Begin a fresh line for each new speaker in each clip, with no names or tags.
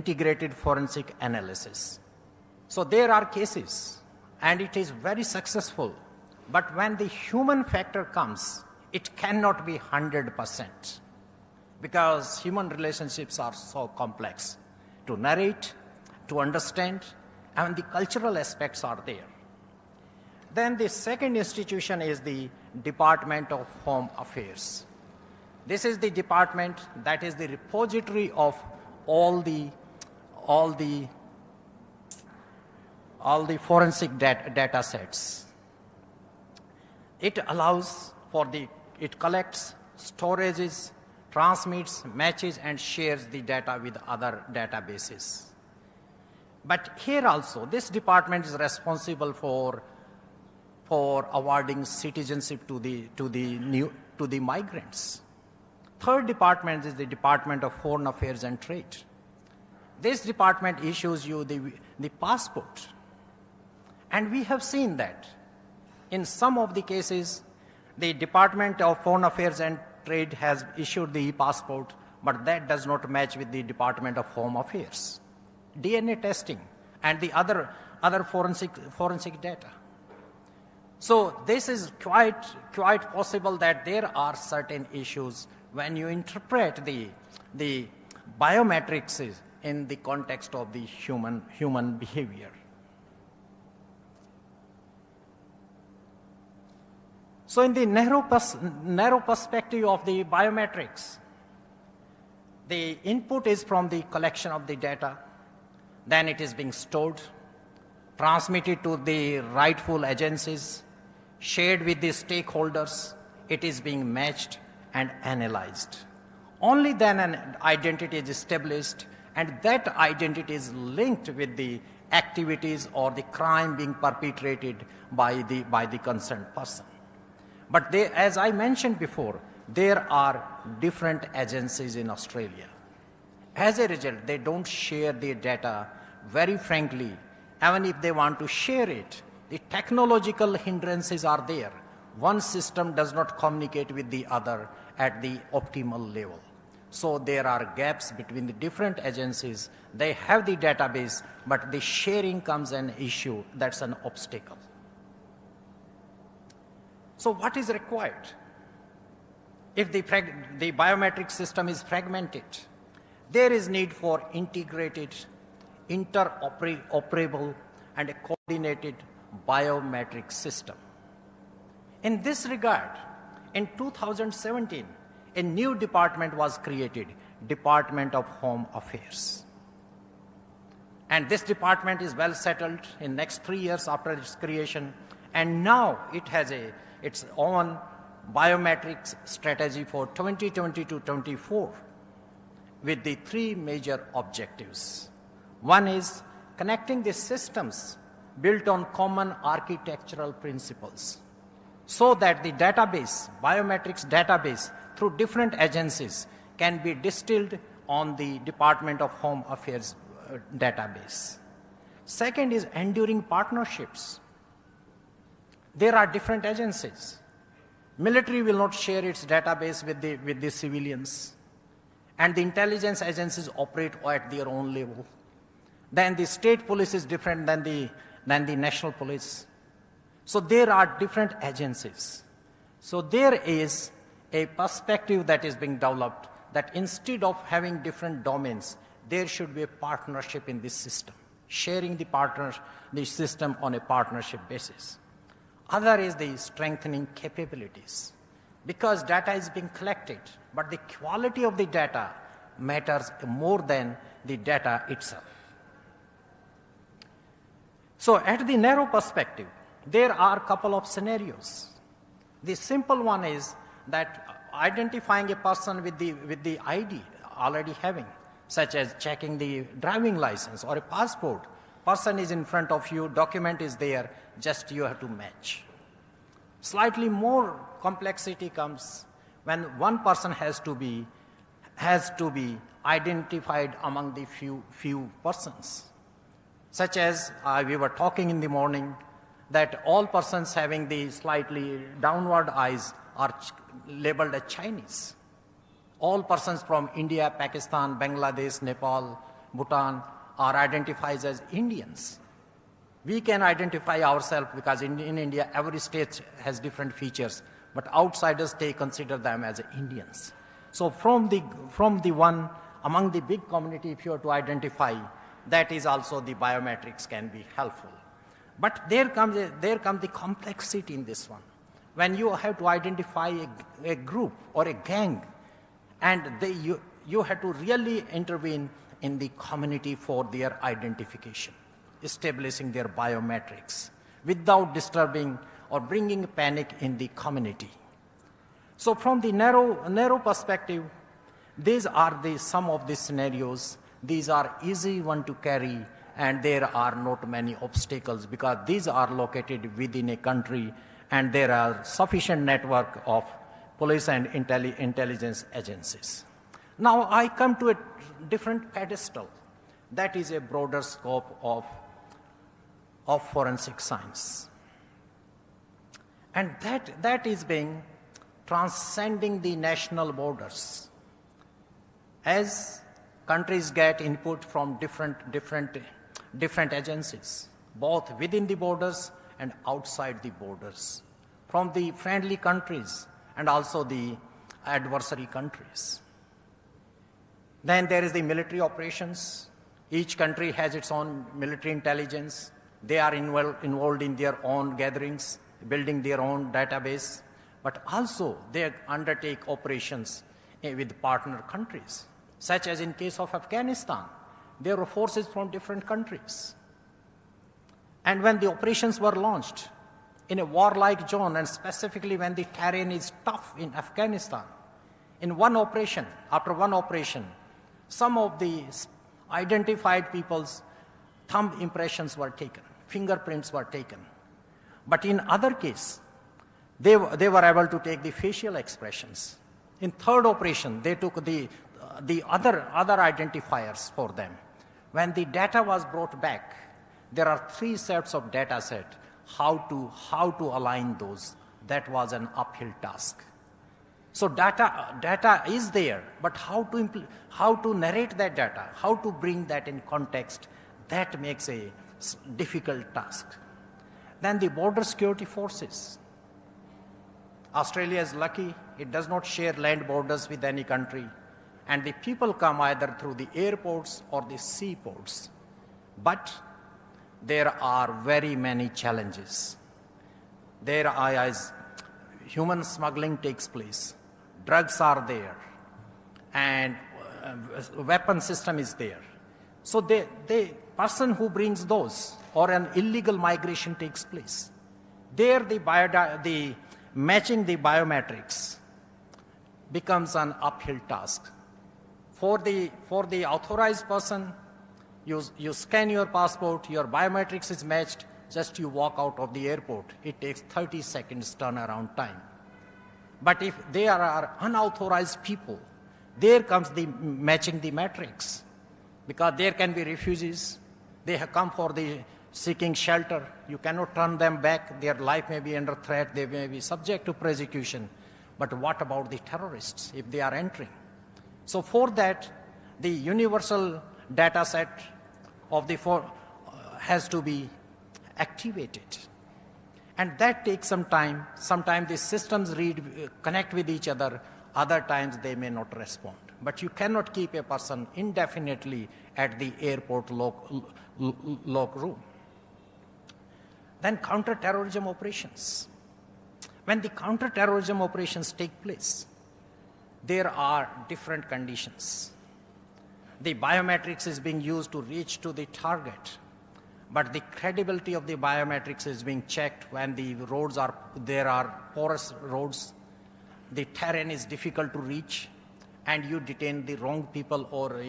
integrated forensic analysis. So there are cases, and it is very successful. But when the human factor comes, it cannot be 100%, because human relationships are so complex to narrate, to understand, and the cultural aspects are there. Then the second institution is the Department of Home Affairs. This is the department that is the repository of all the forensic data sets. It allows for it collects, storages, transmits, matches, and shares the data with other databases. But here also, this department is responsible for awarding citizenship to the migrants. Third department is the Department of Foreign Affairs and Trade. This department issues you the passport. And we have seen that in some of the cases, the Department of Foreign Affairs and Trade has issued the passport, but that does not match with the Department of Home Affairs. DNA testing and the other forensic data. So this is quite possible that there are certain issues when you interpret the biometrics in the context of the human behavior. So in the narrow perspective of the biometrics, the input is from the collection of the data, then it is being stored, transmitted to the rightful agencies, shared with the stakeholders, it is being matched and analyzed. Only then an identity is established, and that identity is linked with the activities or the crime being perpetrated by the concerned person. But as I mentioned before, there are different agencies in Australia. As a result, they don't share their data very frankly. Even if they want to share it, the technological hindrances are there. One system does not communicate with the other at the optimal level. So there are gaps between the different agencies. They have the database, but the sharing comes an issue. That's an obstacle. So what is required? If the biometric system is fragmented, there is need for integrated, interoperable, and a coordinated biometric system. In this regard, in 2017, a new department was created, Department of Home Affairs. And this department is well settled in next 3 years after its creation, and now it has its own biometrics strategy for 2020 to 24 with the 3 major objectives. One is connecting the systems built on common architectural principles so that the database, biometrics database, through different agencies can be distilled on the Department of Home Affairs database. Second is enduring partnerships. There are different agencies. Military will not share its database with the civilians, and the intelligence agencies operate at their own level. Then the state police is different than the national police. So there are different agencies. So there is a perspective that is being developed that instead of having different domains, there should be a partnership in this system, sharing the system on a partnership basis. Other is the strengthening capabilities, because data is being collected, but the quality of the data matters more than the data itself. So at the narrow perspective, there are a couple of scenarios. The simple one is that identifying a person with the ID already having, such as checking the driving license or a passport. Person is in front of you, document is there, just you have to match. Slightly more complexity comes when one person has to be identified among the few persons. Such as we were talking in the morning that all persons having the slightly downward eyes are labeled as Chinese. All persons from India, Pakistan, Bangladesh, Nepal, Bhutan are identified as Indians. We can identify ourselves because in India, every state has different features, but outsiders, they consider them as Indians. So from the one among the big community, if you are to identify, that is also the biometrics can be helpful. But there comes the complexity in this one. When you have to identify a group or a gang, and you have to really intervene in the community for their identification, establishing their biometrics without disturbing or bringing panic in the community. So from the narrow perspective, these are some of the scenarios. These are easy one to carry, and there are not many obstacles because these are located within a country and there are sufficient network of police and intelligence agencies. Now I come to a different pedestal. That is a broader scope of forensic science. And that is being transcending the national borders. As countries get input from different agencies, both within the borders and outside the borders, from the friendly countries and also the adversary countries. Then there is the military operations. Each country has its own military intelligence. They are involved in their own gatherings, building their own database, but also they undertake operations with partner countries, such as in case of Afghanistan. There were forces from different countries. And when the operations were launched in a warlike zone, and specifically when the terrain is tough in Afghanistan, in one operation, after one operation, some of the identified people's thumb impressions were taken, fingerprints were taken. But in other case, they were able to take the facial expressions. In third operation, they took the other identifiers for them. When the data was brought back, there are 3 sets of data set. How to align those? That was an uphill task. So data is there, but how to narrate that data, how to bring that in context, that makes a difficult task. Then the border security forces. Australia is lucky; it does not share land borders with any country, and the people come either through the airports or the seaports. But there are very many challenges. Human smuggling takes place, drugs are there, and weapon system is there. So the person who brings those, or an illegal migration takes place, there the matching the biometrics becomes an uphill task. For the authorized person, you scan your passport, your biometrics is matched, just you walk out of the airport. It takes 30 seconds turnaround time. But if there are unauthorized people, there comes the matching the matrix. Because there can be refugees, they have come for the seeking shelter. You cannot turn them back. Their life may be under threat. They may be subject to persecution. But what about the terrorists if they are entering? So for that, the universal data set of the has to be activated. And that takes some time. Sometimes the systems connect with each other. Other times they may not respond. But you cannot keep a person indefinitely at the airport lock room. Then counter-terrorism operations. When the counter-terrorism operations take place, there are different conditions. The biometrics is being used to reach to the target, but the credibility of the biometrics is being checked when there are porous roads, the terrain is difficult to reach, and you detain the wrong people, or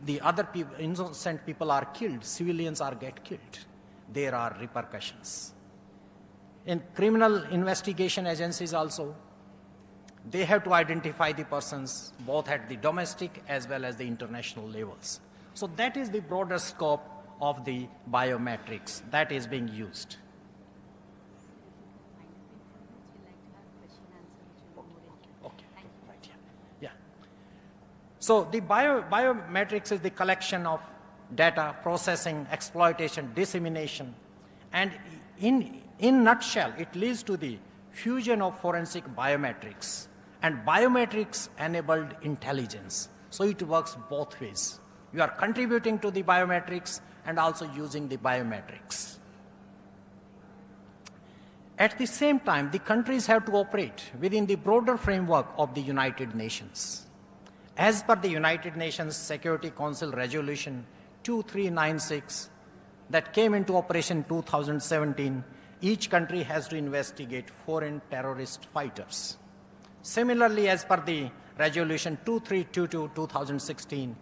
the other people, innocent people are killed, civilians get killed. There are repercussions. In criminal investigation agencies also, they have to identify the persons both at the domestic as well as the international levels. So that is the broader scope of the biometrics that is being used. So the biometrics is the collection of data, processing, exploitation, dissemination, and in nutshell, it leads to the fusion of forensic biometrics and biometrics-enabled intelligence. So it works both ways. You are contributing to the biometrics and also using the biometrics. At the same time, the countries have to operate within the broader framework of the United Nations. As per the United Nations Security Council Resolution 2396 that came into operation in 2017, each country has to investigate foreign terrorist fighters. Similarly, as per the Resolution 2322-2016,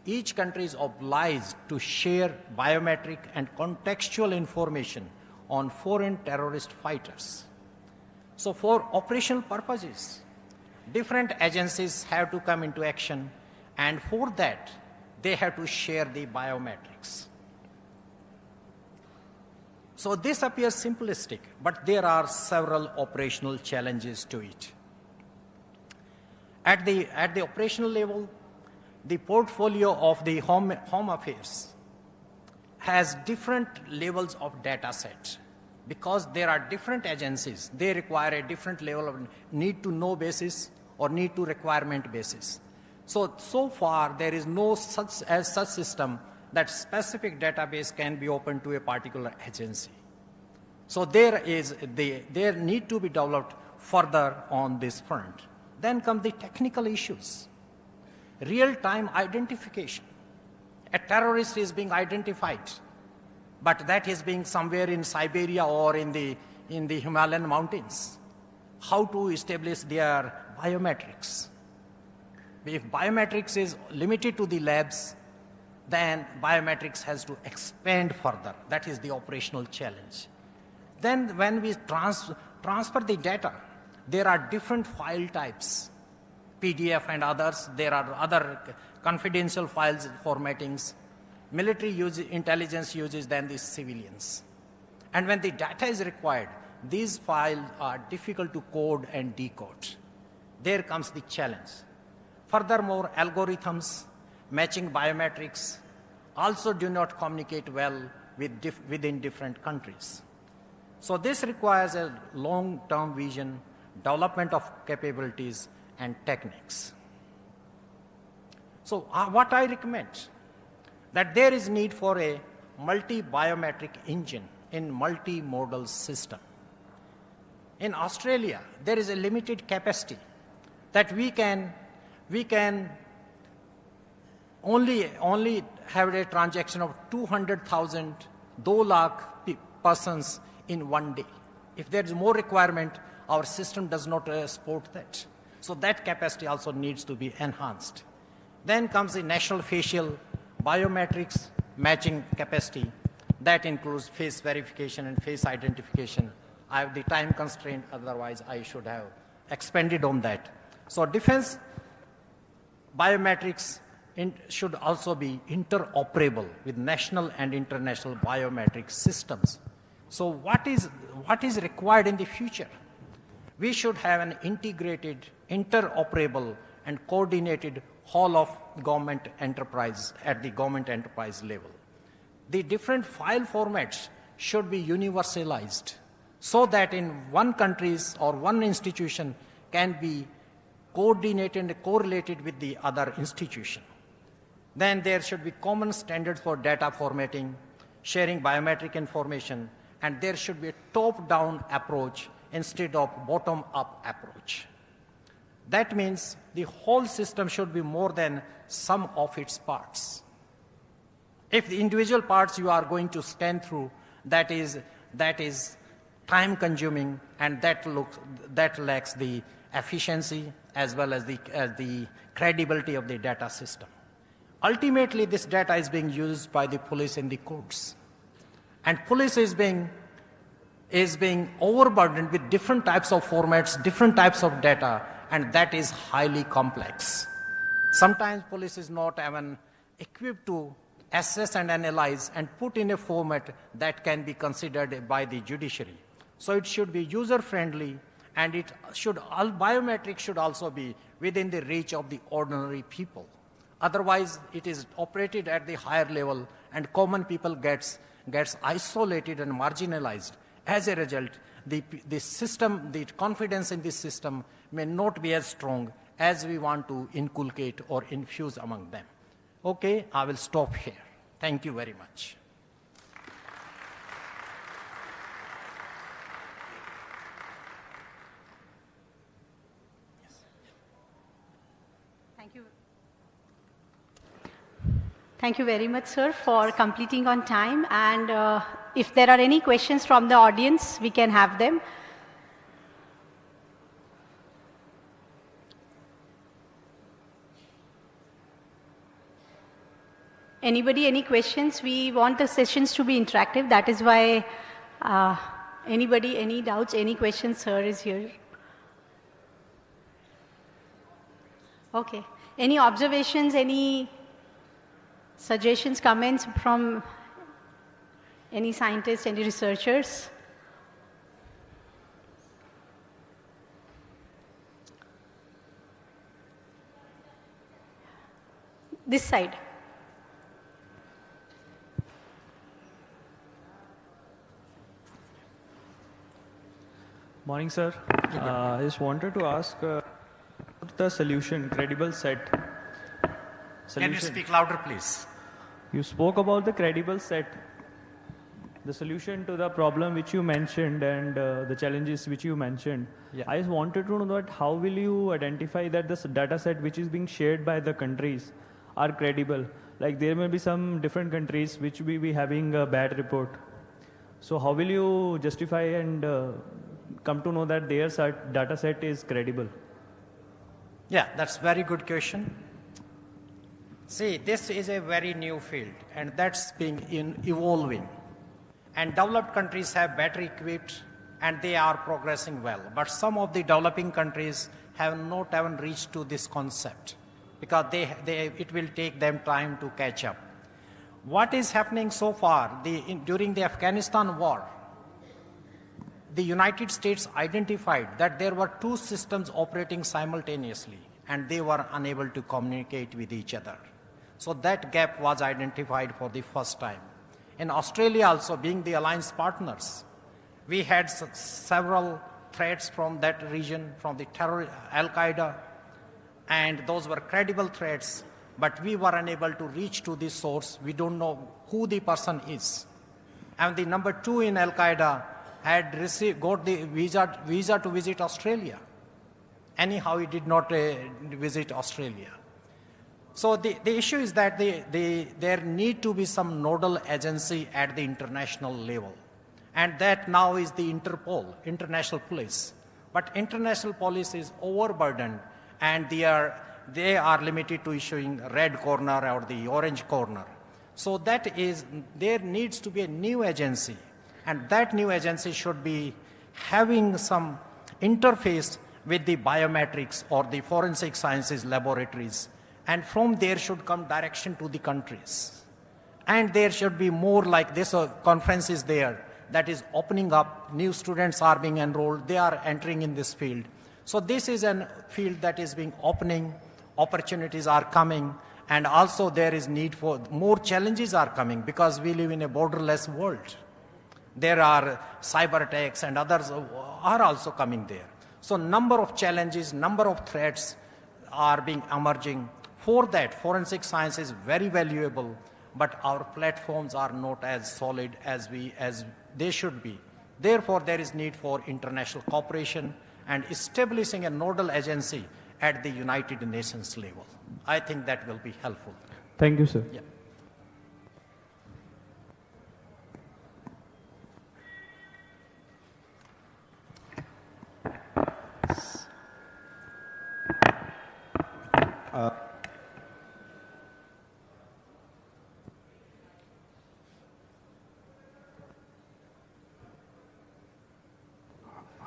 each country is obliged to share biometric and contextual information on foreign terrorist fighters. So for operational purposes, different agencies have to come into action, and for that, they have to share the biometrics. So this appears simplistic, but there are several operational challenges to it. At the operational level, the portfolio of the Home Affairs has different levels of data sets. Because there are different agencies, they require a different level of need to know basis or need to requirement basis. So far, there is no such system that specific database can be opened to a particular agency. So there need to be developed further on this front. Then come the technical issues. Real-time identification. A terrorist is being identified, but that is being somewhere in Siberia or in the Himalayan mountains. How to establish their biometrics? If biometrics is limited to the labs, then biometrics has to expand further. That is the operational challenge. Then when we transfer the data, there are different file types, PDF and others. There are other confidential files formattings. Military intelligence uses than the civilians. And when the data is required, these files are difficult to code and decode. There comes the challenge. Furthermore, algorithms matching biometrics also do not communicate well within different countries. So this requires a long-term vision, development of capabilities and techniques. So what I recommend, that there is need for a multi-biometric engine in multimodal system. In Australia, there is a limited capacity that we can only have a transaction of 200,000, 2 lakh persons in one day. If there is more requirement, our system does not support that. So that capacity also needs to be enhanced. Then comes the national facial biometrics matching capacity. That includes face verification and face identification. I have the time constraint, otherwise I should have expanded on that. So defense biometrics should also be interoperable with national and international biometric systems. So what is required in the future? We should have an integrated, interoperable, and coordinated whole of government enterprise at the government enterprise level. The different file formats should be universalized so that in one country's or one institution can be coordinated and correlated with the other institution. Then there should be common standards for data formatting, sharing biometric information, and there should be a top-down approach instead of bottom-up approach. That means the whole system should be more than sum of its parts. If the individual parts you are going to scan through, that is time consuming, and that lacks the efficiency as well as the credibility of the data system. Ultimately, this data is being used by the police in the courts. And police is being overburdened with different types of formats, different types of data, and that is highly complex. Sometimes police is not even equipped to assess and analyze and put in a format that can be considered by the judiciary. So it should be user-friendly And all biometrics should also be within the reach of the ordinary people. Otherwise, it is operated at the higher level, and common people gets isolated and marginalized. As a result, the system, the confidence in this system may not be as strong as we want to inculcate or infuse among them. Okay, I will stop here. Thank you very much.
Thank you. Thank you very much, sir, for completing on time. And if there are any questions from the audience, we can have them. Anybody, any questions? We want the sessions to be interactive. That is why anybody, any doubts, any questions, sir is here. Okay. Any observations, any suggestions, comments from any scientists, any researchers? This side.
Morning, sir. I just wanted to ask the solution, credible set.
Can you speak louder, please?
You spoke about the credible set, the solution to the problem which you mentioned and the challenges which you mentioned.
Yeah.
I just wanted to know that how will you identify that this data set which is being shared by the countries are credible? Like there may be some different countries which will be having a bad report. So how will you justify and come to know that their data set is credible?
Yeah, that's a very good question. See, this is a very new field, and that's being evolving. And developed countries have better equipped, and they are progressing well. But some of the developing countries have not even reached to this concept, because it will take them time to catch up. What is happening so far, during the Afghanistan war, the United States identified that there were two systems operating simultaneously, and they were unable to communicate with each other. So that gap was identified for the first time. In Australia also, being the alliance partners, we had several threats from that region, from the terror, Al-Qaeda, and those were credible threats, but we were unable to reach to the source. We don't know who the person is. And the number two in Al-Qaeda had got the visa to visit Australia. Anyhow, he did not visit Australia. So the issue is that there need to be some nodal agency at the international level. And that now is the Interpol, International Police. But international police is overburdened, and they are limited to issuing red corner or the orange corner. So there needs to be a new agency. And that new agency should be having some interface with the biometrics or the forensic sciences laboratories. And from there should come direction to the countries. And there should be more like this conference is there that is opening up. New students are being enrolled. They are entering in this field. So this is a field that is being opening. Opportunities are coming. And also there is need for more challenges are coming because we live in a borderless world. There are cyber attacks and others are also coming there. So number of challenges, number of threats are being emerging. For that, forensic science is very valuable, but our platforms are not as solid as they should be. Therefore, there is need for international cooperation and establishing a nodal agency at the United Nations level. I think that will be helpful.
Thank you, sir.
Yeah.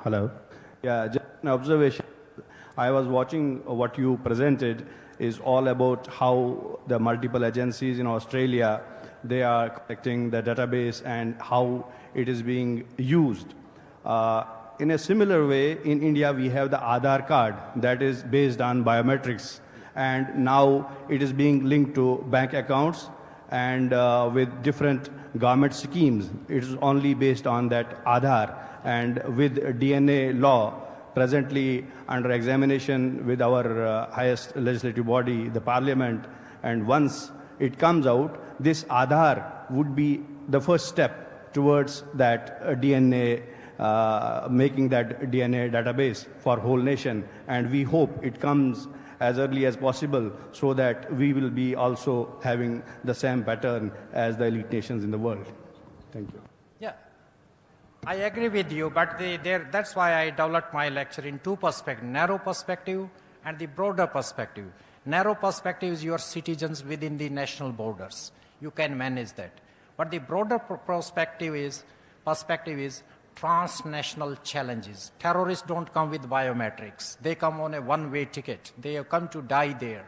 Hello. Yeah, just an observation. I was watching what you presented is all about how the multiple agencies in Australia, they are collecting the database and how it is being used. In a similar way, in India, we have the Aadhaar card that is based on biometrics. And now it is being linked to bank accounts and with different government schemes. It is only based on that Aadhaar. And with DNA law presently under examination with our highest legislative body, the parliament, and once it comes out, this Aadhaar would be the first step towards that DNA, making that DNA database for whole nation. And we hope it comes as early as possible so that we will be also having the same pattern as the elite nations in the world. Thank you.
Yeah, I agree with you, but that's why I developed my lecture in two perspectives, narrow perspective and the broader perspective. Narrow perspective is your citizens within the national borders. You can manage that. But the broader perspective is transnational challenges. Terrorists don't come with biometrics. They come on a one-way ticket. They have come to die there,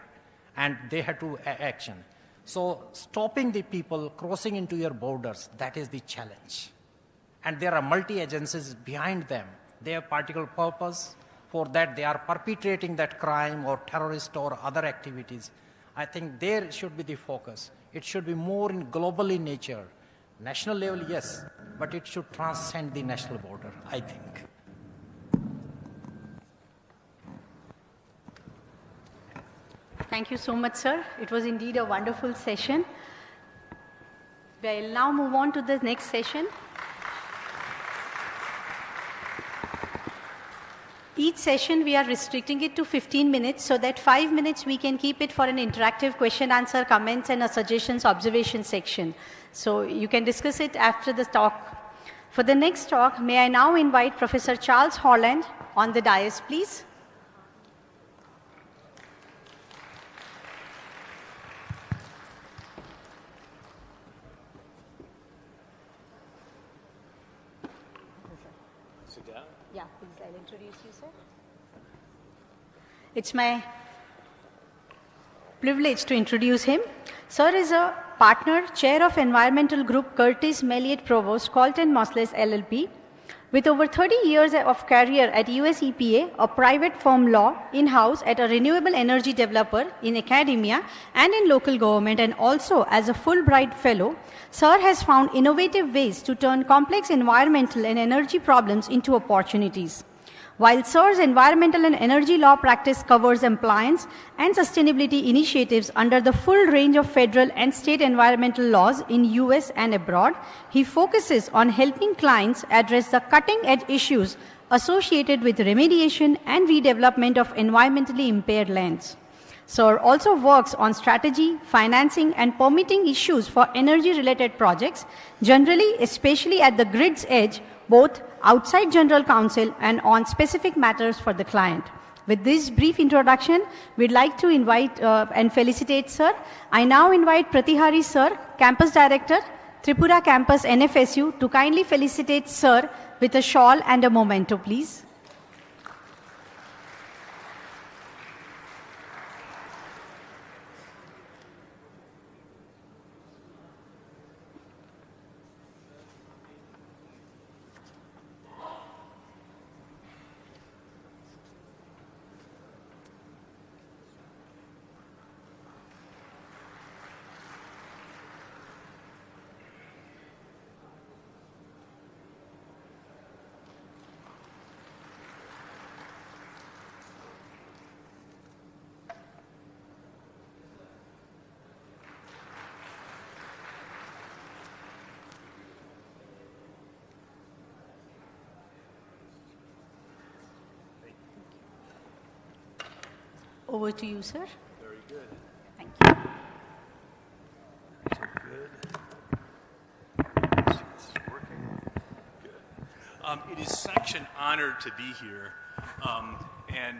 and they have to action. So stopping the people crossing into your borders, that is the challenge. And there are multi-agencies behind them. They have particular purpose. For that, they are perpetrating that crime or terrorist or other activities. I think there should be the focus. It should be more in global in nature. National level, yes, but it should transcend the national border, I think.
Thank you so much, sir. It was indeed a wonderful session. We'll now move on to the next session. Each session, we are restricting it to 15 minutes so that 5 minutes we can keep it for an interactive question, answer, comments, and a suggestions, observation section. So you can discuss it after the talk. For the next talk, may I now invite Professor Charles Holland on the dais, please.
Sit down.
Yeah, please, I'll introduce you, sir. It's my privilege to introduce him. Sir is a partner, chair of environmental group Curtis Melliot Provost, Colton Mosles LLP. With over 30 years of career at US EPA, a private firm law, in-house at a renewable energy developer, in academia and in local government, and also as a Fulbright fellow, Sir has found innovative ways to turn complex environmental and energy problems into opportunities. While Sir's environmental and energy law practice covers compliance and sustainability initiatives under the full range of federal and state environmental laws in US and abroad, he focuses on helping clients address the cutting-edge issues associated with remediation and redevelopment of environmentally impaired lands. Sir also works on strategy, financing, and permitting issues for energy-related projects, generally, especially at the grid's edge, both outside General Counsel and on specific matters for the client. With this brief introduction, we'd like to invite and felicitate Sir. I now invite Pratihari Sir, Campus Director, Tripura Campus NFSU, to kindly felicitate Sir with a shawl and a memento, please. Over to you, sir.
Very good.
Thank you.
So good. Let's see, this is working. Good. It is such an honor to be here, and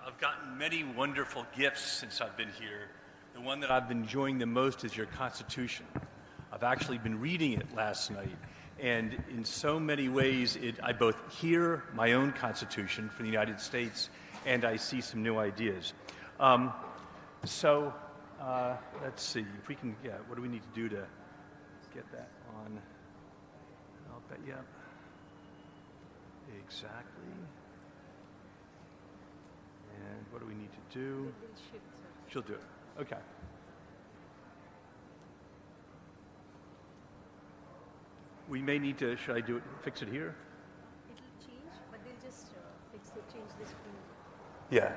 I've gotten many wonderful gifts since I've been here. The one that I've been enjoying the most is your Constitution. I've actually been reading it last night, and in so many ways, I both hear my own Constitution for the United States, and I see some new ideas. Let's see if we can get, what do we need to do to get that on? I'll bet, yeah. Exactly. And what do we need to do? She'll do it. Okay. We may need to, should I do it, fix it here?
It'll change, but they'll just change the screen.
Yeah.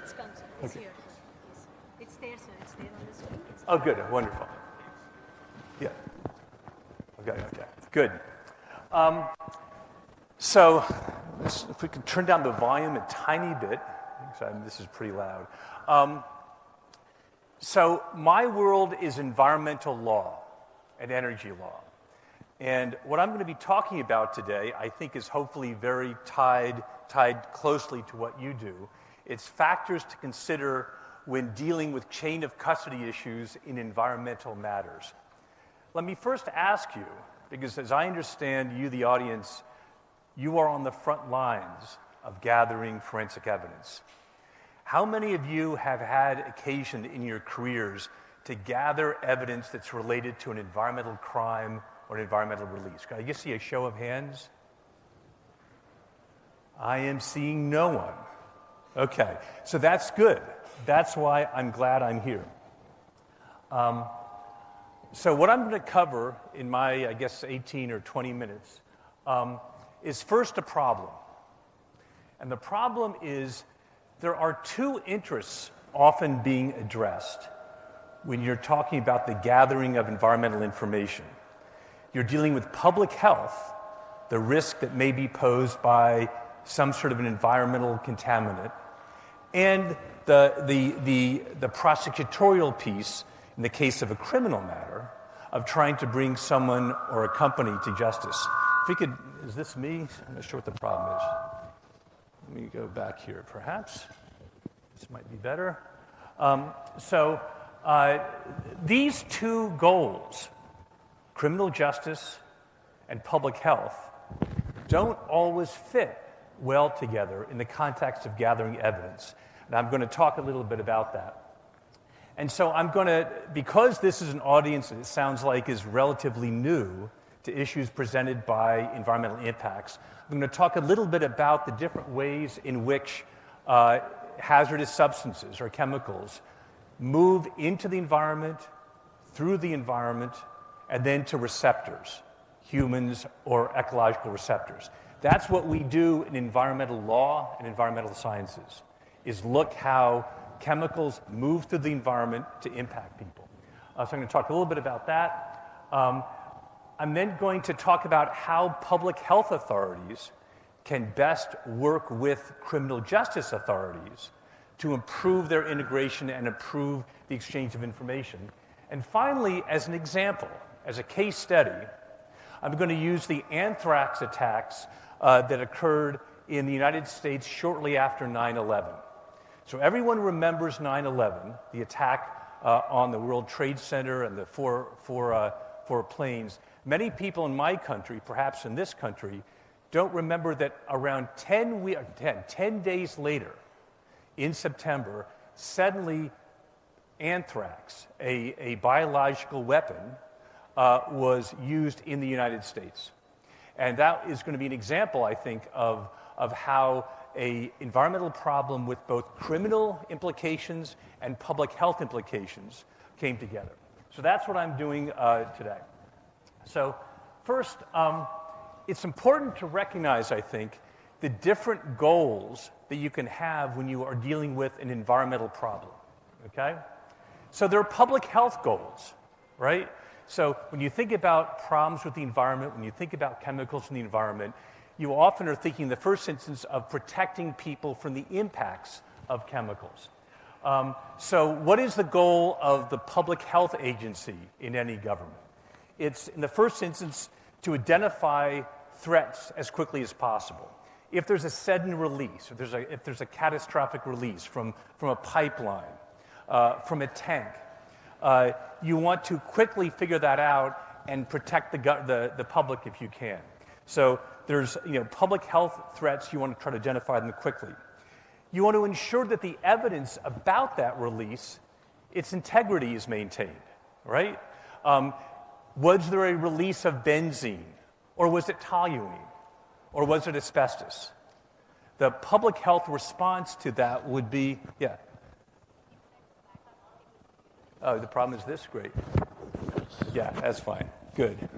It's comes, it's here, sir. Yes. It's there, sir. It's there on the screen. It's
Oh, good. Wonderful. Yeah. Okay. Good. So if we could turn down the volume a tiny bit, because this is pretty loud. So my world is environmental law and energy law. And what I'm going to be talking about today, I think, is hopefully very tied closely to what you do. It's factors to consider when dealing with chain of custody issues in environmental matters. Let me first ask you, because as I understand you, the audience, you are on the front lines of gathering forensic evidence. How many of you have had occasion in your careers to gather evidence that's related to an environmental crime or an environmental release? Can I just see a show of hands? I am seeing no one. Okay, so that's good. That's why I'm glad I'm here. So what I'm going to cover in my, I guess, 18 or 20 minutes is first a problem. And the problem is there are two interests often being addressed when you're talking about the gathering of environmental information. You're dealing with public health, the risk that may be posed by some sort of an environmental contaminant, and the prosecutorial piece, in the case of a criminal matter, of trying to bring someone or a company to justice. If we could, is this me? I'm not sure what the problem is. Let me go back here, perhaps. This might be better. These two goals, criminal justice and public health, don't always fit well together in the context of gathering evidence. And I'm going to talk a little bit about that. And so I'm going to, because this is an audience that it sounds like is relatively new to issues presented by environmental impacts, I'm going to talk a little bit about the different ways in which hazardous substances or chemicals move into the environment, through the environment, and then to receptors, humans or ecological receptors. That's what we do in environmental law and environmental sciences, is look how chemicals move through the environment to impact people. So I'm going to talk a little bit about that. I'm then going to talk about how public health authorities can best work with criminal justice authorities to improve their integration and improve the exchange of information. And finally, as an example, as a case study, I'm going to use the anthrax attacks that occurred in the United States shortly after 9/11. So everyone remembers 9/11, the attack on the World Trade Center and the four planes. Many people in my country, perhaps in this country, don't remember that around 10 days later, in September, suddenly anthrax, a biological weapon, was used in the United States. And that is going to be an example, I think, of how an environmental problem with both criminal implications and public health implications came together. So that's what I'm doing today. So first, it's important to recognize, I think, the different goals that you can have when you are dealing with an environmental problem, okay? So there are public health goals, right? So when you think about problems with the environment, when you think about chemicals in the environment, you often are thinking in the first instance of protecting people from the impacts of chemicals. So what is the goal of the public health agency in any government? It's, in the first instance, to identify threats as quickly as possible. If there's a sudden release, if there's a catastrophic release from a pipeline, from a tank, you want to quickly figure that out and protect the public if you can. So there's public health threats, you want to try to identify them quickly. You want to ensure that the evidence about that release, its integrity is maintained, right? Was there a release of benzene Or was it toluene? Or was it asbestos? The public health response to that would be, yeah. Oh, the problem is this? Great. Yeah, that's fine. Good.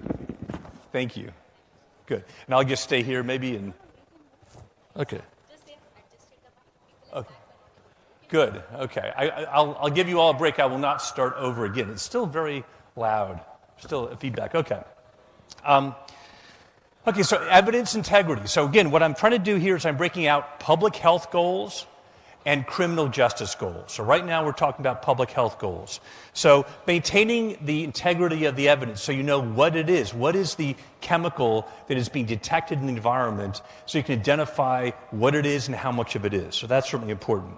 Thank you. Good. And I'll just stay here maybe and... Okay. Okay. Good. Okay. I'll give you all a break. I will not start over again. It's still very loud. Still feedback. Okay. Okay, so evidence integrity. So again, what I'm trying to do here is I'm breaking out public health goals and criminal justice goals. So right now we're talking about public health goals. So maintaining the integrity of the evidence so you know what it is. What is the chemical that is being detected in the environment so you can identify what it is and how much of it is. So that's certainly important.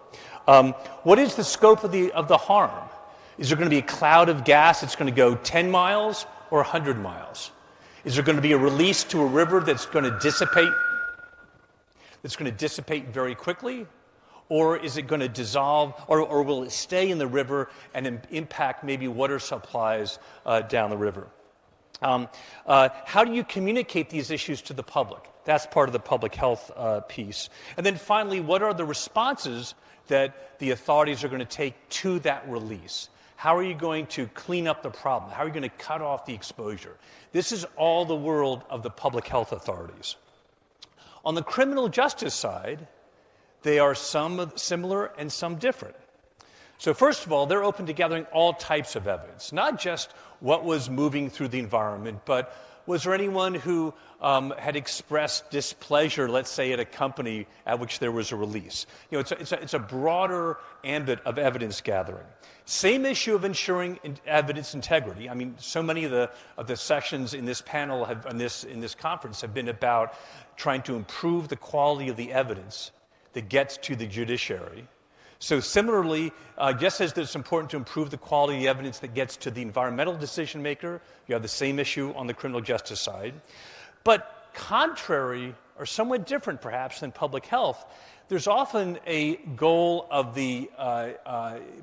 What is the scope of the harm? Is there going to be a cloud of gas that's going to go 10 miles or 100 miles? Is there going to be a release to a river that's going to dissipate very quickly? Or is it going to dissolve, or will it stay in the river and impact maybe water supplies down the river? How do you communicate these issues to the public? That's part of the public health piece. And then finally, what are the responses that the authorities are going to take to that release? How are you going to clean up the problem? How are you going to cut off the exposure? This is all the world of the public health authorities. On the criminal justice side, they are some similar and some different. So first of all, they're open to gathering all types of evidence, not just what was moving through the environment, but was there anyone who had expressed displeasure, let's say, at a company at which there was a release? You know, it's a broader ambit of evidence gathering. Same issue of ensuring evidence integrity. I mean, so many of the sessions in this panel in this conference have been about trying to improve the quality of the evidence that gets to the judiciary. So similarly, just as it's important to improve the quality of the evidence that gets to the environmental decision maker, you have the same issue on the criminal justice side. But contrary, or somewhat different perhaps than public health, there's often a goal of the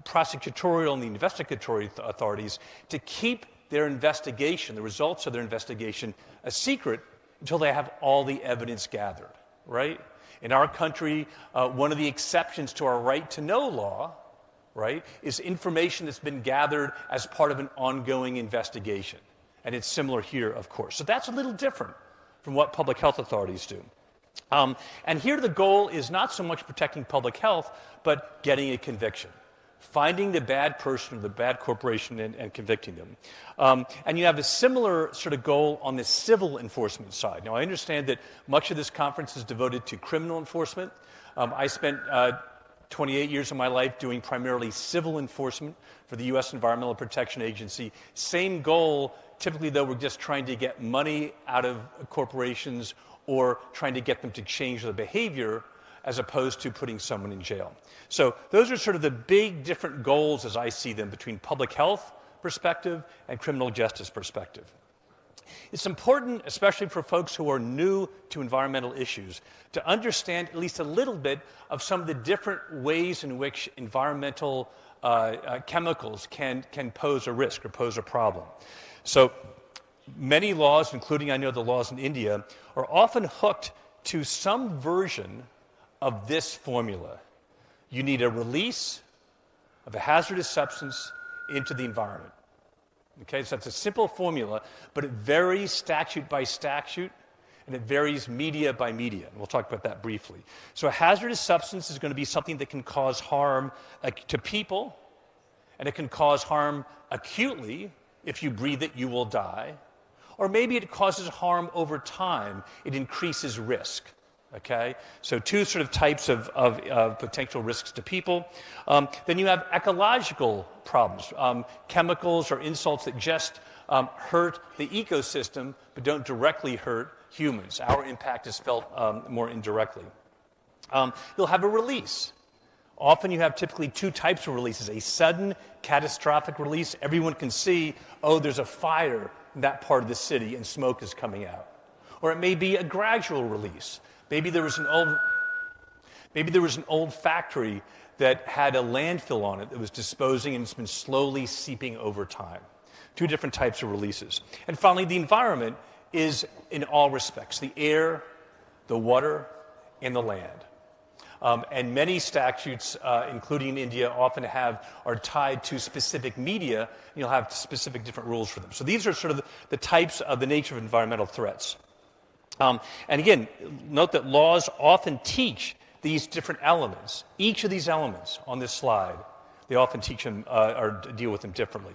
prosecutorial and the investigatory authorities to keep their investigation, the results of their investigation, a secret until they have all the evidence gathered, right? In our country, one of the exceptions to our right to know law, right, is information that's been gathered as part of an ongoing investigation. And it's similar here, of course. So that's a little different from what public health authorities do. And here the goal is not so much protecting public health, but getting a conviction. Finding the bad person or the bad corporation and convicting them. And you have a similar sort of goal on the civil enforcement side. Now, I understand that much of this conference is devoted to criminal enforcement. I spent 28 years of my life doing primarily civil enforcement for the U.S. Environmental Protection Agency. Same goal, typically, though, we're just trying to get money out of corporations or trying to get them to change their behavior as opposed to putting someone in jail. So those are sort of the big different goals as I see them between public health perspective and criminal justice perspective. It's important, especially for folks who are new to environmental issues, to understand at least a little bit of some of the different ways in which environmental chemicals can pose a risk or pose a problem. So many laws, including I know the laws in India, are often hooked to some version of this formula. You need a release of a hazardous substance into the environment. Okay, so that's a simple formula, but it varies statute by statute, and it varies media by media. And we'll talk about that briefly. So a hazardous substance is going to be something that can cause harm to people, and it can cause harm acutely. If you breathe it, you will die. Or maybe it causes harm over time. It increases risk. Okay, so two sort of types of potential risks to people. Then you have ecological problems, chemicals or insults that just hurt the ecosystem but don't directly hurt humans. Our impact is felt more indirectly. You'll have a release. Often you have typically two types of releases, a sudden catastrophic release. Everyone can see, oh, there's a fire in that part of the city and smoke is coming out. Or it may be a gradual release. Maybe there was an old factory that had a landfill on it that was disposing and it's been slowly seeping over time. Two different types of releases. And finally, the environment is in all respects, the air, the water, and the land. And many statutes, including India, often are tied to specific media. You'll have specific different rules for them. So these are sort of the types of the nature of environmental threats. And again, note that laws often teach these different elements. Each of these elements on this slide, they often teach them or deal with them differently.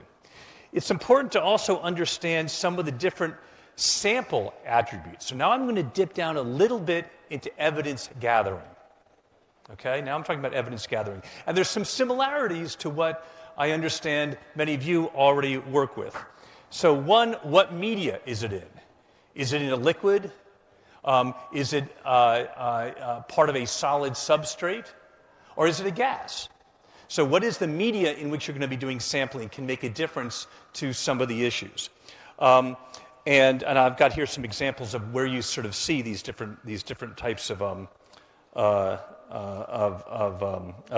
It's important to also understand some of the different sample attributes. So now I'm going to dip down a little bit into evidence gathering. Okay, now I'm talking about evidence gathering. And there's some similarities to what I understand many of you already work with. So one, what media is it in? Is it in a liquid? Is it part of a solid substrate? Or is it a gas? So what is the media in which you're going to be doing sampling can make a difference to some of the issues. And I've got here some examples of where you sort of see these different types of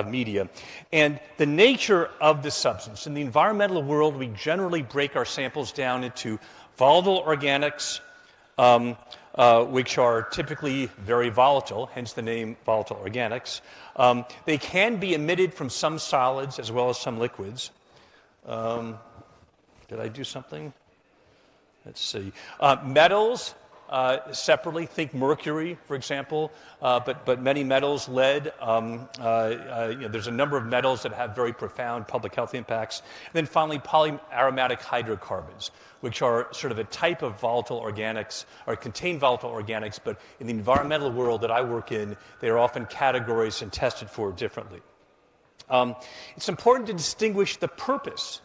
media. And the nature of the substance. In the environmental world, we generally break our samples down into volatile organics, which are typically very volatile, hence the name volatile organics. They can be emitted from some solids as well as some liquids. Did I do something? Let's see. Metals, separately, think mercury, for example, but many metals, lead. There's a number of metals that have very profound public health impacts. And then finally, polyaromatic hydrocarbons, which are sort of a type of volatile organics, or contain volatile organics, but in the environmental world that I work in, they are often categorized and tested for differently. It's important to distinguish the purpose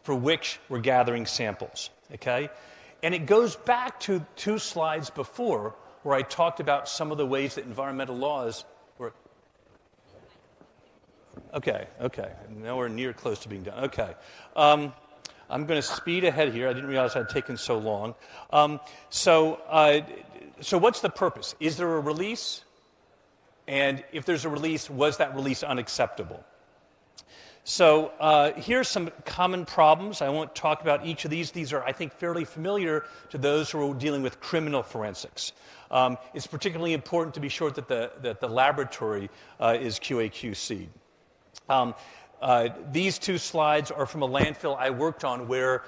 for which we're gathering samples, okay? And it goes back to 2 slides before where I talked about some of the ways that environmental laws work. Okay. Now we're near close to being done. Okay. I'm going to speed ahead here. I didn't realize I'd taken so long. So what's the purpose? Is there a release? And if there's a release, was that release unacceptable? So here's some common problems. I won't talk about each of these. These are, I think, fairly familiar to those who are dealing with criminal forensics. It's particularly important to be sure that the laboratory is QA/QC. These 2 slides are from a landfill I worked on where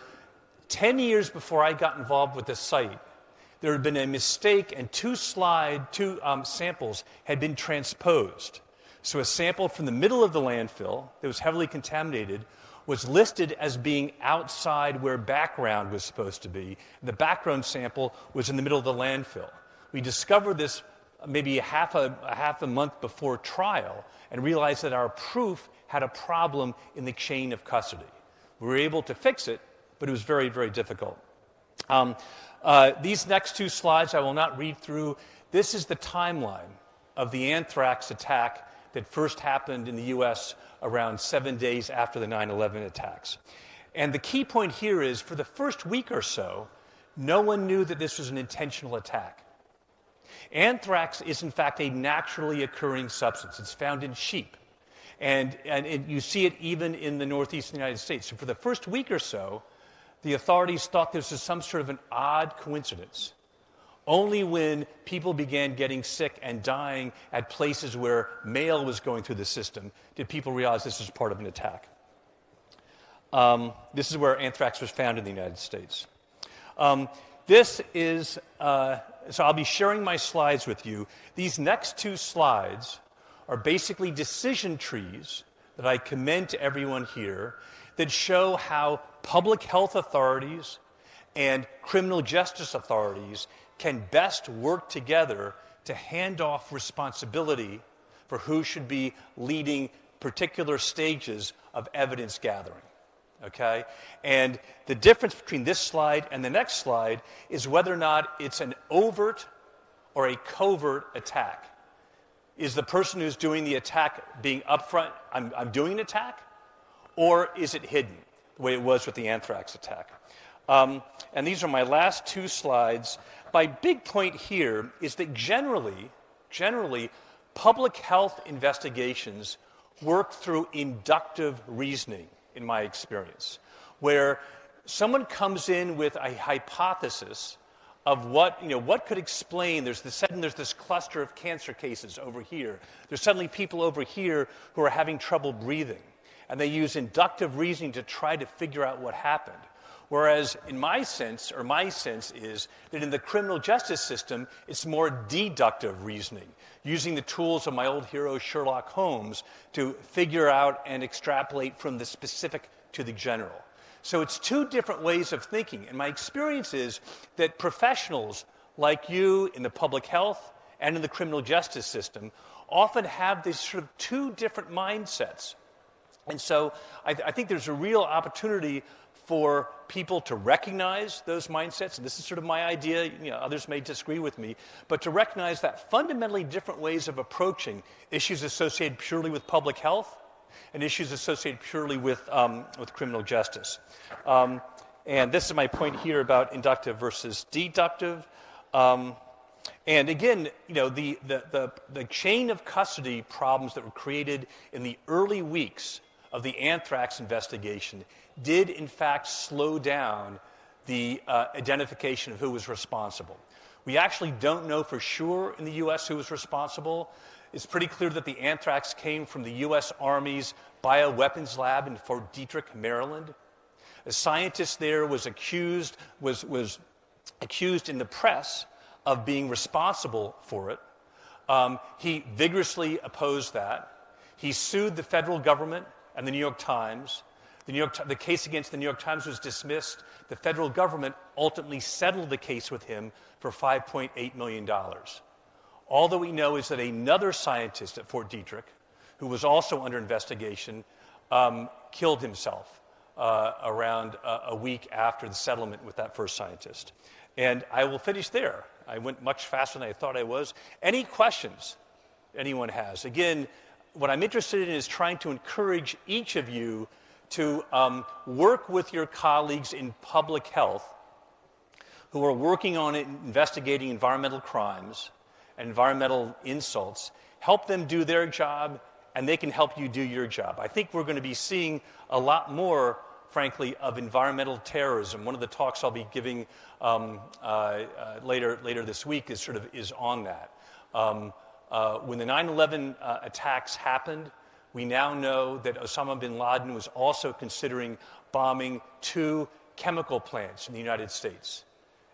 10 years before I got involved with the site, there had been a mistake and 2 samples had been transposed. So a sample from the middle of the landfill that was heavily contaminated was listed as being outside where background was supposed to be. The background sample was in the middle of the landfill. We discovered this maybe a half a month before trial and realized that our proof had a problem in the chain of custody. We were able to fix it, but it was very, very difficult. These next 2 slides I will not read through. This is the timeline of the anthrax attack that first happened in the U.S. around 7 days after the 9/11 attacks. And the key point here is, for the first week or so, no one knew that this was an intentional attack. Anthrax is, in fact, a naturally occurring substance. It's found in sheep. And you see it even in the northeastern United States. So for the first week or so, the authorities thought this was some sort of an odd coincidence. Only when people began getting sick and dying at places where mail was going through the system did people realize this was part of an attack. This is where anthrax was found in the United States. So I'll be sharing my slides with you. These next 2 slides are basically decision trees that I commend to everyone here that show how public health authorities and criminal justice authorities can best work together to hand off responsibility for who should be leading particular stages of evidence gathering. Okay? And the difference between this slide and the next slide is whether or not it's an overt or a covert attack. Is the person who's doing the attack being upfront, I'm doing an attack? Or is it hidden, the way it was with the anthrax attack? And these are my last 2 slides. My big point here is that generally, public health investigations work through inductive reasoning, in my experience, where someone comes in with a hypothesis of what could explain. There's this cluster of cancer cases over here. There's suddenly people over here who are having trouble breathing, and they use inductive reasoning to try to figure out what happened. Whereas in my sense is that in the criminal justice system, it's more deductive reasoning, using the tools of my old hero Sherlock Holmes to figure out and extrapolate from the specific to the general. So it's two different ways of thinking. And my experience is that professionals like you in the public health and in the criminal justice system often have these sort of two different mindsets. And so I think there's a real opportunity for people to recognize those mindsets, and this is sort of my idea, others may disagree with me, but to recognize that fundamentally different ways of approaching issues associated purely with public health and issues associated purely with criminal justice. And this is my point here about inductive versus deductive. And again, the chain of custody problems that were created in the early weeks of the anthrax investigation did in fact slow down the identification of who was responsible. We actually don't know for sure in the U.S. who was responsible. It's pretty clear that the anthrax came from the U.S. Army's bioweapons lab in Fort Detrick, Maryland. A scientist there was accused in the press of being responsible for it. He vigorously opposed that. He sued the federal government and the New York Times. The case against the New York Times was dismissed. The federal government ultimately settled the case with him for $5.8 million. All that we know is that another scientist at Fort Detrick, who was also under investigation, killed himself around a week after the settlement with that first scientist. And I will finish there. I went much faster than I thought I was. Any questions anyone has? Again, what I'm interested in is trying to encourage each of you to work with your colleagues in public health who are working on investigating environmental crimes and environmental insults. Help them do their job, and they can help you do your job. I think we're going to be seeing a lot more, frankly, of environmental terrorism. One of the talks I'll be giving later this week is on that. When the 9/11 attacks happened, we now know that Osama bin Laden was also considering bombing 2 chemical plants in the United States.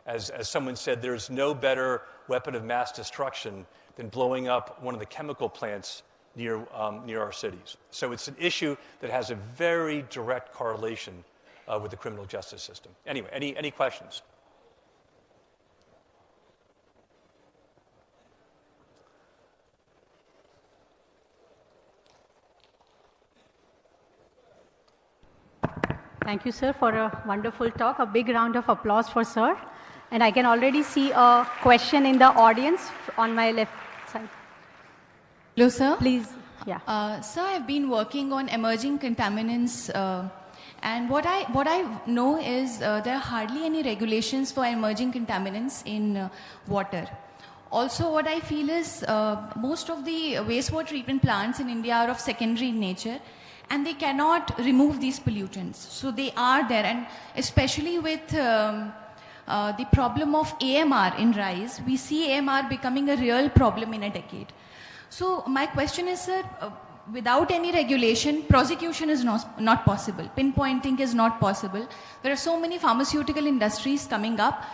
As someone said, there's no better weapon of mass destruction than blowing up one of the chemical plants near our cities. So it's an issue that has a very direct correlation with the criminal justice system. Anyway, any questions?
Thank you, sir, for a wonderful talk. A big round of applause for sir. And I can already see a question in the audience on my left side.
Hello, sir.
Please, yeah.
Sir, I've been working on emerging contaminants, and what I know is there are hardly any regulations for emerging contaminants in water. Also, what I feel is most of the wastewater treatment plants in India are of secondary nature, and they cannot remove these pollutants. So they are there, and especially with the problem of AMR in rise, we see AMR becoming a real problem in a decade. So my question is, sir, without any regulation, prosecution is not possible. Pinpointing is not possible. There are so many pharmaceutical industries coming up,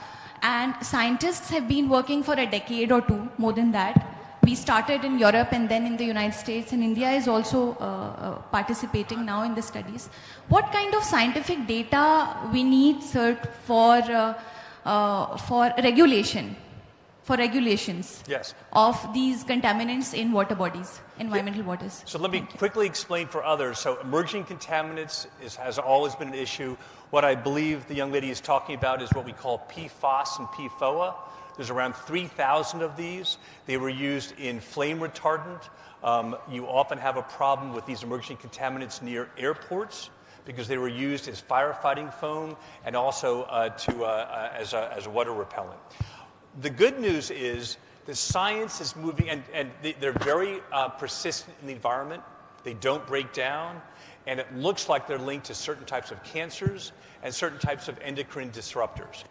and scientists have been working for a decade or two, more than that. We started in Europe and then in the United States, and India is also participating now in the studies. What kind of scientific data we need, sir, for regulation? For regulations
yes.
of these contaminants in water bodies, environmental waters.
So let me quickly explain for others. So emerging contaminants has always been an issue. What I believe the young lady is talking about is what we call PFOS and PFOA. There's around 3,000 of these. They were used in flame retardant. You often have a problem with these emerging contaminants near airports because they were used as firefighting foam and also as a water repellent. The good news is the science is moving, and they're very persistent in the environment. They don't break down, and it looks like they're linked to certain types of cancers and certain types of endocrine disruptors.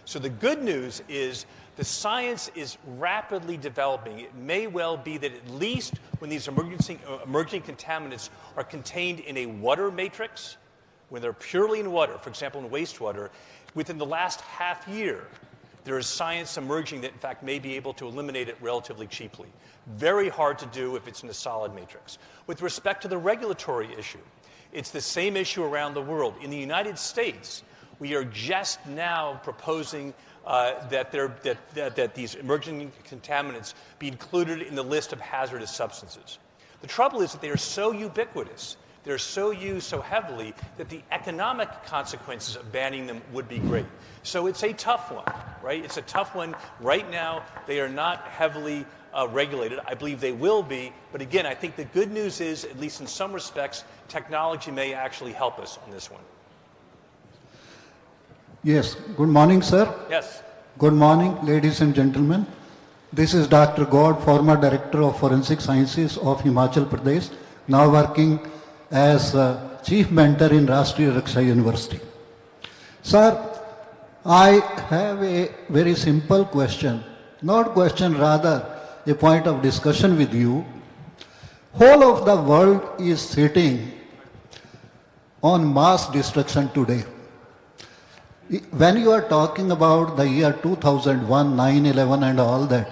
So the good news is the science is rapidly developing. It may well be that at least when these emerging contaminants are contained in a water matrix, when they're purely in water, for example in wastewater, within the last half year, there is science emerging that in fact may be able to eliminate it relatively cheaply. Very hard to do if it's in a solid matrix. With respect to the regulatory issue, it's the same issue around the world. In the United States, we are just now proposing that these emerging contaminants be included in the list of hazardous substances. The trouble is that they are so ubiquitous, they're so used so heavily, that the economic consequences of banning them would be great. So it's a tough one, right? It's a tough one. Right now, they are not heavily regulated. I believe they will be. But again, I think the good news is, at least in some respects, technology may actually help us on this one.
Yes. Good morning, sir.
Yes.
Good morning, ladies and gentlemen. This is Dr. God, former Director of Forensic Sciences of Himachal Pradesh, now working as Chief Mentor in Rashtriya Raksha University. Sir, I have a very simple question, not question, rather a point of discussion with you. Whole of the world is sitting on mass destruction today. When you are talking about the year 2001, 9/11 and all that,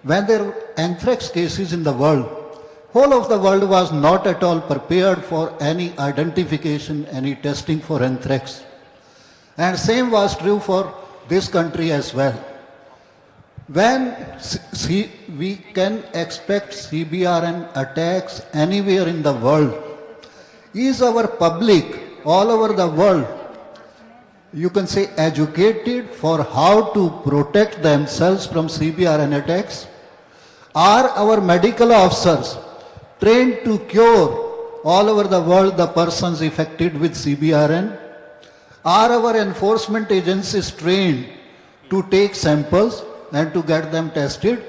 when there were anthrax cases in the world, whole of the world was not at all prepared for any identification, any testing for anthrax. And same was true for this country as well. When we can expect CBRN attacks anywhere in the world, is our public all over the world, you can say, educated for how to protect themselves from CBRN attacks? Are our medical officers trained to cure all over the world the persons affected with CBRN? Are our enforcement agencies trained to take samples and to get them tested?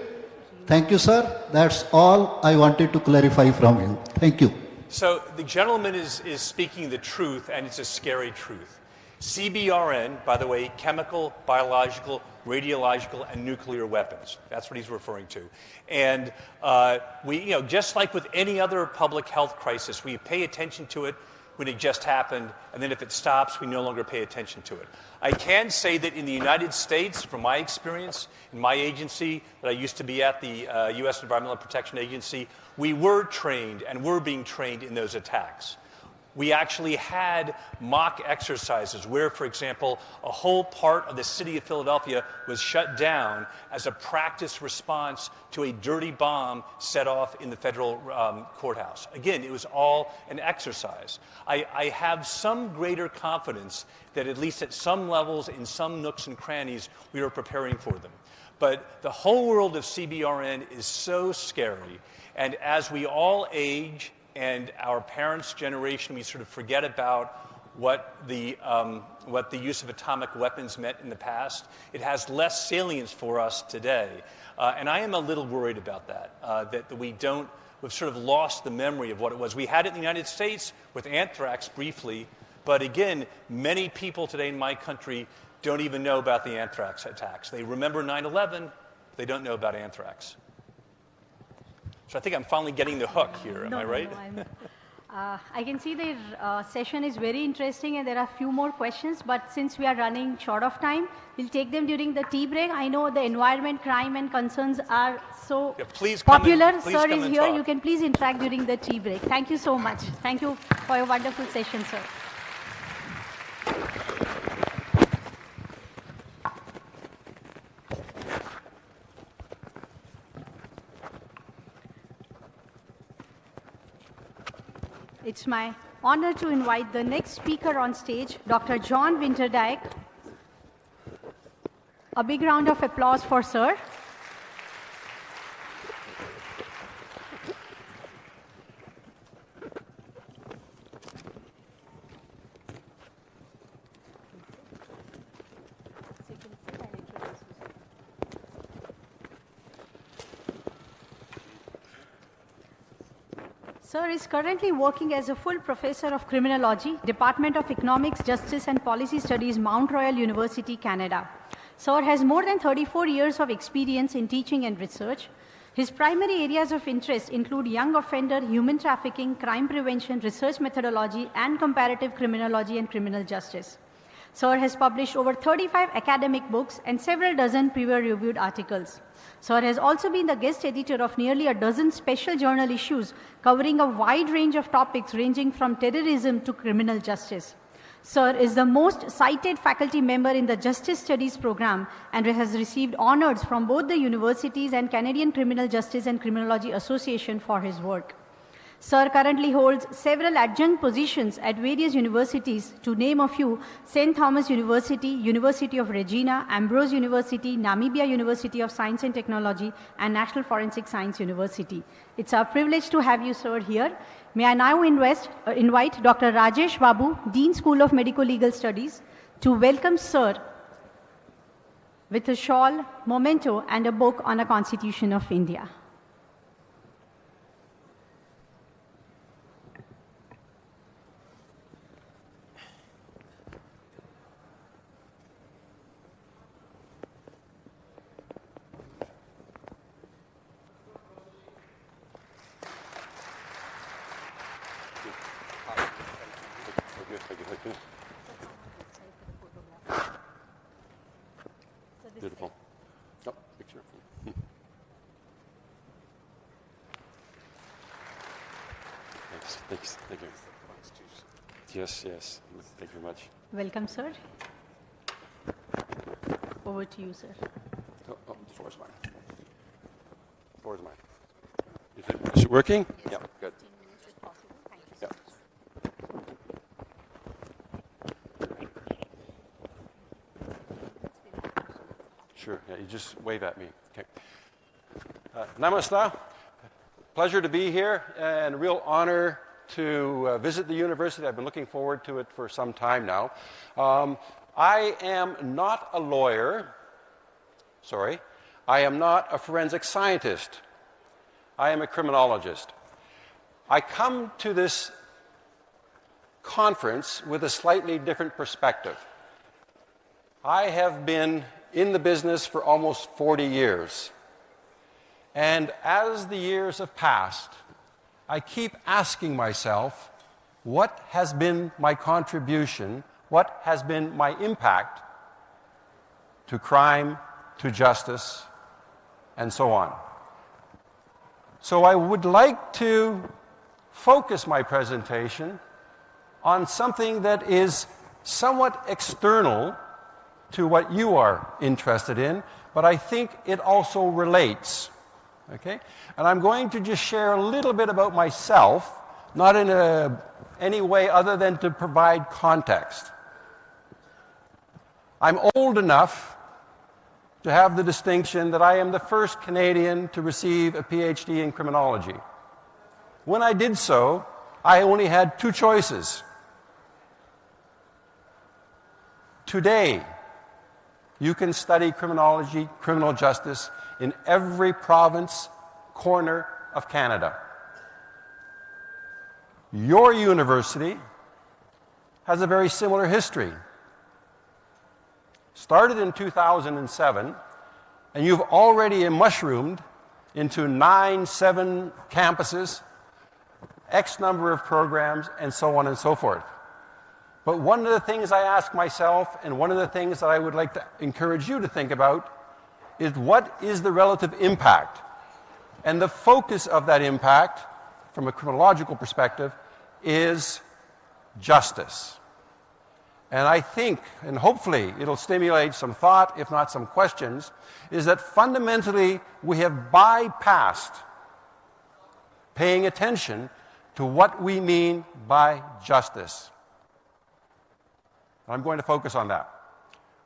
Thank you, sir. That's all I wanted to clarify from you. Thank you.
So the gentleman is speaking the truth, and it's a scary truth. CBRN, by the way, chemical, biological, radiological, and nuclear weapons. That's what he's referring to. And just like with any other public health crisis, we pay attention to it when it just happened, and then if it stops, we no longer pay attention to it. I can say that in the United States, from my experience, in my agency that I used to be at, the U.S. Environmental Protection Agency, we were trained and were being trained in those attacks. We actually had mock exercises where, for example, a whole part of the city of Philadelphia was shut down as a practice response to a dirty bomb set off in the federal courthouse. Again, it was all an exercise. I have some greater confidence that at least at some levels, in some nooks and crannies, we are preparing for them. But the whole world of CBRN is so scary, and as we all age, and our parents' generation, we sort of forget about what the use of atomic weapons meant in the past. It has less salience for us today. And I am a little worried about that, that we've sort of lost the memory of what it was. We had it in the United States with anthrax briefly, but again, many people today in my country don't even know about the anthrax attacks. They remember 9/11, they don't know about anthrax. So I think I'm finally getting the hook here. Am I right?
No, I can see the session is very interesting and there are a few more questions, but since we are running short of time, we'll take them during the tea break. I know the environment, crime and concerns are so popular. Sir is here. You can please interact during the tea break. Thank you so much. Thank you for your wonderful session, sir. It's my honor to invite the next speaker on stage, Dr. John Winterdyke. A big round of applause for sir. Sir is currently working as a full professor of criminology, Department of Economics, Justice and Policy Studies, Mount Royal University, Canada. Sir has more than 34 years of experience in teaching and research. His primary areas of interest include young offender, human trafficking, crime prevention, research methodology, and comparative criminology and criminal justice. Sir has published over 35 academic books and several dozen peer-reviewed articles. Sir has also been the guest editor of nearly a dozen special journal issues covering a wide range of topics ranging from terrorism to criminal justice. Sir is the most cited faculty member in the Justice Studies program and has received honors from both the universities and Canadian Criminal Justice and Criminology Association for his work. Sir currently holds several adjunct positions at various universities, to name a few: St. Thomas University, University of Regina, Ambrose University, Namibia University of Science and Technology, and National Forensic Science University. It's our privilege to have you, sir, here. May I now invite Dr. Rajesh Babu, Dean School of Medico Legal Studies, to welcome Sir with a shawl, memento, and a book on a Constitution of India.
Beautiful. Oh, picture. Thanks. Thank you. Yes. Thank you very much.
Welcome, sir. Over to you, sir.
Oh, the floor is mine. The floor is mine. Is it working? Yeah, good. Yeah. Sure. Yeah, you just wave at me. Okay. Namaste. Pleasure to be here, and a real honor to visit the university. I've been looking forward to it for some time now. I am not a lawyer. Sorry. I am not a forensic scientist. I am a criminologist. I come to this conference with a slightly different perspective. I have been in the business for almost 40 years. And as the years have passed, I keep asking myself, what has been my contribution, what has been my impact to crime, to justice, and so on. So I would like to focus my presentation on something that is somewhat external to what you are interested in, but I think it also relates. Okay? And I'm going to just share a little bit about myself, not in any way other than to provide context. I'm old enough to have the distinction that I am the first Canadian to receive a PhD in criminology. When I did so, I only had two choices. Today, you can study criminology, criminal justice in every province, corner of Canada. Your university has a very similar history. Started in 2007, and you've already mushroomed into 7 campuses, X number of programs, and so on and so forth. But one of the things I ask myself, and one of the things that I would like to encourage you to think about, is what is the relative impact? And the focus of that impact, from a criminological perspective, is justice. And I think, and hopefully it'll stimulate some thought, if not some questions, is that fundamentally we have bypassed paying attention to what we mean by justice. I'm going to focus on that.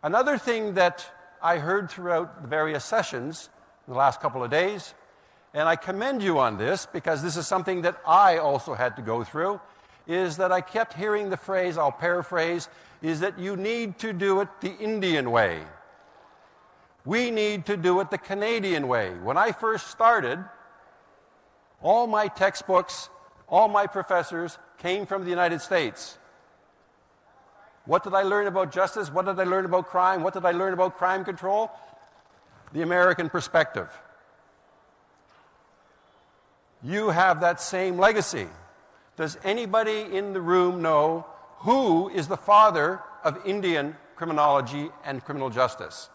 Another thing that I heard throughout the various sessions in the last couple of days, and I commend you on this because this is something that I also had to go through, is that I kept hearing the phrase, I'll paraphrase, is that you need to do it the Indian way. We need to do it the Canadian way. When I first started, all my textbooks, all my professors came from the United States. What did I learn about justice? What did I learn about crime? What did I learn about crime control? The American perspective. You have that same legacy. Does anybody in the room know who is the father of Indian criminology and criminal justice?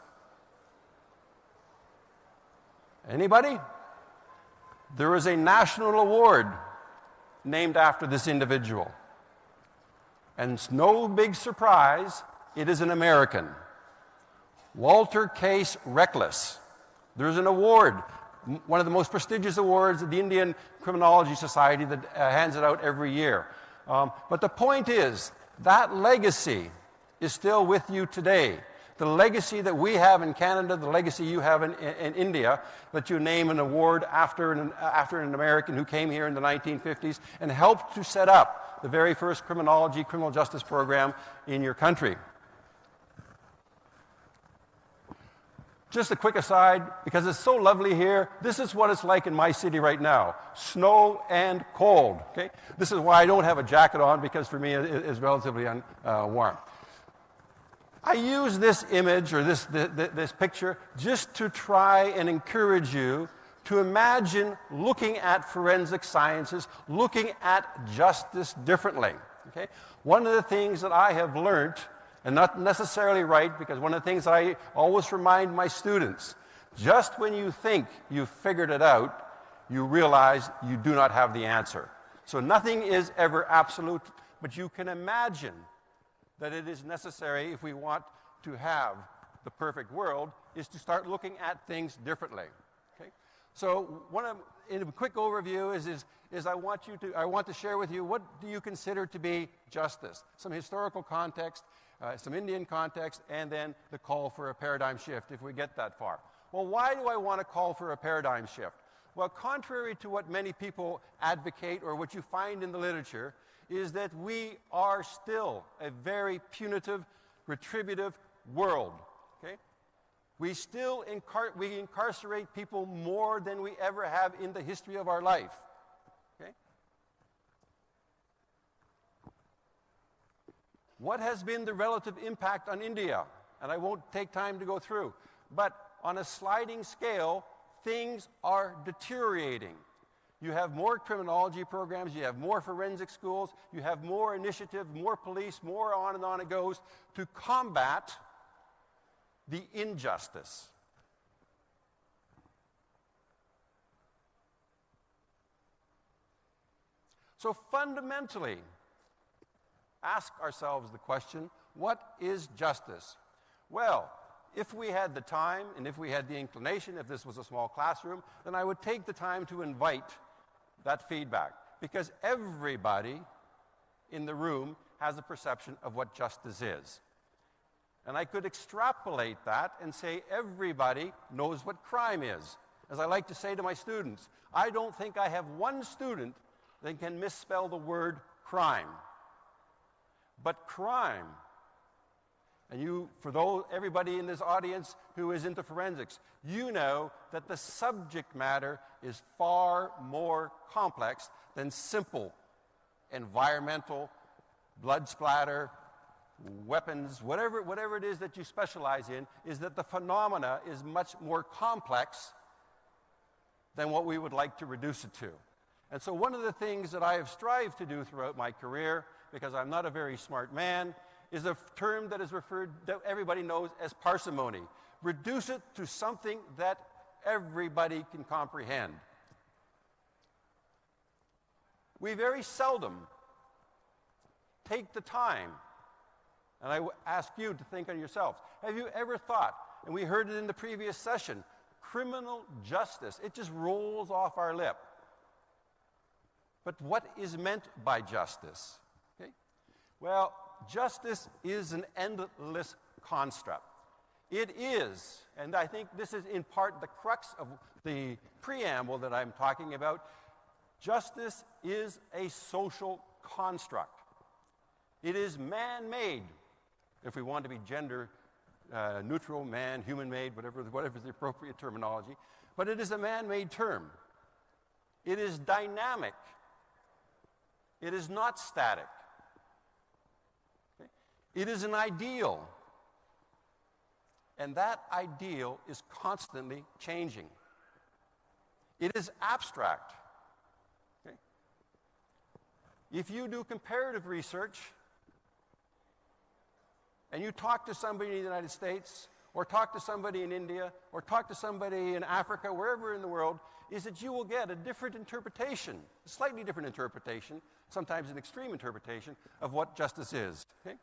Anybody? There is a national award named after this individual. And it's no big surprise, it is an American. Walter Case Reckless. There's an award, one of the most prestigious awards of the Indian Criminology Society that hands it out every year. But the point is, that legacy is still with you today. The legacy that we have in Canada, the legacy you have in India, that you name an award after an American who came here in the 1950s and helped to set up the very first criminology, criminal justice program in your country. Just a quick aside, because it's so lovely here, this is what it's like in my city right now. Snow and cold. Okay? This is why I don't have a jacket on, because for me it is relatively warm. I use this image or this picture just to try and encourage you to imagine looking at forensic sciences, looking at justice differently. Okay? One of the things that I have learned, and not necessarily right, because one of the things I always remind my students, just when you think you've figured it out, you realize you do not have the answer. So nothing is ever absolute, but you can imagine that it is necessary, if we want to have the perfect world, is to start looking at things differently. Okay? So in a quick overview is I want to share with you, what do you consider to be justice? Some historical context, some Indian context, and then the call for a paradigm shift, if we get that far. Well, why do I want to call for a paradigm shift? Well, contrary to what many people advocate or what you find in the literature, is that we are still a very punitive, retributive world. Okay? We still incarcerate people more than we ever have in the history of our life. Okay? What has been the relative impact on India? And I won't take time to go through. But on a sliding scale, things are deteriorating. You have more criminology programs, you have more forensic schools, you have more initiative, more police, more on and on it goes to combat the injustice. So fundamentally, ask ourselves the question, what is justice? Well, if we had the time and if we had the inclination, if this was a small classroom, then I would take the time to invite that feedback, because everybody in the room has a perception of what justice is. And I could extrapolate that and say everybody knows what crime is. As I like to say to my students, I don't think I have one student that can misspell the word crime. But crime, and everybody in this audience who is into forensics, you know that the subject matter is far more complex than simple environmental, blood splatter, weapons, whatever it is that you specialize in, is that the phenomena is much more complex than what we would like to reduce it to. And so one of the things that I have strived to do throughout my career, because I'm not a very smart man, is a term that everybody knows as parsimony. Reduce it to something that everybody can comprehend. We very seldom take the time, and I ask you to think on yourselves, have you ever thought, and we heard it in the previous session, criminal justice, it just rolls off our lip. But what is meant by justice? Okay? Well, justice is an endless construct. It is, and I think this is in part the crux of the preamble that I'm talking about, justice is a social construct. It is man-made, if we want to be gender neutral, man, human-made, whatever is the appropriate terminology, but it is a man-made term. It is dynamic. It is not static. Okay? It is an ideal. And that ideal is constantly changing. It is abstract. Okay? If you do comparative research and you talk to somebody in the United States or talk to somebody in India or talk to somebody in Africa, wherever in the world, is that you will get a different interpretation, a slightly different interpretation, sometimes an extreme interpretation of what justice is. Okay?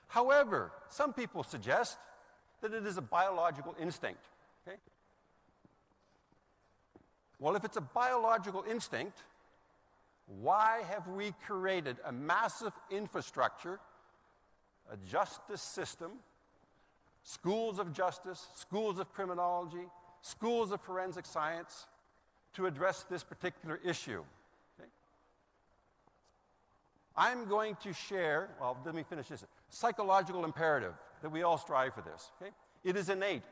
However, some people suggest that it is a biological instinct. Okay? Well, if it's a biological instinct, why have we created a massive infrastructure, a justice system, schools of justice, schools of criminology, schools of forensic science to address this particular issue? Okay? I'm going to share, well, let me finish this, psychological imperative that we all strive for this. Okay? It is innate.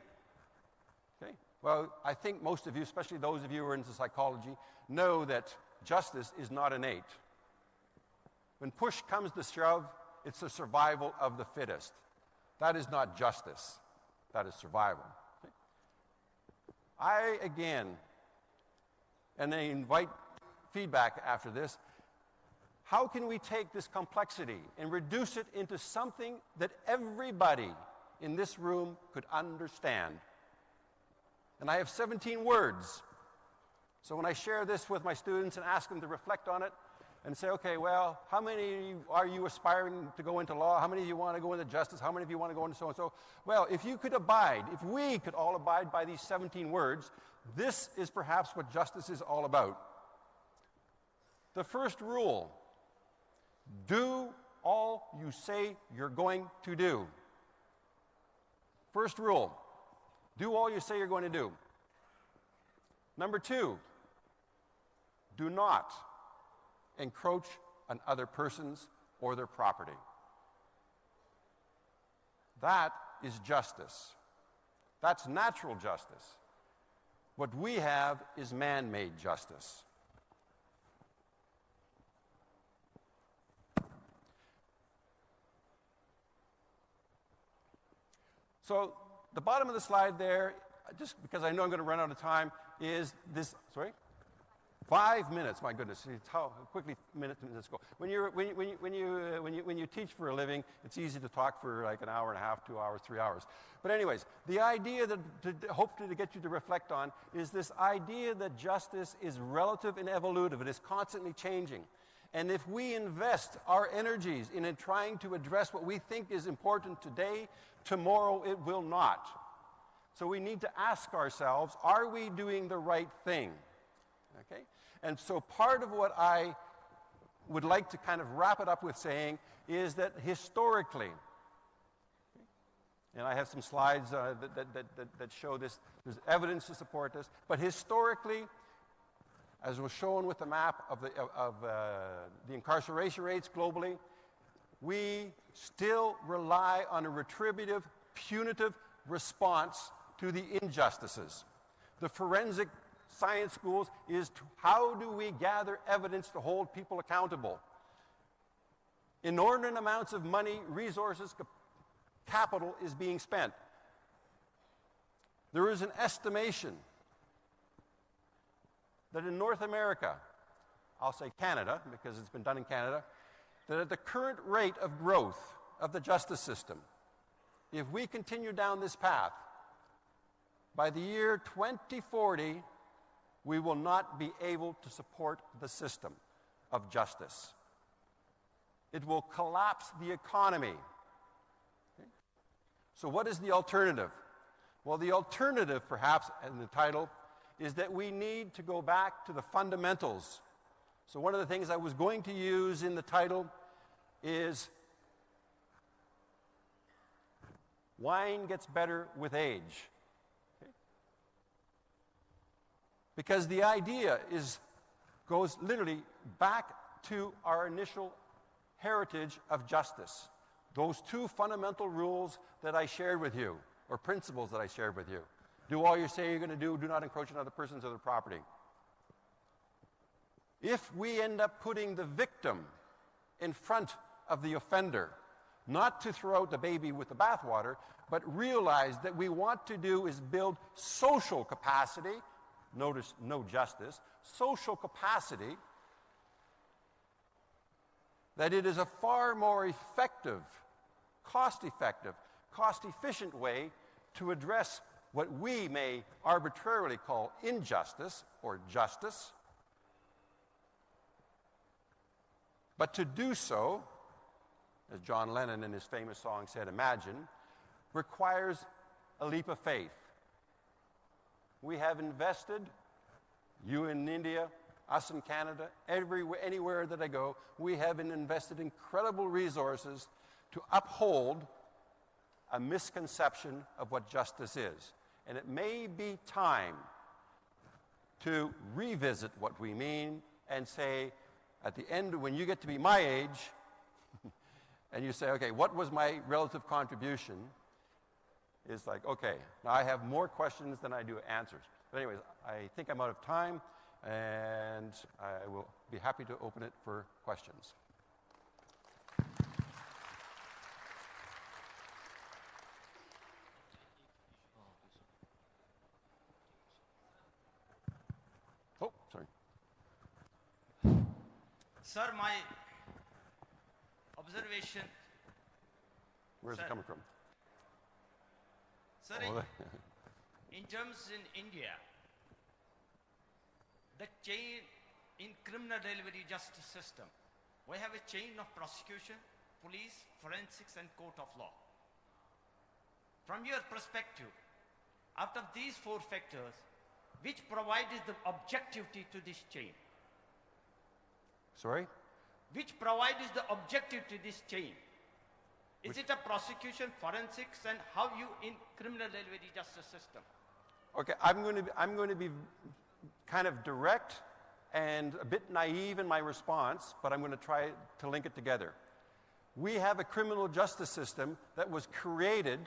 Okay? Well, I think most of you, especially those of you who are into psychology, know that justice is not innate. When push comes to shove, it's the survival of the fittest. That is not justice. That is survival. Okay? I, again, and I invite feedback after this, how can we take this complexity and reduce it into something that everybody in this room could understand? And I have 17 words. So when I share this with my students and ask them to reflect on it and say, okay, well, how many are you aspiring to go into law? How many of you want to go into justice? How many of you want to go into so-and-so? Well, if you could abide, if we could all abide by these 17 words, this is perhaps what justice is all about. The first rule: do all you say you're going to do. First rule: do all you say you're going to do. Number 2, do not encroach on other persons or their property. That is justice. That's natural justice. What we have is man-made justice. So the bottom of the slide there, just because I know I'm going to run out of time, is this, 5 minutes, my goodness, it's how quickly minutes go. When you teach for a living, it's easy to talk for like an hour and a half, 2 hours, 3 hours. But anyways, the idea that hopefully to get you to reflect on is this idea that justice is relative and evolutive. It is constantly changing. And if we invest our energies in trying to address what we think is important today, tomorrow it will not. So we need to ask ourselves, are we doing the right thing? Okay? And so part of what I would like to kind of wrap it up with saying is that historically, and I have some slides that show this, there's evidence to support this, but historically, as was shown with the map of the incarceration rates globally, we still rely on a retributive, punitive response to the injustices. The forensic science schools is how do we gather evidence to hold people accountable? Inordinate amounts of money, resources, capital is being spent. There is an estimation that in North America, I'll say Canada because it's been done in Canada, that at the current rate of growth of the justice system, if we continue down this path, by the year 2040, we will not be able to support the system of justice. It will collapse the economy. Okay? So what is the alternative? Well, the alternative, perhaps, in the title, is that we need to go back to the fundamentals. So one of the things I was going to use in the title is wine gets better with age. Okay? Because the idea goes literally back to our initial heritage of justice. Those 2 fundamental rules that I shared with you, or principles that I shared with you. Do all you say you're going to do not encroach on other persons or their property. If we end up putting the victim in front of the offender, not to throw out the baby with the bathwater, but realize that we want to do is build social capacity, notice no justice, social capacity, that it is a far more effective, cost-efficient way to address what we may arbitrarily call injustice or justice. But to do so, as John Lennon in his famous song said, Imagine, requires a leap of faith. We have invested, you in India, us in Canada, anywhere that I go, we have invested incredible resources to uphold a misconception of what justice is. And it may be time to revisit what we mean and say, at the end, when you get to be my age, and you say, okay, what was my relative contribution? It's like, okay, now I have more questions than I do answers. But anyways, I think I'm out of time, and I will be happy to open it for questions. Oh, sorry.
Sir, my observation.
Where's it coming from?
Sir, in terms in India, the chain in criminal delivery justice system, we have a chain of prosecution, police, forensics, and court of law. From your perspective, out of these four factors, which provides the objectivity to this chain?
Sorry?
Which provides the objective to this chain? Is it a prosecution, forensics, and how you in criminal delivery justice system?
Okay, I'm going to be kind of direct and a bit naive in my response, but I'm going to try to link it together. We have a criminal justice system that was created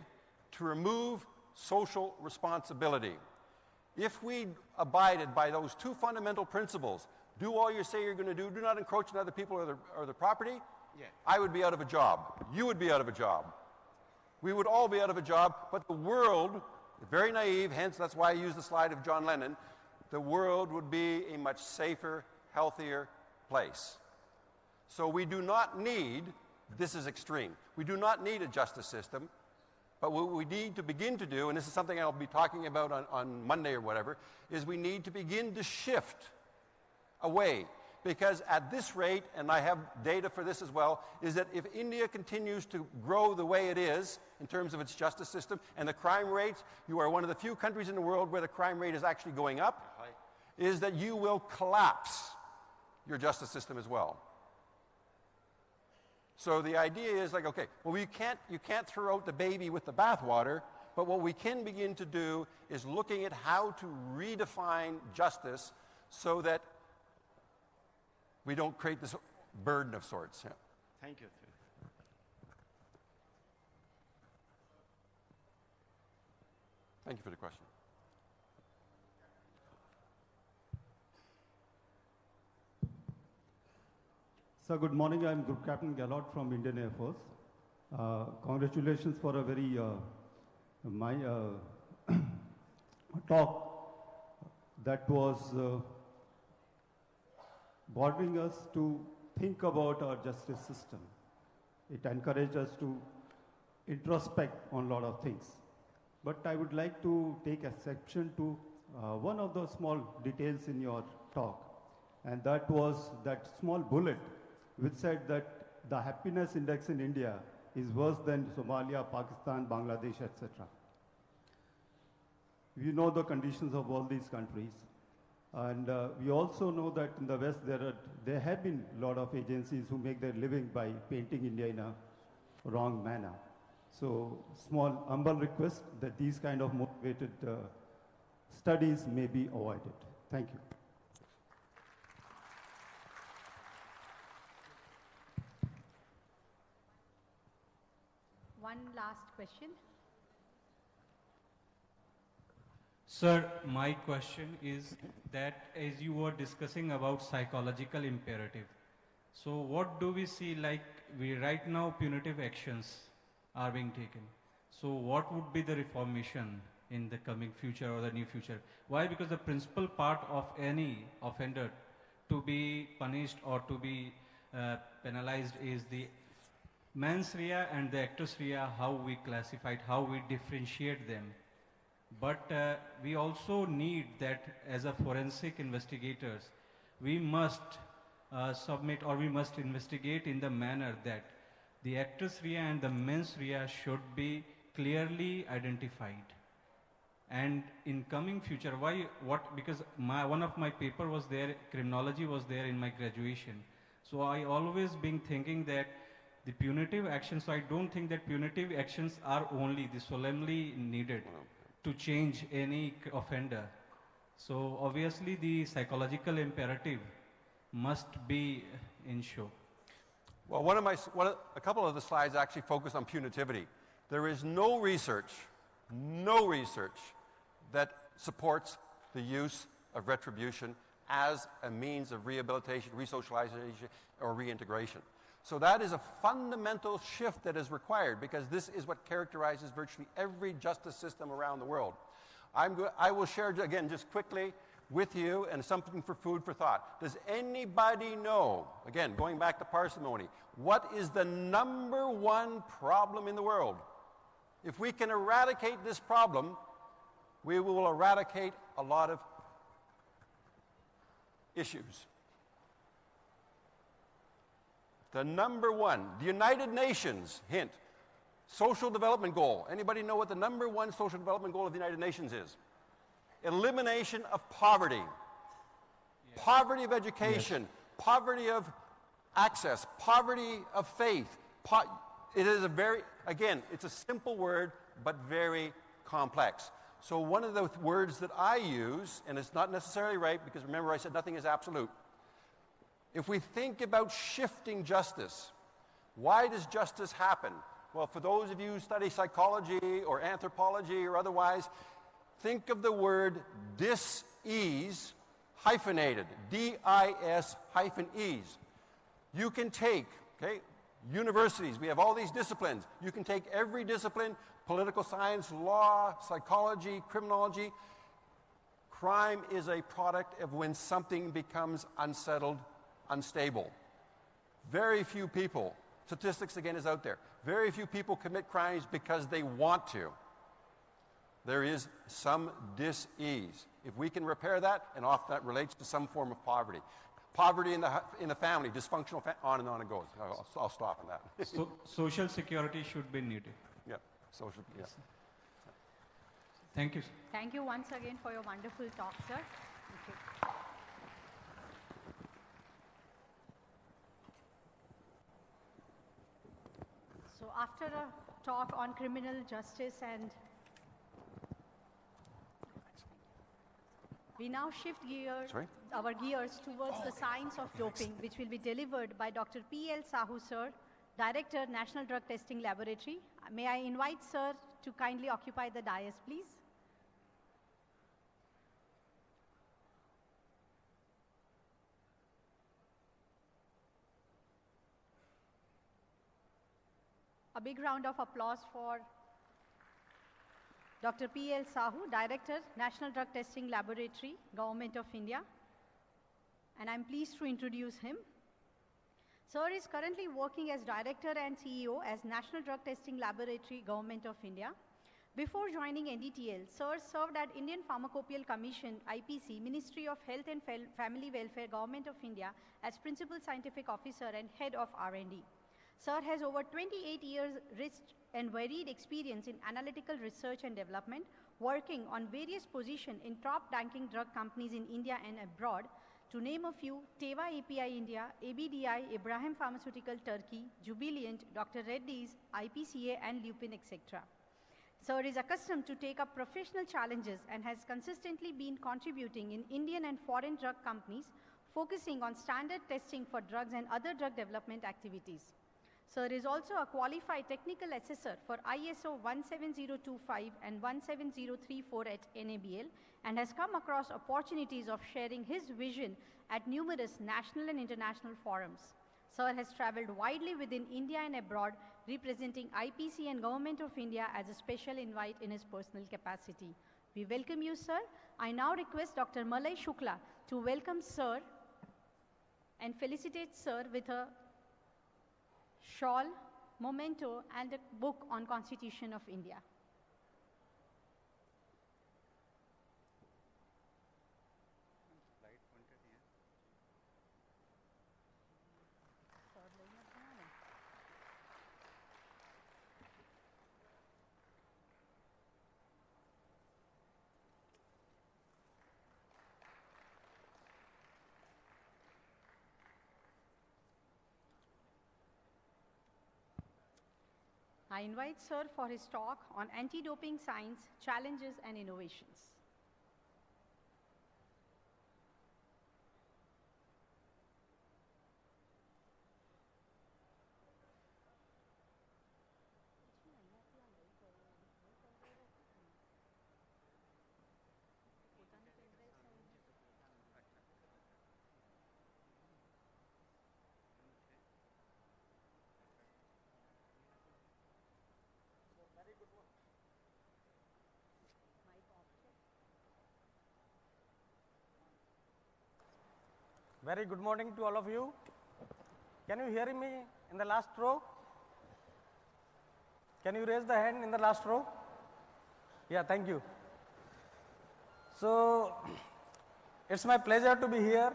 to remove social responsibility. If we abided by those two fundamental principles, do all you say you're going to do not encroach on other people or the property,
yeah,
I would be out of a job. You would be out of a job. We would all be out of a job, but the world, very naive, hence that's why I use the slide of John Lennon, the world would be a much safer, healthier place. So we do not need, this is extreme, we do not need a justice system, but what we need to begin to do, and this is something I'll be talking about on Monday or whatever, is we need to begin to shift away. Because at this rate, and I have data for this as well, is that if India continues to grow the way it is in terms of its justice system and the crime rates, you are one of the few countries in the world where the crime rate is actually going up, is that you will collapse your justice system as well. So the idea is like, okay, well, you can't throw out the baby with the bathwater, but what we can begin to do is looking at how to redefine justice so that we don't create this burden of sorts. Yeah.
Thank you.
Thank you for the question.
Sir, good morning. I'm Group Captain Gallot from Indian Air Force. Congratulations for a very talk that was bothering us to think about our justice system. It encouraged us to introspect on a lot of things. But I would like to take exception to one of the small details in your talk, and that was that small bullet which said that the happiness index in India is worse than Somalia, Pakistan, Bangladesh, etc. We know the conditions of all these countries. And we also know that in the West there have been a lot of agencies who make their living by painting India in a wrong manner. So small humble request that these kind of motivated studies may be avoided. Thank you.
One last question.
Sir, my question is that as you were discussing about psychological imperative, So what do we see, like we right now punitive actions are being taken. So what would be the reformation in the coming future or the near future? Why? Because the principal part of any offender to be punished or to be penalized is the mens rea and the actus rea, how we classify it, how we differentiate them. But we also need that as a forensic investigators, we must submit or we must investigate in the manner that the actus rea and the mens rea should be clearly identified. And in coming future, why, what, because one of my paper was there, criminology was there in my graduation. So I always been thinking that the punitive actions, so I don't think that punitive actions are only the solemnly needed to change any offender. So obviously the psychological imperative must be in show.
Well, a couple of the slides actually focus on punitivity. There is no research that supports the use of retribution as a means of rehabilitation, resocialization, or reintegration. So that is a fundamental shift that is required, because this is what characterizes virtually every justice system around the world. I will share again just quickly with you and something for food for thought. Does anybody know, again, going back to parsimony, what is the #1 problem in the world? If we can eradicate this problem, we will eradicate a lot of issues. The #1, the United Nations, hint, social development goal. Anybody know what the #1 social development goal of the United Nations is? Elimination of poverty. Yes. Poverty of education, yes. Poverty of access, poverty of faith. It is again, it's a simple word, but very complex. So one of the words that I use, and it's not necessarily right, because remember I said nothing is absolute. If we think about shifting justice, why does justice happen? Well, for those of you who study psychology or anthropology or otherwise, think of the word dis-ease hyphenated, D-I-S hyphen ease. You can take, universities, we have all these disciplines. You can take every discipline, political science, law, psychology, criminology. Crime is a product of when something becomes unsettled, unstable. Very few people, statistics again is out there, very few people commit crimes because they want to. There is some dis-ease. If we can repair that, and often that relates to some form of poverty. Poverty in the family, dysfunctional on and on it goes. I'll stop on that.
So, social security should be needed.
Yeah, social, yeah.
Thank you.
Thank you once again for your wonderful talk, sir. Thank you. So after a talk on criminal justice, and we now shift our gears towards the science of doping, which will be delivered by Dr. P.L. Sahu, sir, Director, National Drug Testing Laboratory. May I invite sir to kindly occupy the dais, please? A big round of applause for Dr. P.L. Sahu, Director, National Drug Testing Laboratory, Government of India. And I'm pleased to introduce him. Sir is currently working as Director and CEO as National Drug Testing Laboratory, Government of India. Before joining NDTL, Sir served at Indian Pharmacopoeial Commission, IPC, Ministry of Health and Family Welfare, Government of India, as Principal Scientific Officer and Head of R&D. Sir has over 28 years rich and varied experience in analytical research and development, working on various positions in top-ranking drug companies in India and abroad. To name a few, Teva API India, ABDI, Ibrahim Pharmaceutical Turkey, Jubilant, Dr. Reddy's, IPCA, and Lupin, etc. Sir is accustomed to take up professional challenges and has consistently been contributing in Indian and foreign drug companies, focusing on standard testing for drugs and other drug development activities. Sir is also a qualified technical assessor for ISO 17025 and 17034 at NABL, and has come across opportunities of sharing his vision at numerous national and international forums. Sir has travelled widely within India and abroad, representing IPC and Government of India as a special invite in his personal capacity. We welcome you, sir. I now request Dr. Malay Shukla to welcome sir and felicitate sir with a shawl, memento, and a book on Constitution of India. I invite sir for his talk on anti-doping science, challenges and innovations.
Very good morning to all of you. Can you hear me in the last row? Can you raise the hand in the last row? Yeah, thank you. So, it's my pleasure to be here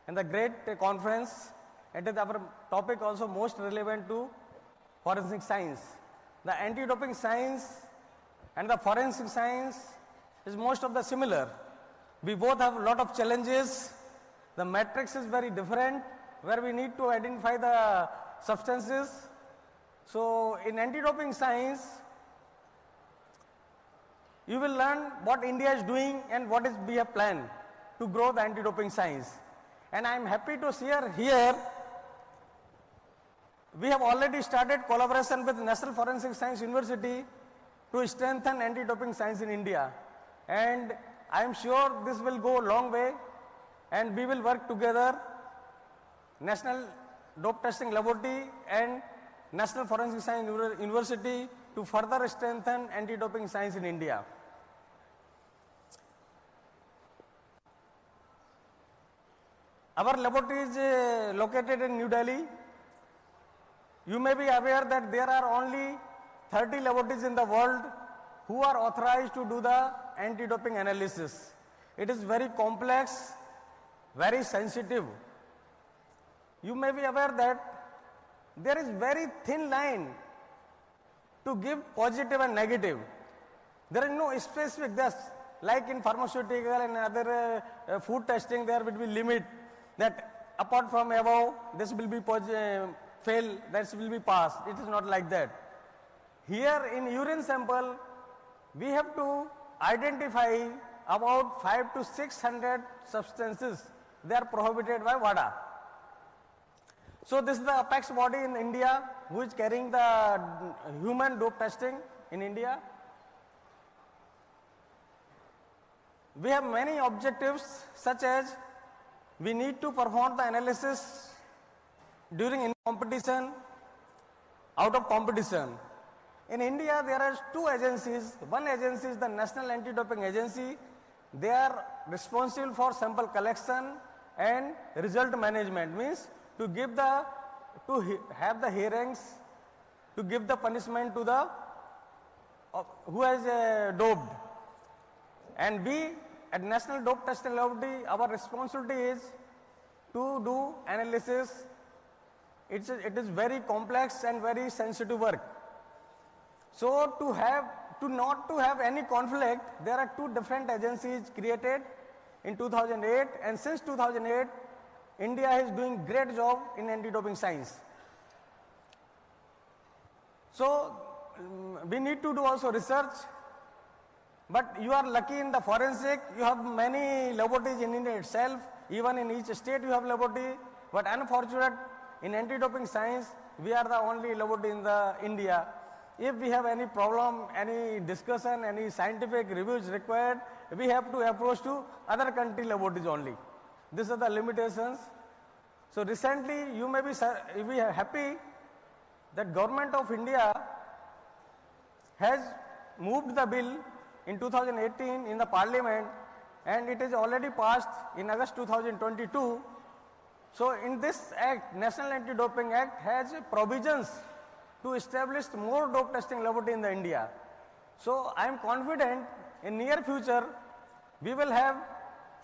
in the great conference. It is our topic also most relevant to forensic science. The anti-doping science and the forensic science is most of the similar. We both have a lot of challenges. The matrix is very different, where we need to identify the substances. So, in anti-doping science, you will learn what India is doing and what is we have planned to grow the anti-doping science. And I am happy to share here, we have already started collaboration with National Forensic Science University to strengthen anti-doping science in India. And I am sure this will go a long way. And we will work together, National Dope Testing Laboratory and National Forensic Science University, to further strengthen anti-doping science in India. Our laboratory is located in New Delhi. You may be aware that there are only 30 laboratories in the world who are authorized to do the anti-doping analysis. It is very complex, very sensitive. You may be aware that there is very thin line to give positive and negative. There is no specific, like in pharmaceutical and other food testing, there will be limit that apart from above, this will be fail, this will be passed. It is not like that. Here in urine sample, we have to identify about 500 to 600 substances. They are prohibited by WADA. So this is the apex body in India who is carrying the human dope testing in India. We have many objectives, such as we need to perform the analysis during in competition, out of competition. In India, there are two agencies. One agency is the National Anti-Doping Agency. They are responsible for sample collection and result management, means to give the, have the hearings, to give the punishment to the who has doped. And we at National Dope Testing Laboratory, our responsibility is to do analysis. It is very complex and very sensitive work. So not to have any conflict, there are two different agencies created in 2008, and since 2008, India is doing great job in anti-doping science. So we need to do also research, but you are lucky in the forensic, you have many laboratories in India itself, even in each state you have laboratory, but unfortunate in anti-doping science, we are the only laboratory in the India. If we have any problem, any discussion, any scientific reviews required, we have to approach to other country laboratories only. These are the limitations. So recently, you may be happy that Government of India has moved the bill in 2018 in the Parliament, and it is already passed in August 2022. So in this act, National Anti-Doping Act has provisions to establish more dope testing laboratory in the India. So I am confident in near future we will have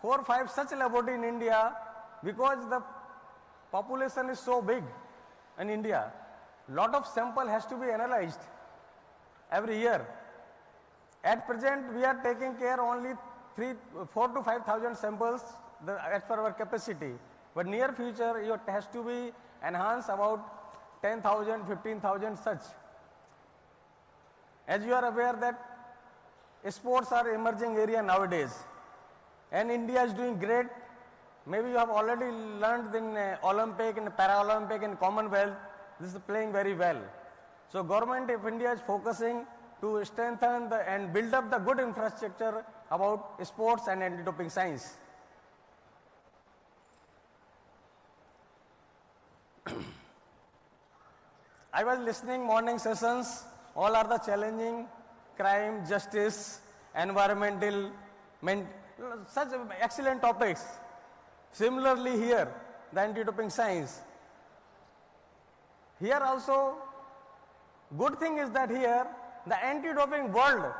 4 or 5 such laboratory in India, because the population is so big in India. Lot of sample has to be analyzed every year. At present, we are taking care only 4 to 5,000 samples as per our capacity. But near future, it has to be enhanced about 10,000, 15,000 such. As you are aware that sports are emerging area nowadays, and India is doing great. Maybe you have already learned in Olympic, in Paralympic, in Commonwealth, this is playing very well. So Government of India is focusing to strengthen and build up the good infrastructure about sports and anti-doping science. I was listening morning sessions, all are the challenging, crime, justice, environmental, such excellent topics. Similarly here, the anti-doping science. Here also, good thing is that here, the anti-doping world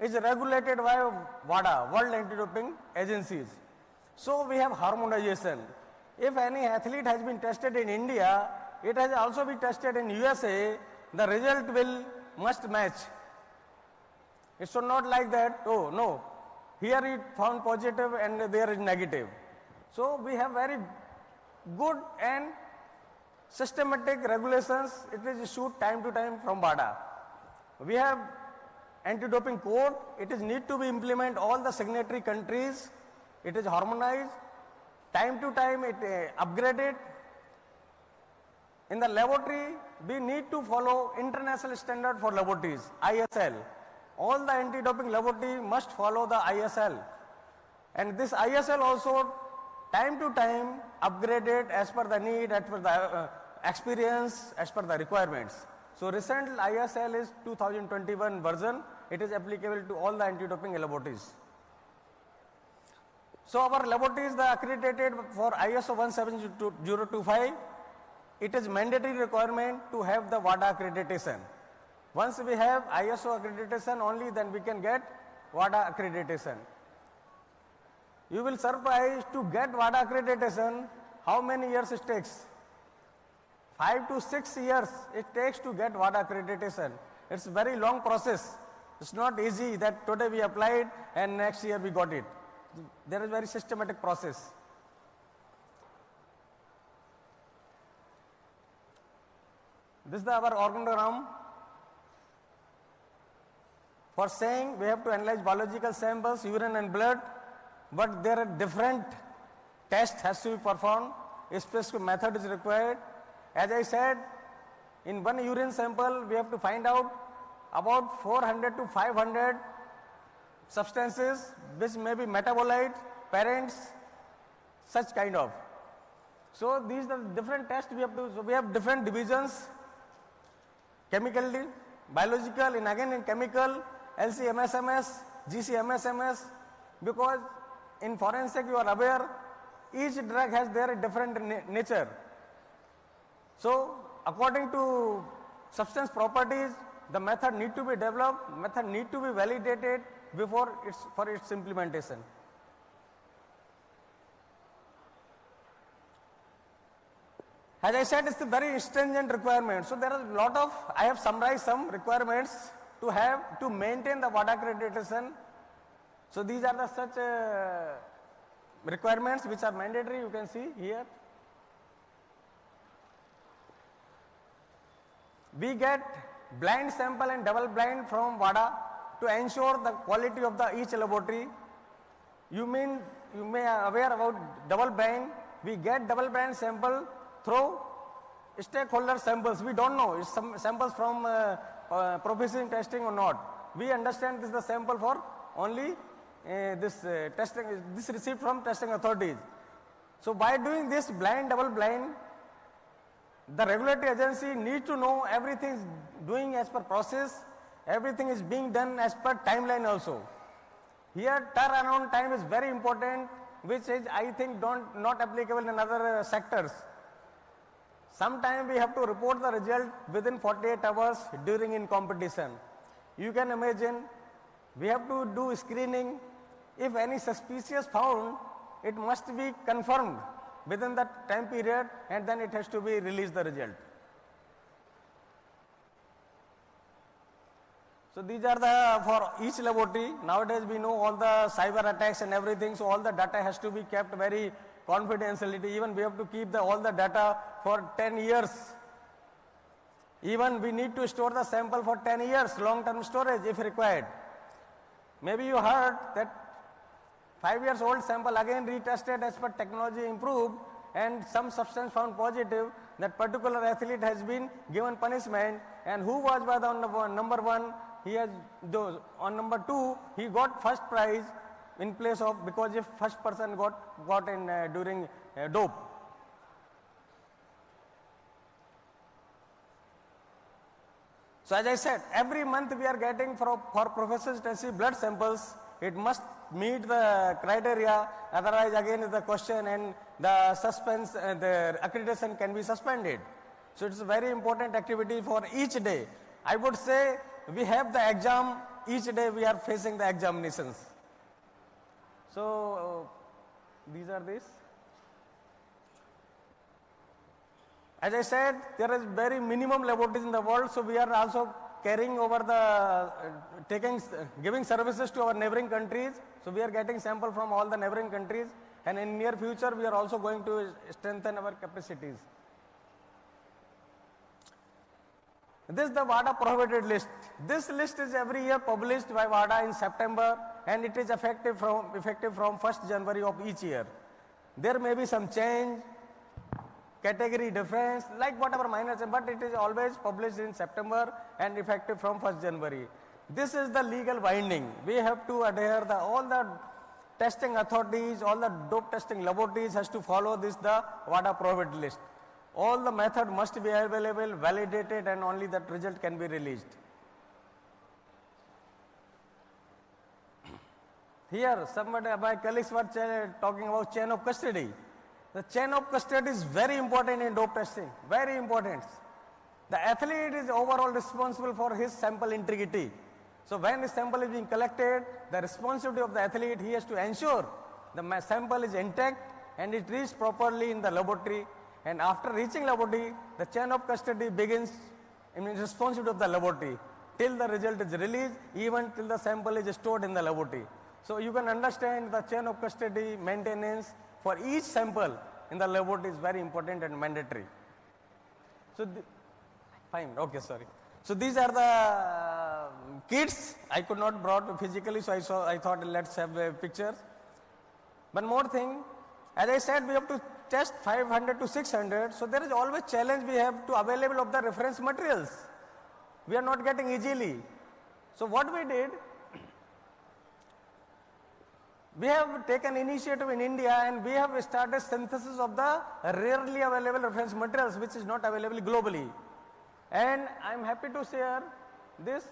is regulated by WADA, World Anti-Doping Agencies. So we have harmonization. If any athlete has been tested in India, it has also been tested in USA, the result must match. It should not like that, oh no, here it found positive and there is negative. So we have very good and systematic regulations. It is issued time to time from WADA. We have anti-doping code. It is need to be implemented all the signatory countries. It is harmonized. Time to time it upgraded. In the laboratory, we need to follow international standard for laboratories, ISL. All the anti-doping laboratory must follow the ISL. And this ISL also time to time upgraded as per the need, as per the experience, as per the requirements. So recent ISL is 2021 version. It is applicable to all the anti-doping laboratories. So our laboratories are accredited for ISO 17025. It is mandatory requirement to have the WADA accreditation. Once we have ISO accreditation only, then we can get WADA accreditation. You will surprise to get WADA accreditation, how many years it takes? 5 to 6 years it takes to get WADA accreditation. It's a very long process. It's not easy that today we applied and next year we got it. There is a very systematic process. This is our organogram for saying we have to analyze biological samples, urine and blood, but there are different tests has to be performed. A specific method is required. As I said, in one urine sample, we have to find out about 400 to 500 substances which may be metabolite, parents, such kind of. So these are different tests we have to, so we have different divisions, chemically, biological, and again in chemical, LC-MSMS, GC-MSMS, because in forensic you are aware, each drug has their different nature. So according to substance properties, the method need to be developed, method need to be validated before for its implementation. As I said, it's a very stringent requirement. So there are a lot of, I have summarized some requirements to maintain the WADA accreditation. So these are the such requirements which are mandatory, you can see here. We get blind sample and double blind from WADA to ensure the quality of each laboratory. You may aware about double blind. We get double blind sample through stakeholder samples. We don't know it's some samples from proficient testing or not. We understand this is the sample for only this testing. This received from testing authorities. So by doing this blind, double blind, the regulatory agency need to know everything is doing as per process, everything is being done as per timeline also. Here turnaround time is very important, which is I think not applicable in other sectors. Sometimes we have to report the result within 48 hours during in competition. You can imagine we have to do screening. If any suspicious found, it must be confirmed within that time period and then it has to be released the result. So these are the for each laboratory. Nowadays we know all the cyber attacks and everything, so all the data has to be kept very confidentiality. Even we have to keep all the data for 10 years. Even we need to store the sample for 10 years, long-term storage if required. Maybe you heard that 5 years old sample again retested as per technology improved and some substance found positive, that particular athlete has been given punishment, and who was by the number 1, he has on number 2 he got first prize in place of, because if first person got in during dope. So as I said, every month we are getting for professors to see blood samples. It must meet the criteria, otherwise again the question and the suspense, the accreditation can be suspended. So it's a very important activity for each day. I would say we have the exam, each day we are facing the examinations. So these are this. As I said, there is very minimum laboratories in the world, so we are also carrying over giving services to our neighboring countries. So we are getting sample from all the neighboring countries, and in near future we are also going to strengthen our capacities. This is the WADA prohibited list. This list is every year published by WADA in September, and it is effective from 1st January of each year. There may be some change, category difference, like whatever minor, but it is always published in September and effective from 1st January. This is the legal binding. We have to adhere all the testing authorities, all the dope testing laboratories has to follow the WADA prohibited list. All the method must be available, validated, and only that result can be released. Here, my colleagues were talking about chain of custody. The chain of custody is very important in dope testing, very important. The athlete is overall responsible for his sample integrity. So when the sample is being collected, the responsibility of the athlete, he has to ensure the sample is intact and it reached properly in the laboratory. And after reaching laboratory, the chain of custody begins in responsibility of the laboratory till the result is released, even till the sample is stored in the laboratory. So you can understand the chain of custody maintenance for each sample in the laboratory is very important and mandatory. So, fine, okay, sorry. So these are the kits. I could not brought physically, so I thought let's have pictures. One more thing, as I said, we have to test 500 to 600. So there is always challenge we have to available of the reference materials. We are not getting easily. So what we did, we have taken initiative in India and we have started synthesis of the rarely available reference materials which is not available globally. And I am happy to share this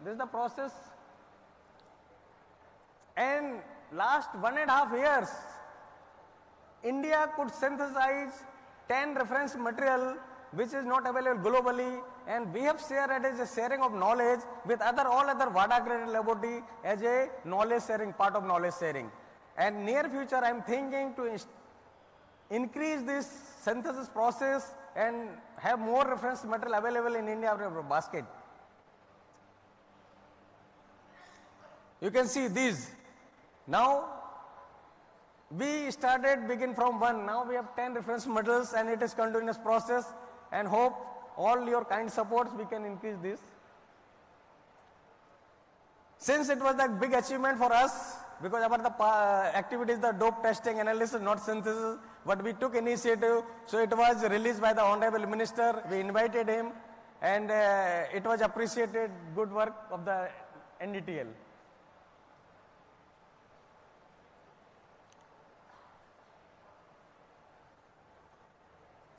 is the process. And last 1.5 years, India could synthesize 10 reference material which is not available globally, and we have shared it as a sharing of knowledge with all other WADA accredited laboratory as a knowledge sharing, part of knowledge sharing. And near future I am thinking to increase this synthesis process and have more reference material available in India basket. You can see these. Now we started begin from 1, now we have 10 reference materials and it is continuous process, and hope all your kind supports we can increase this. Since it was a big achievement for us, because about the activities, the dope testing, analysis, not synthesis, but we took initiative, so it was released by the Honorable Minister, we invited him, and it was appreciated, good work of the NDTL.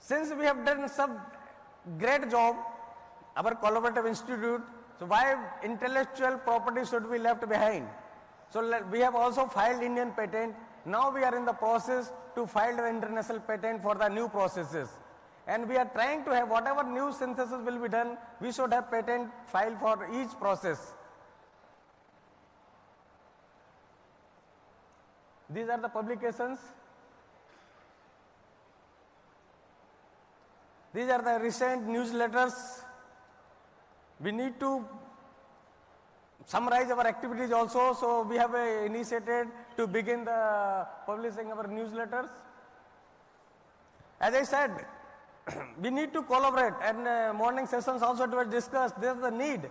since we have done some great job, our collaborative institute, so why intellectual property should be left behind? So we have also filed Indian patent. Now we are in the process to file the international patent for the new processes. And we are trying to have whatever new synthesis will be done, we should have patent filed for each process. These are the publications. These are the recent newsletters. We need to summarize our activities also, so we have initiated to begin the publishing our newsletters. As I said, we need to collaborate, and morning sessions also it was discussed. There is the need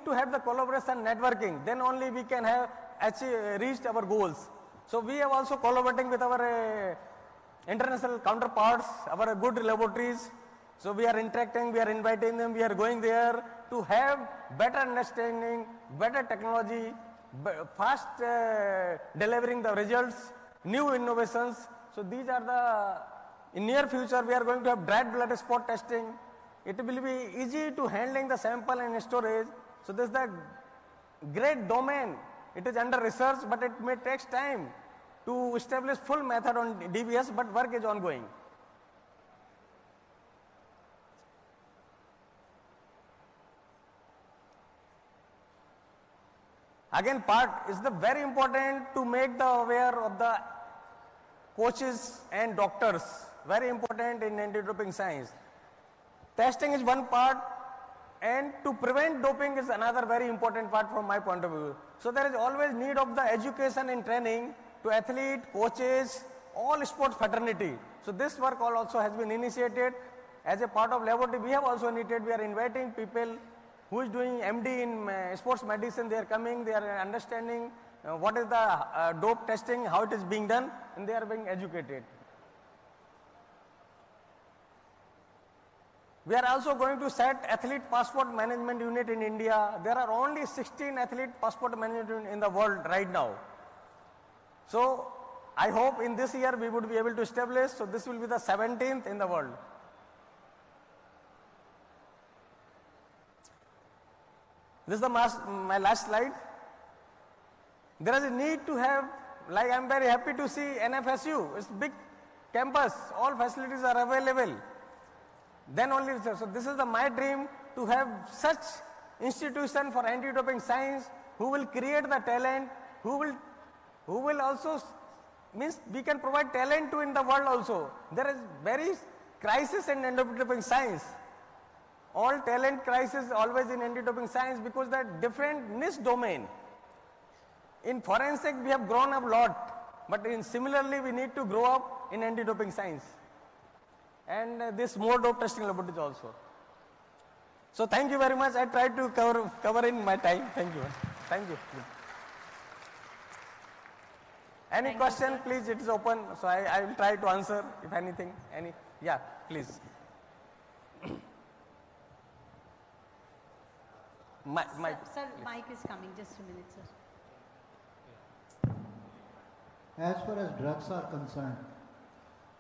to have the collaboration networking, then only we can have reached our goals. So we are also collaborating with our international counterparts, our good laboratories. So we are interacting, we are inviting them, we are going there to have better understanding, better technology, fast delivering the results, new innovations. So these are the, in near future we are going to have dried blood spot testing. It will be easy to handling the sample and storage. So this is the great domain. It is under research, but it may take time to establish full method on DBS, but work is ongoing. Again, part is the very important to make the aware of the coaches and doctors, very important in anti-doping science. Testing is one part, and to prevent doping is another very important part from my point of view. So there is always need of the education and training to athlete, coaches, all sports fraternity. So this work also has been initiated as a part of laboratory. We have also initiated, we are inviting people who is doing MD in sports medicine. They are coming, they are understanding what is the dope testing, how it is being done, and they are being educated. We are also going to set athlete passport management unit in India. There are only 16 athlete passport management units in the world right now. So I hope in this year we would be able to establish, so this will be the 17th in the world. This is my last slide. There is a need to have, like I am very happy to see NFSU, it's big campus, all facilities are available. Then only, so this is my dream to have such institution for anti-doping science who will create the talent, who will also, means we can provide talent to in the world also. There is very crisis in anti-doping science. All talent crisis always in anti-doping science because that different niche domain. In forensic we have grown up a lot, but similarly we need to grow up in anti-doping science. And this more dope testing laboratories also. So thank you very much. I tried to cover in my time. Thank you. Thank you. Any question, please, it is open. So I will try to answer if anything. Yeah, please.
Sir, mic is coming. Just a minute, sir.
As far as drugs are concerned,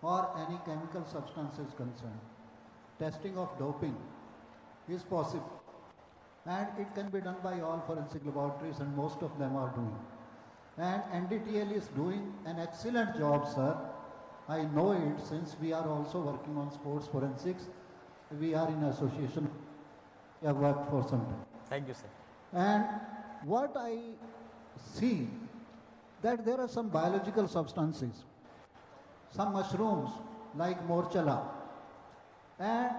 or any chemical substance is concerned, testing of doping is possible. And it can be done by all forensic laboratories, and most of them are doing. And NDTL is doing an excellent job, sir. I know it since we are also working on sports forensics. We are in association. We have worked for some time.
Thank you, sir.
And what I see, that there are some biological substances, some mushrooms like morchala, and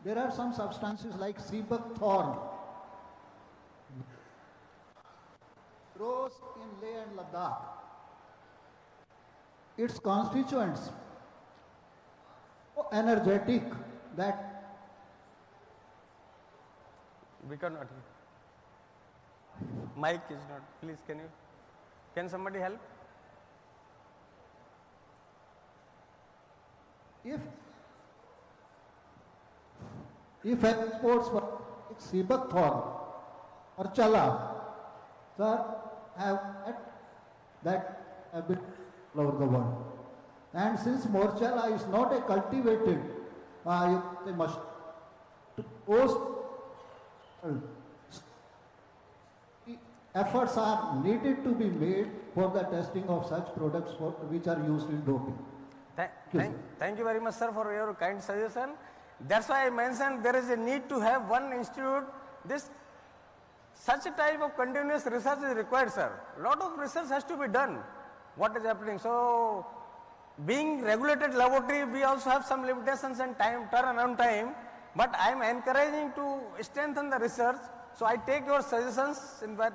there are some substances like seabuck thorn, grows in Leh and Ladakh. Its constituents so energetic that
we cannot hear. Mic is not. Please, can somebody help?
If exports were like seabuck thorn or chala, sir, have that have been all over the world. And since Morchala is not a cultivated, they must to post efforts are needed to be made for the testing of such products which are used in doping.
Thank you very much, sir, for your kind suggestion. That's why I mentioned there is a need to have one institute. Such a type of continuous research is required, sir. A lot of research has to be done. What is happening? So, being regulated laboratory, we also have some limitations and turnaround time. But I am encouraging to strengthen the research. So, I take your suggestions in a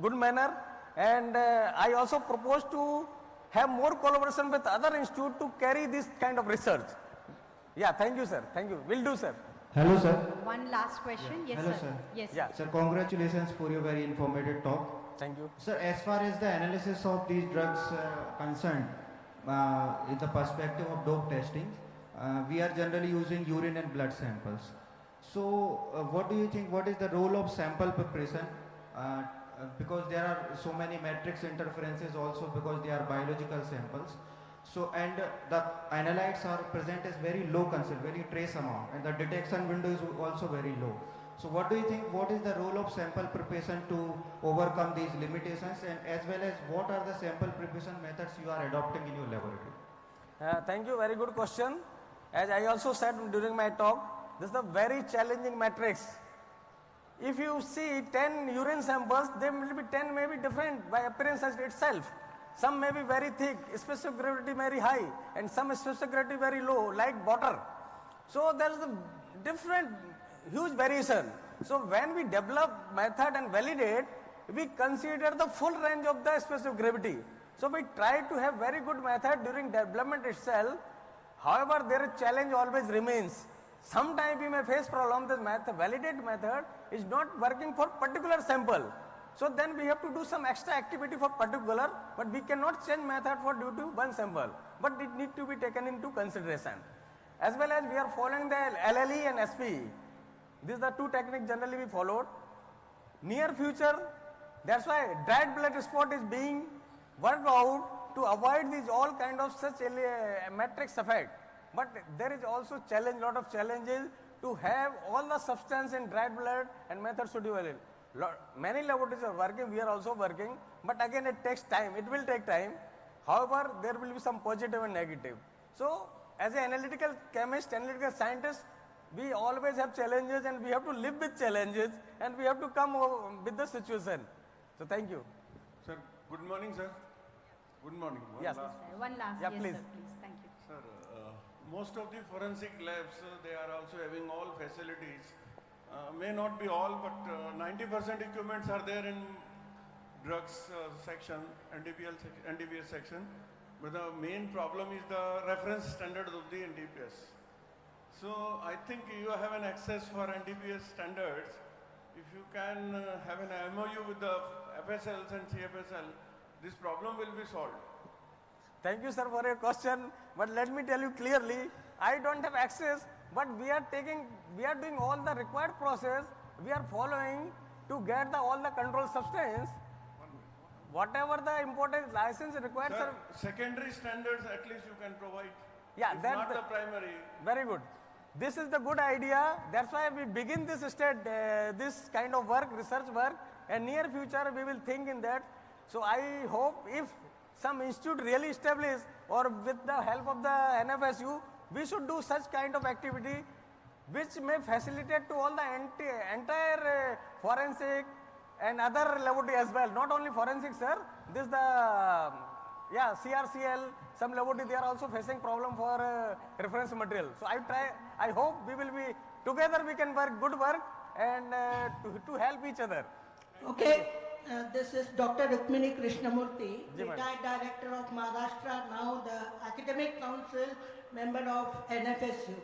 good manner, and I also propose to have more collaboration with other institutes to carry this kind of research. Yeah, thank you, sir. Thank you. Will do, sir.
Hello, sir.
One last question.
Yeah.
Yes,
Hello,
sir.
sir.
Yes.
Yeah.
Sir, congratulations for your very informative talk.
Thank you.
Sir, as far as the analysis of these drugs concerned, in the perspective of dope testing, we are generally using urine and blood samples. So, what do you think, what is the role of sample preparation? Because there are so many matrix interferences also because they are biological samples. So, and the analytes are present as very low concern, very trace amount, and the detection window is also very low. So what do you think, what is the role of sample preparation to overcome these limitations, and as well as what are the sample preparation methods you are adopting in your laboratory?
Thank you, very good question. As I also said during my talk, this is a very challenging matrix. If you see 10 urine samples, they will be 10 may be different by appearance itself. Some may be very thick, specific gravity very high, and some specific gravity very low, like water. So there is a different, huge variation. So when we develop method and validate, we consider the full range of the specific gravity. So we try to have very good method during development itself. However, there is challenge always remains. Sometimes we may face problem. This method, validate method is not working for particular sample. So then we have to do some extra activity for particular, but we cannot change method for due to one sample. But it need to be taken into consideration. As well as we are following the LLE and SPE. These are two techniques generally we followed. Near future, that's why dried blood spot is being worked out to avoid these all kind of such matrix effect. But there is also challenge, lot of challenges to have all the substance in dried blood and method should be valid. Many laboratories are working, we are also working, but again it takes time, it will take time. However, there will be some positive and negative. So, as an analytical chemist, analytical scientist, we always have challenges and we have to live with challenges and we have to come with the situation. So, thank you.
Sir, good morning, sir. Good morning.
One last.
Yeah,
yes,
please.
sir, please. Thank you.
Sir, most of the forensic labs, they are also having all facilities. May not be all, but 90% equipments are there in drugs section, NDPS section. But the main problem is the reference standards of the NDPS. So I think you have an access for NDPS standards. If you can have an MOU with the FSLs and CFSL, this problem will be solved.
Thank you, sir, for your question. But let me tell you clearly, I don't have access, but we are doing all the required process. We are following to get all the control substance. Whatever the important license required, sir.
Secondary standards at least you can provide.
Yeah,
that's not the primary.
Very good. This is the good idea. That's why we begin this this kind of work, research work, and near future we will think in that. So I hope if some institute really established or with the help of the NFSU, we should do such kind of activity which may facilitate to all the entire forensic and other laboratory as well. Not only forensic, sir. This CRCL, some laboratory, they are also facing problem for reference material. So I hope we will be, together we can work good work and to help each other.
Okay, this is Dr. Rukmini Krishnamurthy, retired director of Maharashtra, now the Academic Council member of NFSU.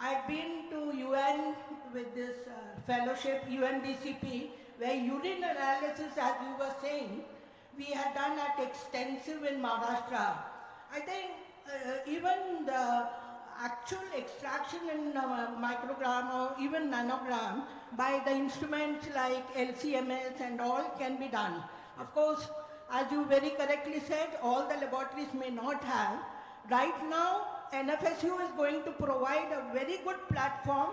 I've been to UN with this fellowship, UNDCP, where urine analysis, as you were saying, we had done that extensive in Maharashtra. I think even the actual extraction in microgram or even nanogram by the instruments like LCMS and all can be done. Of course, as you very correctly said, all the laboratories may not have. Right now, NFSU is going to provide a very good platform.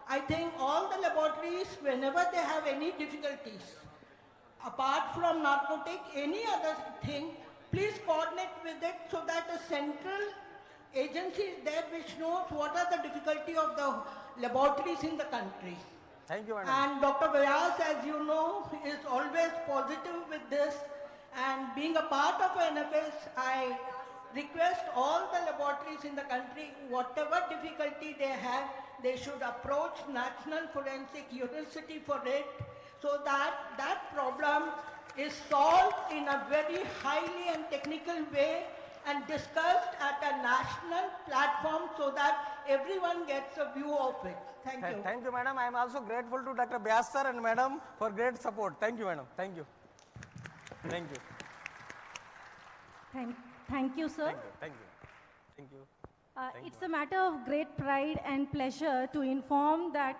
I think all the laboratories, whenever they have any difficulties, apart from narcotic, any other thing, please coordinate with it so that a central agency is there which knows what are the difficulty of the laboratories in the country.
Thank you, madam.
And Dr. Vyas, as you know, is always positive with this. And being a part of NFS, I request all the laboratories in the country, whatever difficulty they have, they should approach National Forensic University for it, so that that problem is solved in a very highly and technical way and discussed at a national platform so that everyone gets a view of it. Thank you.
Thank you, madam. I am also grateful to Dr. Vyas sir and madam for great support. Thank you, madam. Thank you. Thank you.
Thank you, sir.
Thank you. Thank you.
It's a matter of great pride and pleasure to inform that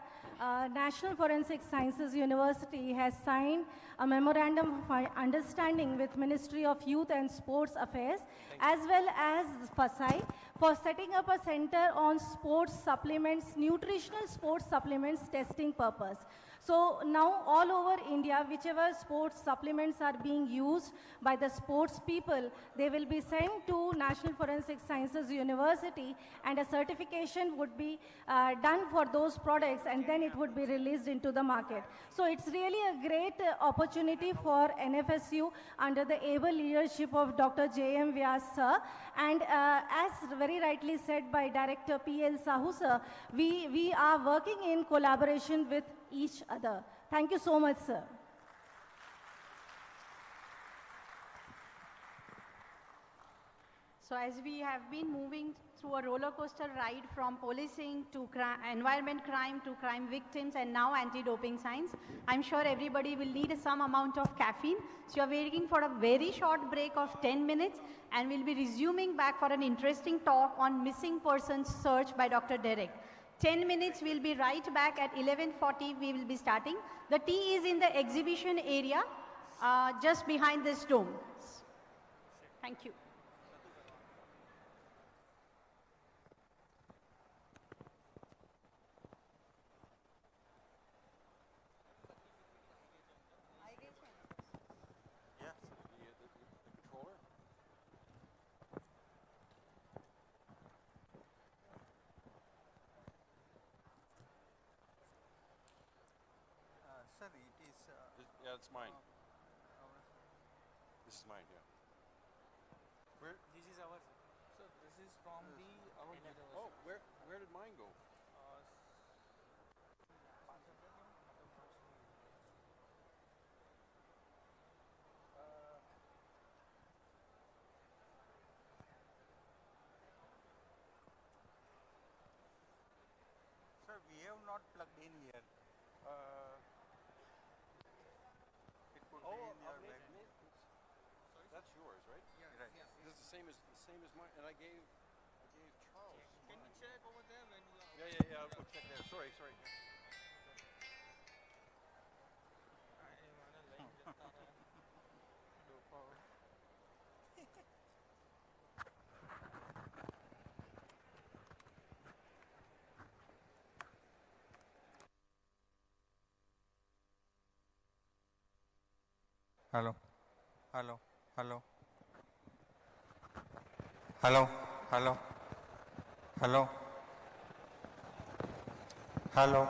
National Forensic Sciences University has signed a memorandum of understanding with Ministry of Youth and Sports Affairs as well as FASI for setting up a center on sports supplements, nutritional sports supplements testing purpose. So now all over India, whichever sports supplements are being used by the sports people, they will be sent to National Forensic Sciences University and a certification would be done for those products and then it would be released into the market. So it's really a great opportunity for NFSU under the able leadership of Dr. J.M. Vyas sir. And as very rightly said by Director P.L. Sahu sir, we are working in collaboration with each other. Thank you so much, sir.
So as we have been moving through a roller coaster ride from policing to environment crime to crime victims and now anti-doping science, I'm sure everybody will need some amount of caffeine. So you're waiting for a very short break of 10 minutes and we'll be resuming back for an interesting talk on missing persons search by Dr. Derek. 10 minutes, we'll be right back at 11:40, we will be starting. The tea is in the exhibition area, just behind this dome. Thank you.
Yeah, it's mine. This is mine, yeah. Where?
This is ours. So this is from the our university.
Oh, where did mine go?
Sir, we have not plugged in here. It could be in your bag.
That's yours, right?
Yeah.
Right.
Yes.
This is the same as mine, and I gave Charles.
Can you check over there when you are?
Yeah. I'll go check there. Sorry.
Hello. Hello. Hello. Hello. Hello. Hello. Hello.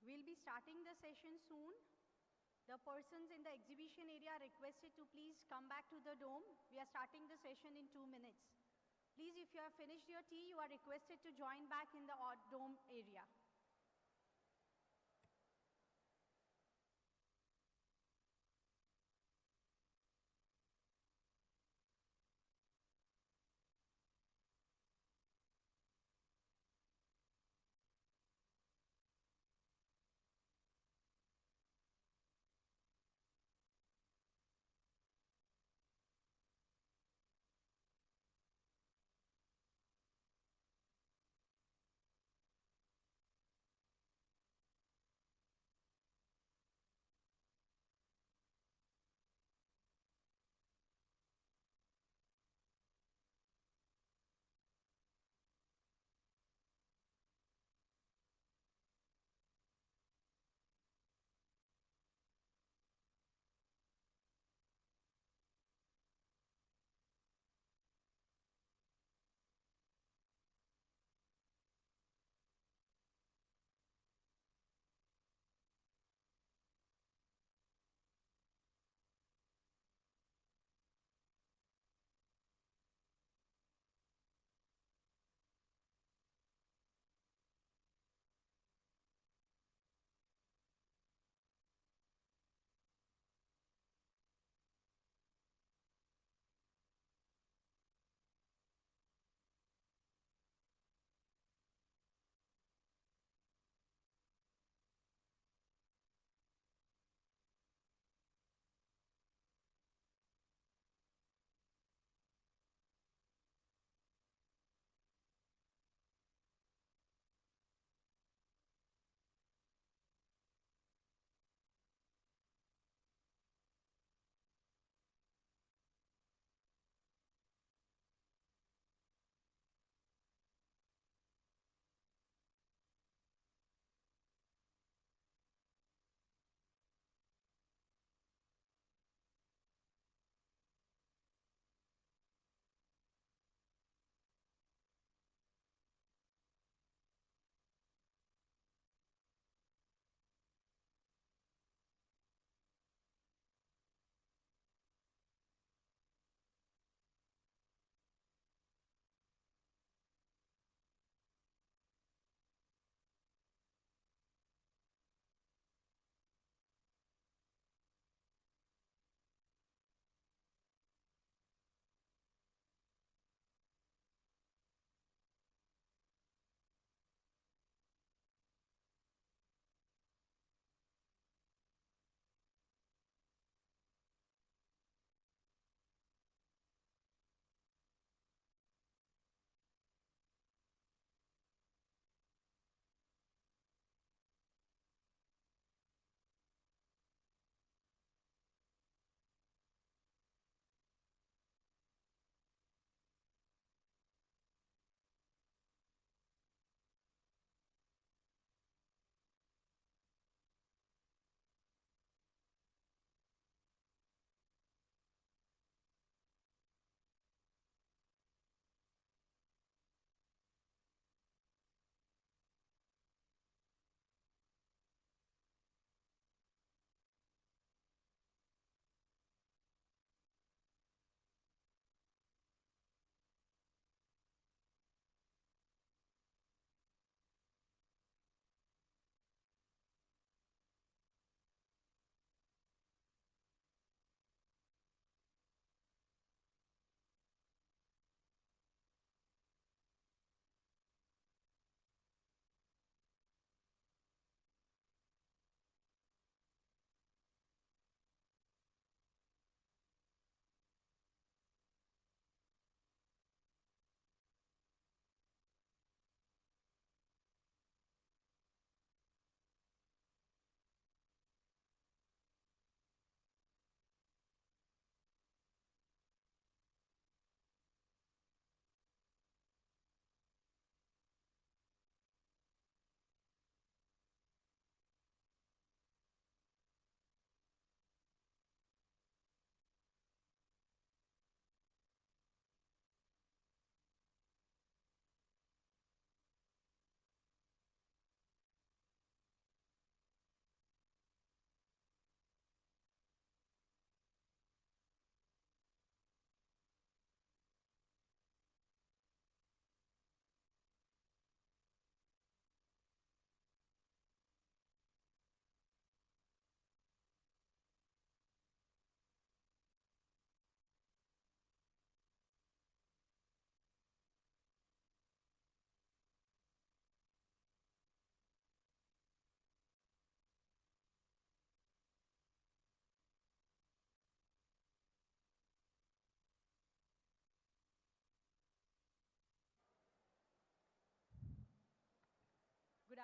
We'll be starting the session soon. The persons in the exhibition area are requested to please come back to the dome. We are starting the session in 2 minutes. Please, if you have finished your tea, you are requested to join back in the dome area.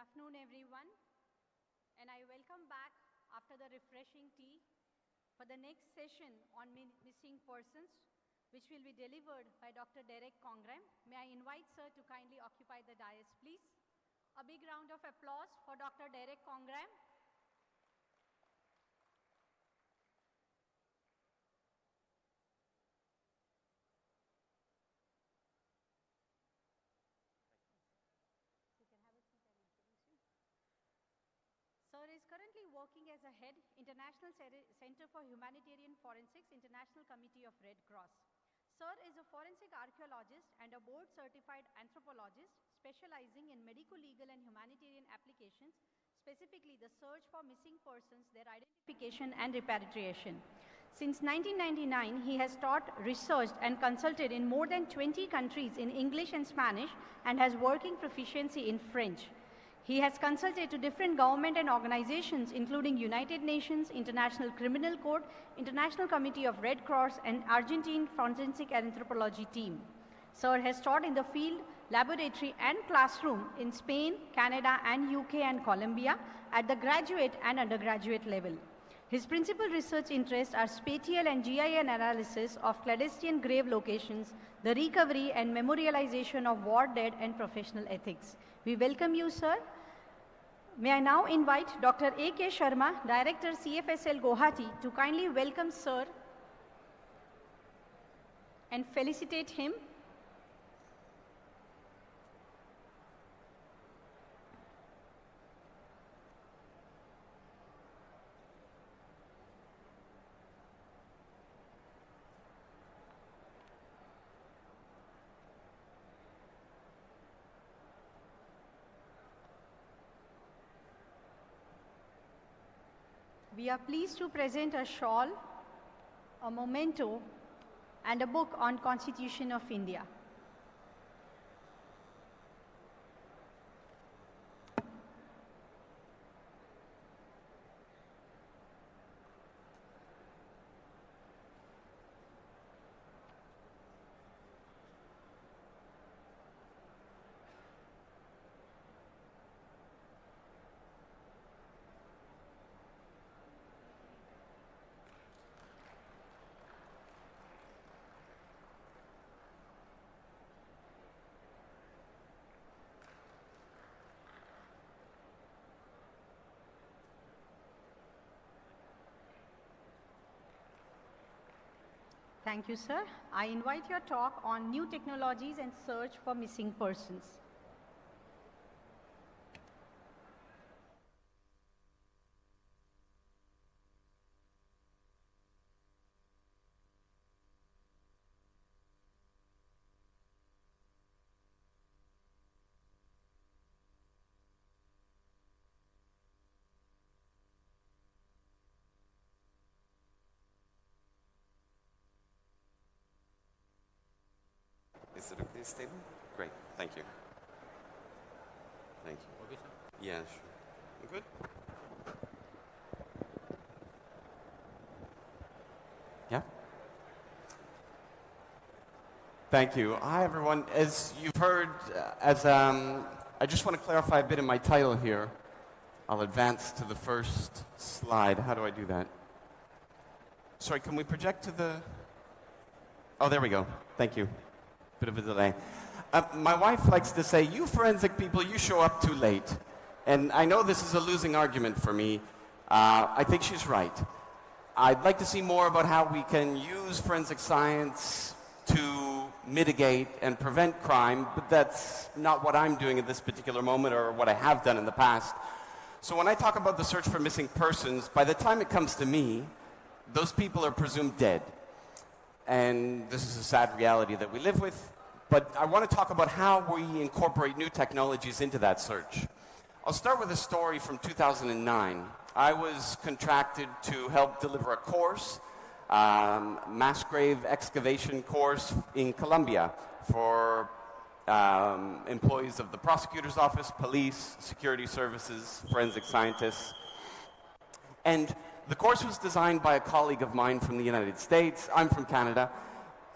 afternoon, everyone. And I welcome back after the refreshing tea for the next session on missing persons, which will be delivered by Dr. Derek Congram. May I invite sir to kindly occupy the dais, please. A big round of applause for Dr. Derek Congram. Sir is currently working as a head, International Center for Humanitarian Forensics, International Committee of Red Cross. Sir is a forensic archaeologist and a board-certified anthropologist specializing in medical, legal, and humanitarian applications, specifically the search for missing persons, their identification, and repatriation. Since 1999, he has taught, researched, and consulted in more than 20 countries in English and Spanish and has working proficiency in French. He has consulted to different government and organizations including United Nations, International Criminal Court, International Committee of Red Cross, and Argentine Forensic Anthropology team. Sir has taught in the field, laboratory, and classroom in Spain, Canada, and UK and Colombia at the graduate and undergraduate level. His principal research interests are spatial and GIS analysis of clandestine grave locations, the recovery and memorialization of war dead, and professional ethics. We welcome you, sir. May I now invite Dr. A.K. Sharma, Director CFSL Guwahati, to kindly welcome sir and felicitate him. We are pleased to present a shawl, a memento, and a book on Constitution of India. Thank you, sir. I invite your talk on new technologies and search for missing persons.
Is it okay, Stephen? Great, thank you. Thank you.
Okay, sir.
Yeah, sure. You good? Yeah? Thank you. Hi, everyone. As you've heard, I just want to clarify a bit in my title here. I'll advance to the first slide. How do I do that? Sorry, can we project to the... Oh, there we go. Thank you. Bit of a delay. My wife likes to say, you forensic people, you show up too late. And I know this is a losing argument for me. I think she's right. I'd like to see more about how we can use forensic science to mitigate and prevent crime, but that's not what I'm doing at this particular moment or what I have done in the past. So when I talk about the search for missing persons, by the time it comes to me, those people are presumed dead. And this is a sad reality that we live with, but I want to talk about how we incorporate new technologies into that search. I'll start with a story from 2009. I was contracted to help deliver a course, mass grave excavation course in Colombia for employees of the prosecutor's office, police, security services, forensic scientists. And the course was designed by a colleague of mine from the United States. I'm from Canada,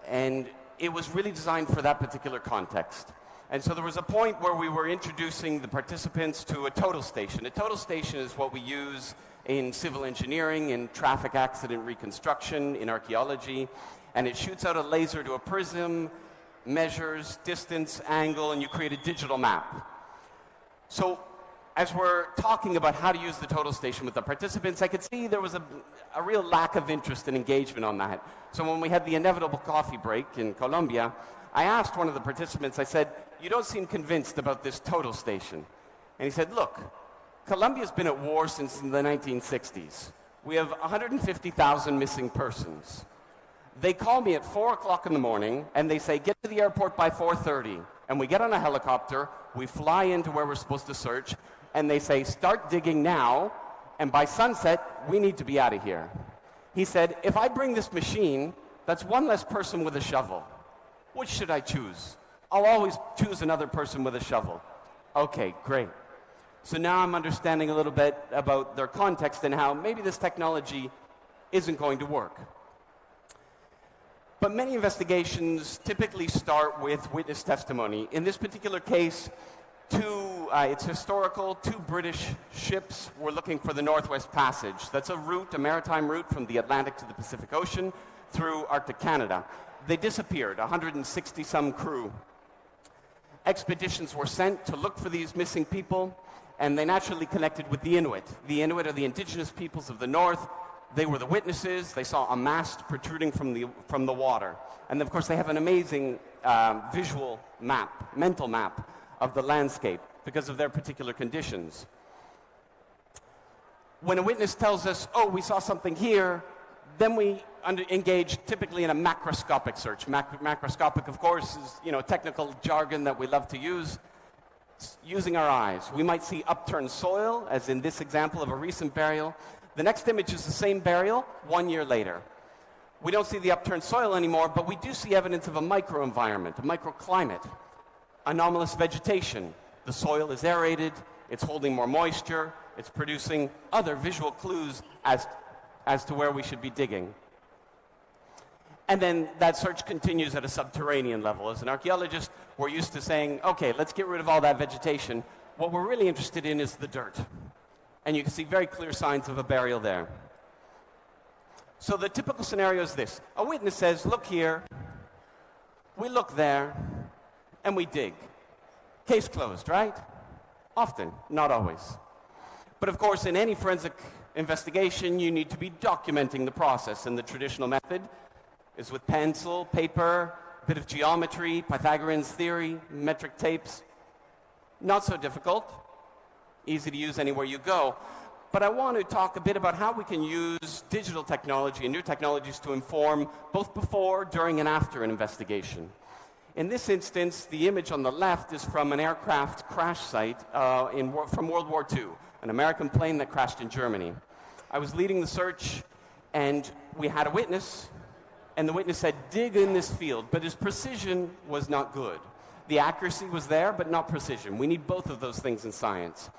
and it was really designed for that particular context. And so there was a point where we were introducing the participants to a total station. A total station is what we use in civil engineering, in traffic accident reconstruction, in archaeology, and it shoots out a laser to a prism, measures distance, angle, and you create a digital map. So as we're talking about how to use the total station with the participants, I could see there was a real lack of interest and engagement on that. So when we had the inevitable coffee break in Colombia, I asked one of the participants, I said, "You don't seem convinced about this total station." And he said, "Look, Colombia's been at war since the 1960s. We have 150,000 missing persons. They call me at 4 o'clock in the morning and they say, get to the airport by 4:30. And we get on a helicopter, we fly into where we're supposed to search, and they say, start digging now, and by sunset, we need to be out of here." He said, "If I bring this machine, that's one less person with a shovel. Which should I choose? I'll always choose another person with a shovel." Okay, great. So now I'm understanding a little bit about their context and how maybe this technology isn't going to work. But many investigations typically start with witness testimony. In this particular case, it's historical. 2 British ships were looking for the Northwest Passage. That's a route, a maritime route from the Atlantic to the Pacific Ocean through Arctic Canada. They disappeared, 160-some crew. Expeditions were sent to look for these missing people, and they naturally connected with the Inuit. The Inuit are the indigenous peoples of the North. They were the witnesses. They saw a mast protruding from the water. And of course, they have an amazing visual map, mental map of the landscape because of their particular conditions. When a witness tells us, "Oh, we saw something here," then we engage typically in a macroscopic search. Macroscopic, of course, is technical jargon that we love to use. Using our eyes, we might see upturned soil, as in this example of a recent burial. The next image is the same burial 1 year later. We don't see the upturned soil anymore, but we do see evidence of a microenvironment, a microclimate, anomalous vegetation. The soil is aerated, it's holding more moisture, it's producing other visual clues as to where we should be digging. And then that search continues at a subterranean level. As an archaeologist, we're used to saying, okay, let's get rid of all that vegetation. What we're really interested in is the dirt. And you can see very clear signs of a burial there. So the typical scenario is this. A witness says, look here, we look there, and we dig. Case closed, right? Often, not always. But of course, in any forensic investigation, you need to be documenting the process, and the traditional method is with pencil, paper, a bit of geometry, Pythagorean's theory, metric tapes. Not so difficult, easy to use anywhere you go. But I want to talk a bit about how we can use digital technology and new technologies to inform both before, during, and after an investigation. In this instance, the image on the left is from an aircraft crash site from World War II, an American plane that crashed in Germany. I was leading the search, and we had a witness, and the witness said, dig in this field, but his precision was not good. The accuracy was there, but not precision. We need both of those things in science.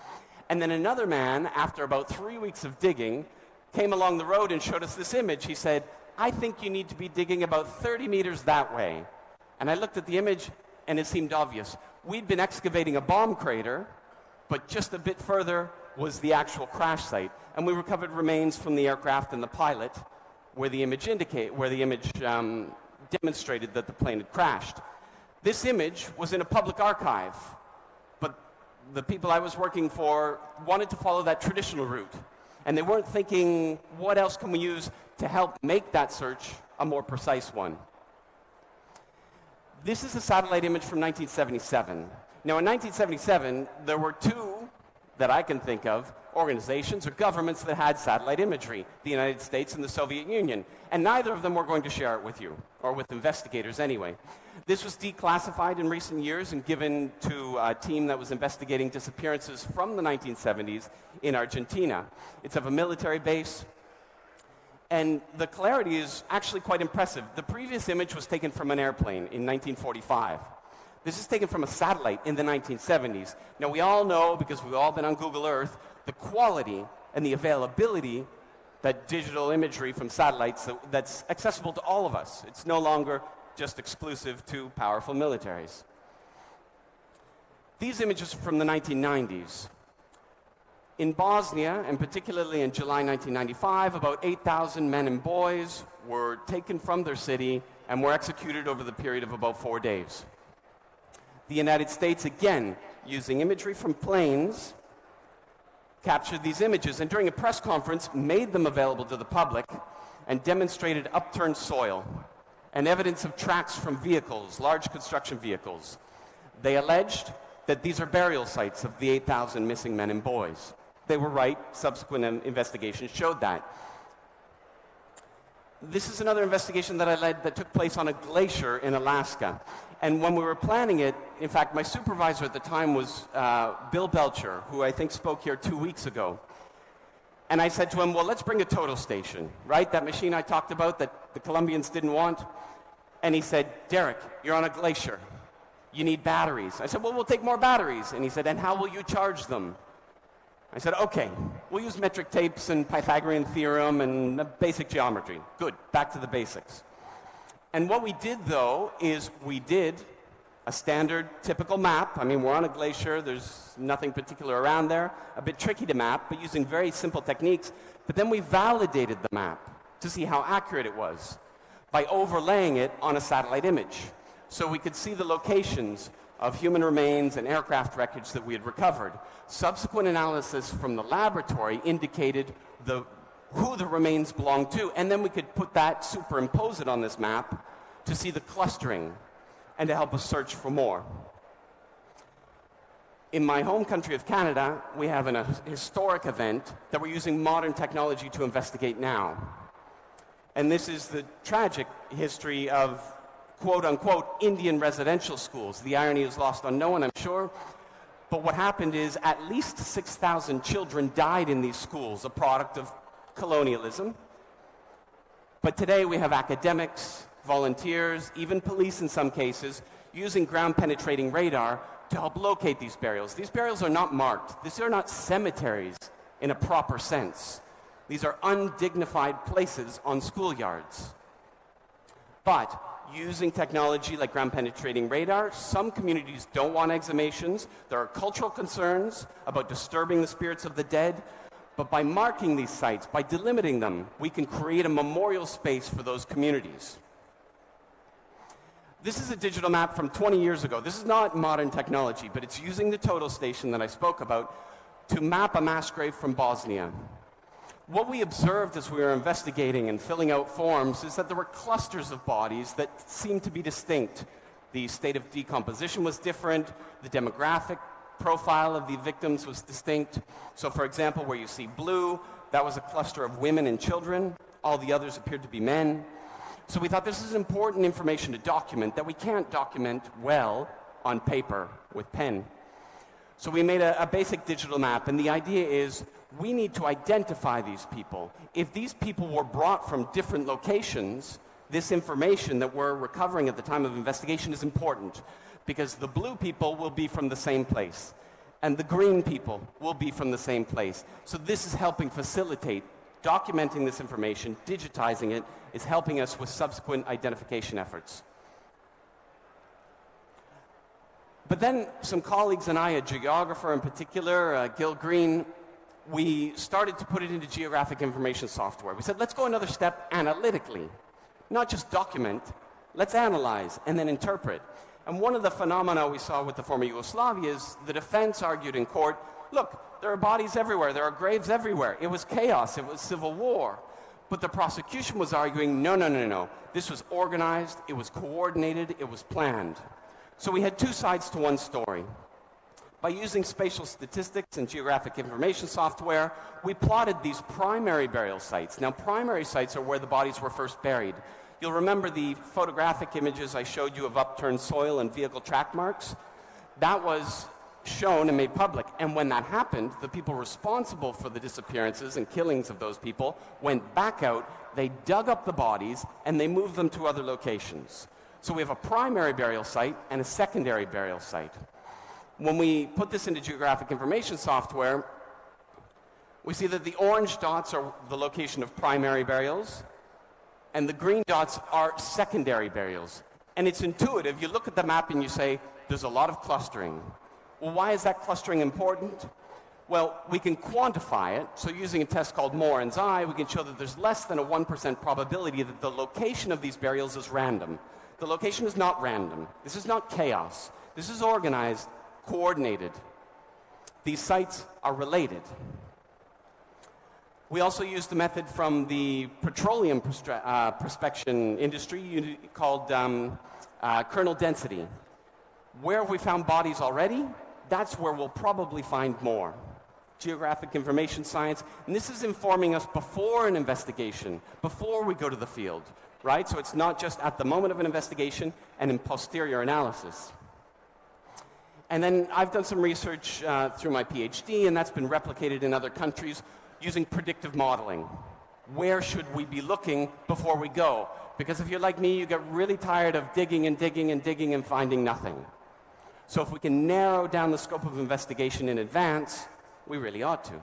And then another man, after about 3 weeks of digging, came along the road and showed us this image. He said, I think you need to be digging about 30 meters that way. And I looked at the image, and it seemed obvious. We'd been excavating a bomb crater, but just a bit further was the actual crash site. And we recovered remains from the aircraft and the pilot, where the image demonstrated that the plane had crashed. This image was in a public archive, but the people I was working for wanted to follow that traditional route, and they weren't thinking, what else can we use to help make that search a more precise one? This is a satellite image from 1977. Now, in 1977, there were 2 that I can think of, organizations or governments that had satellite imagery, the United States and the Soviet Union, and neither of them were going to share it with you, or with investigators anyway. This was declassified in recent years and given to a team that was investigating disappearances from the 1970s in Argentina. It's of a military base, and the clarity is actually quite impressive. The previous image was taken from an airplane in 1945. This is taken from a satellite in the 1970s. Now, we all know, because we've all been on Google Earth, the quality and the availability that digital imagery from satellites that's accessible to all of us. It's no longer just exclusive to powerful militaries. These images are from the 1990s. In Bosnia, and particularly in July 1995, about 8,000 men and boys were taken from their city and were executed over the period of about 4 days. The United States, again, using imagery from planes, captured these images and during a press conference made them available to the public and demonstrated upturned soil and evidence of tracks from vehicles, large construction vehicles. They alleged that these are burial sites of the 8,000 missing men and boys. They were right. Subsequent investigations showed that. This is another investigation that I led that took place on a glacier in Alaska. And when we were planning it, in fact, my supervisor at the time was Bill Belcher, who I think spoke here 2 weeks ago. And I said to him, well, let's bring a total station, right? That machine I talked about that the Colombians didn't want. And he said, Derek, you're on a glacier. You need batteries. I said, well, we'll take more batteries. And he said, and how will you charge them? I said, okay, we'll use metric tapes and Pythagorean theorem and basic geometry. Good, back to the basics. And what we did, though, is we did a standard, typical map. I mean, we're on a glacier. There's nothing particular around there. A bit tricky to map, but using very simple techniques. But then we validated the map to see how accurate it was by overlaying it on a satellite image. So we could see the locations of human remains and aircraft wreckage that we had recovered. Subsequent analysis from the laboratory indicated who the remains belonged to, and then we could put that, superimpose it on this map to see the clustering and to help us search for more. In my home country of Canada, we have a historic event that we're using modern technology to investigate now. And this is the tragic history of quote-unquote Indian residential schools. The irony is lost on no one, I'm sure. But what happened is at least 6,000 children died in these schools, a product of colonialism. But today we have academics, volunteers, even police in some cases, using ground-penetrating radar to help locate these burials. These burials are not marked. These are not cemeteries in a proper sense. These are undignified places on schoolyards. But using technology like ground-penetrating radar, some communities don't want exhumations. There are cultural concerns about disturbing the spirits of the dead. But by marking these sites, by delimiting them, we can create a memorial space for those communities. This is a digital map from 20 years ago. This is not modern technology, but it's using the total station that I spoke about to map a mass grave from Bosnia. What we observed as we were investigating and filling out forms is that there were clusters of bodies that seemed to be distinct. The state of decomposition was different. The demographic profile of the victims was distinct. So, for example, where you see blue, that was a cluster of women and children. All the others appeared to be men. So we thought this is important information to document that we can't document well on paper with pen. So we made a basic digital map, and the idea is we need to identify these people. If these people were brought from different locations, this information that we're recovering at the time of investigation is important, because the blue people will be from the same place, and the green people will be from the same place. So this is helping facilitate documenting this information, digitizing it, is helping us with subsequent identification efforts. But then some colleagues and I, a geographer in particular, Gil Green, we started to put it into geographic information software. We said, let's go another step analytically. Not just document, let's analyze and then interpret. And one of the phenomena we saw with the former Yugoslavia is the defense argued in court, look, there are bodies everywhere, there are graves everywhere. It was chaos, it was civil war. But the prosecution was arguing, no. This was organized, it was coordinated, it was planned. So we had two sides to one story. By using spatial statistics and geographic information software, we plotted these primary burial sites. Now, primary sites are where the bodies were first buried. You'll remember the photographic images I showed you of upturned soil and vehicle track marks. That was shown and made public. And when that happened, the people responsible for the disappearances and killings of those people went back out, they dug up the bodies, and they moved them to other locations. So we have a primary burial site and a secondary burial site. When we put this into geographic information software, we see that the orange dots are the location of primary burials, and the green dots are secondary burials. And it's intuitive. You look at the map and you say, there's a lot of clustering. Well, why is that clustering important? Well, we can quantify it. So using a test called Moran's I, we can show that there's less than a 1% probability that the location of these burials is random. The location is not random. This is not chaos. This is organized, coordinated. These sites are related. We also used a method from the petroleum prospection industry called kernel density. Where have we found bodies already? That's where we'll probably find more. Geographic information science, and this is informing us before an investigation, before we go to the field, right? So it's not just at the moment of an investigation and in posterior analysis. And then I've done some research through my PhD, and that's been replicated in other countries using predictive modeling. Where should we be looking before we go? Because if you're like me, you get really tired of digging and digging and digging and finding nothing. So if we can narrow down the scope of investigation in advance, we really ought to.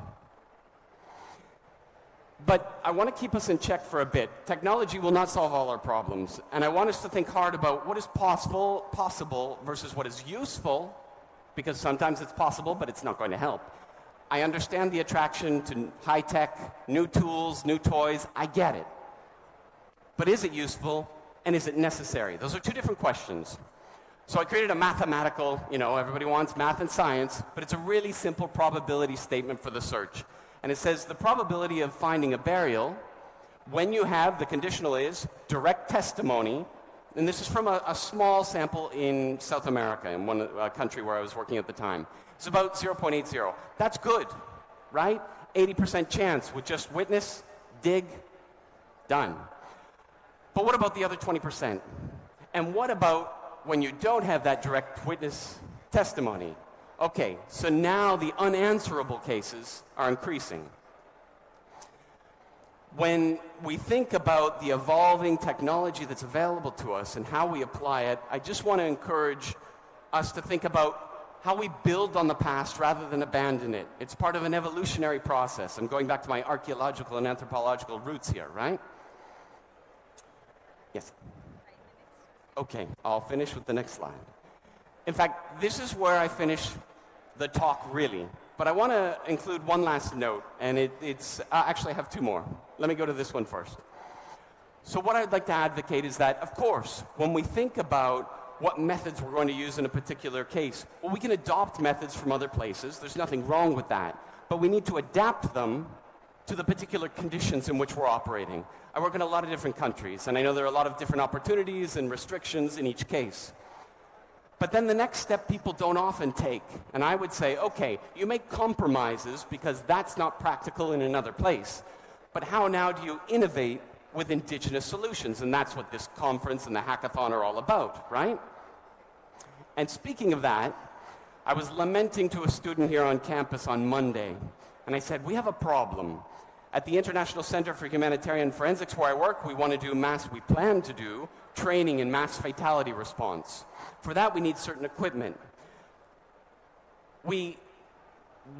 But I want to keep us in check for a bit. Technology will not solve all our problems, and I want us to think hard about what is possible versus what is useful, because sometimes it's possible, but it's not going to help. I understand the attraction to high-tech, new tools, new toys. I get it. But is it useful, and is it necessary? Those are two different questions. So I created a mathematical, everybody wants math and science, but it's a really simple probability statement for the search. And it says the probability of finding a burial when you have, the conditional is, direct testimony, and this is from a small sample in South America, in one country where I was working at the time. It's about 0.80. That's good, right? 80% chance with just witness, dig, done. But what about the other 20%? And what about when you don't have that direct witness testimony? Okay, so now the unanswerable cases are increasing. When we think about the evolving technology that's available to us and how we apply it, I just want to encourage us to think about how we build on the past rather than abandon it. It's part of an evolutionary process. I'm going back to my archaeological and anthropological roots here, right? Yes. Okay, I'll finish with the next slide. In fact, this is where I finish the talk, really. But I want to include one last note, and actually I have two more. Let me go to this one first. So what I'd like to advocate is that, of course, when we think about what methods we're going to use in a particular case, well, we can adopt methods from other places. There's nothing wrong with that. But we need to adapt them to the particular conditions in which we're operating. I work in a lot of different countries, and I know there are a lot of different opportunities and restrictions in each case. But then the next step people don't often take, and I would say, okay, you make compromises because that's not practical in another place, but how now do you innovate with indigenous solutions? And that's what this conference and the hackathon are all about, right? And speaking of that, I was lamenting to a student here on campus on Monday, and I said, we have a problem. At the International Center for Humanitarian Forensics, where I work, we plan to do training in mass fatality response. For that, we need certain equipment. We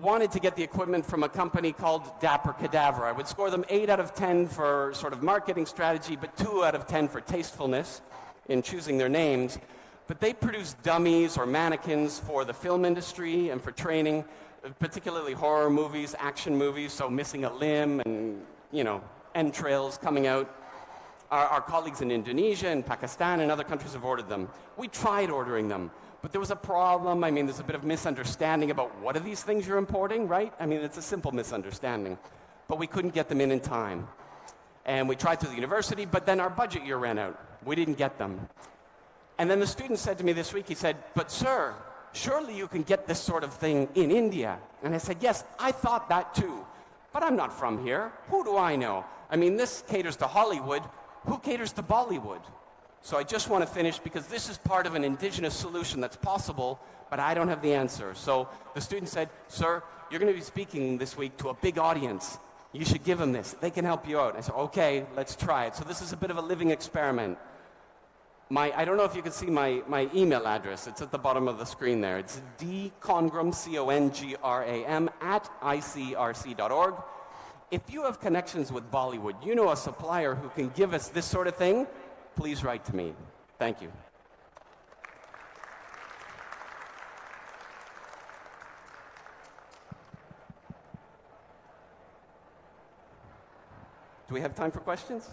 wanted to get the equipment from a company called Dapper Cadaver. I would score them 8 out of 10 for sort of marketing strategy, but 2 out of 10 for tastefulness in choosing their names. But they produce dummies or mannequins for the film industry and for training, particularly horror movies, action movies, so missing a limb and, entrails coming out. Our colleagues in Indonesia and Pakistan and other countries have ordered them. We tried ordering them, but there was a problem. I mean, there's a bit of misunderstanding about what are these things you're importing, right? I mean, it's a simple misunderstanding. But we couldn't get them in time. And we tried through the university, but then our budget year ran out. We didn't get them. And then the student said to me this week, he said, but sir, surely you can get this sort of thing in India. And I said, yes, I thought that too. But I'm not from here. Who do I know? I mean, this caters to Hollywood. Who caters to Bollywood? So I just want to finish because this is part of an indigenous solution that's possible, but I don't have the answer. So the student said, sir, you're going to be speaking this week to a big audience. You should give them this. They can help you out. I said, okay, let's try it. So this is a bit of a living experiment. I don't know if you can see my email address. It's at the bottom of the screen there. It's dcongram, C-O-N-G-R-A-M, @icrc.org. If you have connections with Bollywood, you know a supplier who can give us this sort of thing, please write to me. Thank you. Do we have time for questions?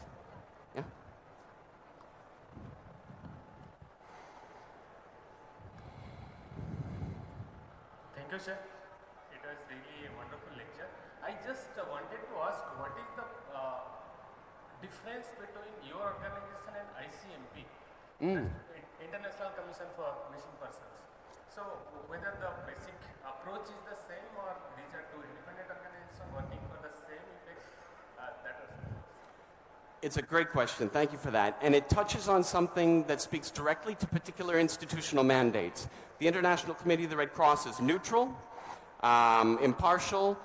Yeah.
Thank you, sir. It was really a wonderful lecture. I just wanted to ask, what is the difference between your organization and ICMP, International Commission for Missing Persons? So, whether the basic approach is the same, or these are two independent organizations working for the same effect?
It's a great question. Thank you for that. And it touches on something that speaks directly to particular institutional mandates. The International Committee of the Red Cross is neutral, impartial,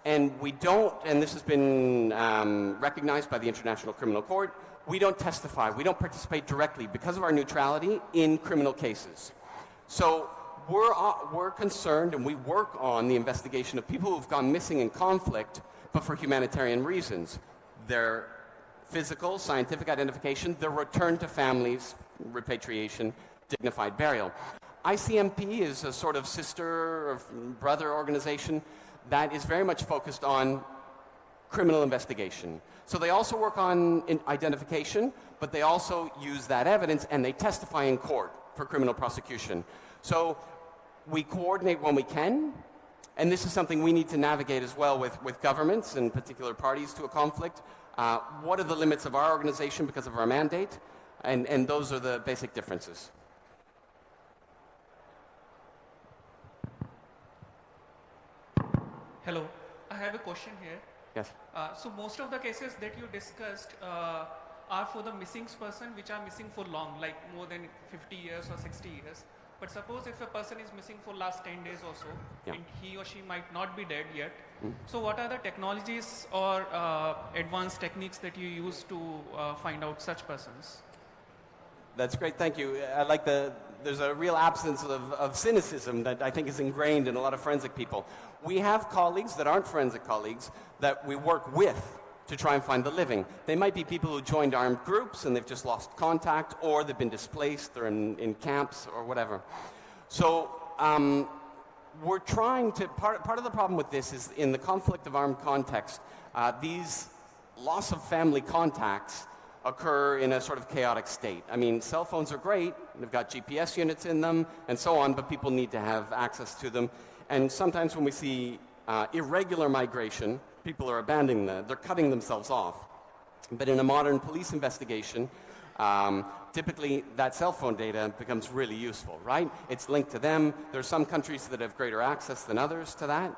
and we don't, and this has been recognized by the International Criminal Court, we don't testify, we don't participate directly because of our neutrality in criminal cases. So we're concerned, and we work on the investigation of people who've gone missing in conflict, but for humanitarian reasons. Their physical, scientific identification, their return to families, repatriation, dignified burial. ICMP is a sort of sister or brother organization that is very much focused on criminal investigation. So they also work on identification, but they also use that evidence and they testify in court for criminal prosecution. So we coordinate when we can, and this is something we need to navigate as well with governments and particular parties to a conflict. What are the limits of our organization because of our mandate? And those are the basic differences.
Hello, I have a question here.
Yes.
So most of the cases that you discussed are for the missing person which are missing for long, like more than 50 years or 60 years. But suppose if a person is missing for last 10 days or so, and he or she might not be dead yet. So what are the technologies or advanced techniques that you use to find out such persons?
That's great, thank you. I like there's a real absence of cynicism that I think is ingrained in a lot of forensic people. We have colleagues that aren't forensic colleagues that we work with to try and find the living. They might be people who joined armed groups and they've just lost contact, or they've been displaced, they're in camps or whatever. So we're trying to, part of the problem with this is in the conflict of armed context, these loss of family contacts occur in a sort of chaotic state. I mean, cell phones are great, they've got GPS units in them and so on, but people need to have access to them. And sometimes when we see irregular migration, people are abandoning them, they're cutting themselves off. But in a modern police investigation, typically that cell phone data becomes really useful, right? It's linked to them. There are some countries that have greater access than others to that.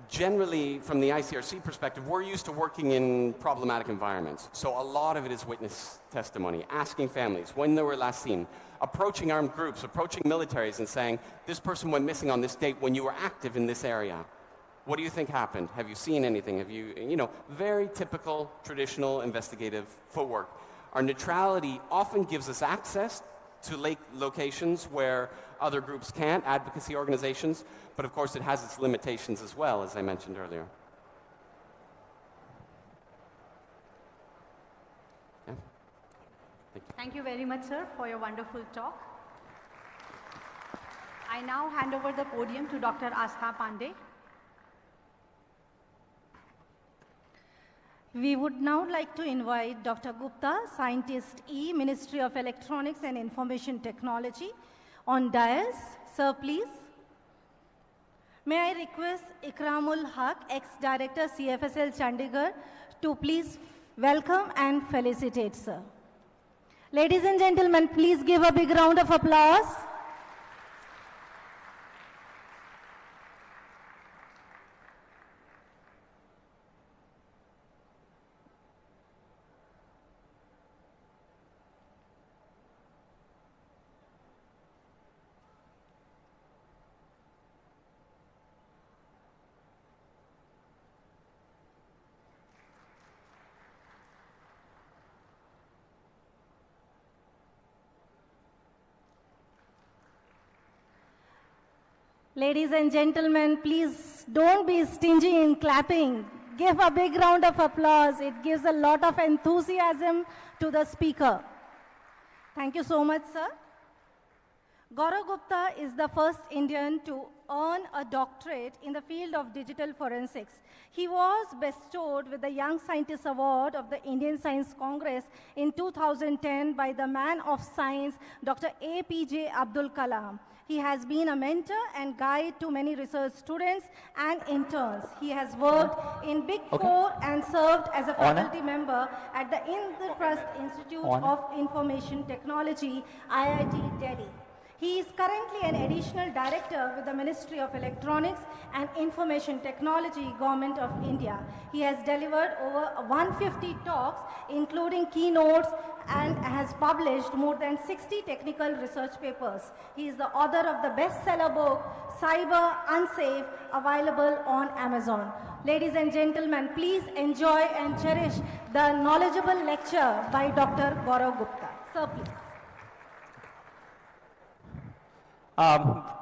Generally, from the ICRC perspective, we're used to working in problematic environments. So a lot of it is witness testimony, asking families when they were last seen, approaching armed groups, approaching militaries and saying, this person went missing on this date when you were active in this area. What do you think happened? Have you seen anything? Have you know, very typical, traditional investigative footwork. Our neutrality often gives us access to locations where other groups can't, advocacy organizations, but of course it has its limitations as well, as I mentioned earlier. Yeah.
Thank you very much, sir, for your wonderful talk. I now hand over the podium to Dr. Astha Pandey.
We would now like to invite Dr. Gupta, Scientist E, Ministry of Electronics and Information Technology, on dais. Sir, please. May I request Ikramul Haq, ex-Director CFSL Chandigarh, to please welcome and felicitate, sir. Ladies and gentlemen, please give a big round of applause. Ladies and gentlemen, please don't be stingy in clapping. Give a big round of applause. It gives a lot of enthusiasm to the speaker. Thank you so much, sir. Gaurav Gupta is the first Indian to earn a doctorate in the field of digital forensics. He was bestowed with the Young Scientist Award of the Indian Science Congress in 2010 by the man of science, Dr. APJ Abdul Kalam. He has been a mentor and guide to many research students and interns. He has worked in Big Four and served as a faculty member at the Indraprasth Institute of Information Technology, IIT Delhi. He is currently an additional director with the Ministry of Electronics and Information Technology, Government of India. He has delivered over 150 talks, including keynotes, and has published more than 60 technical research papers. He is the author of the bestseller book, Cyber Unsafe, available on Amazon. Ladies and gentlemen, please enjoy and cherish the knowledgeable lecture by Dr. Gaurav Gupta. Sir, please.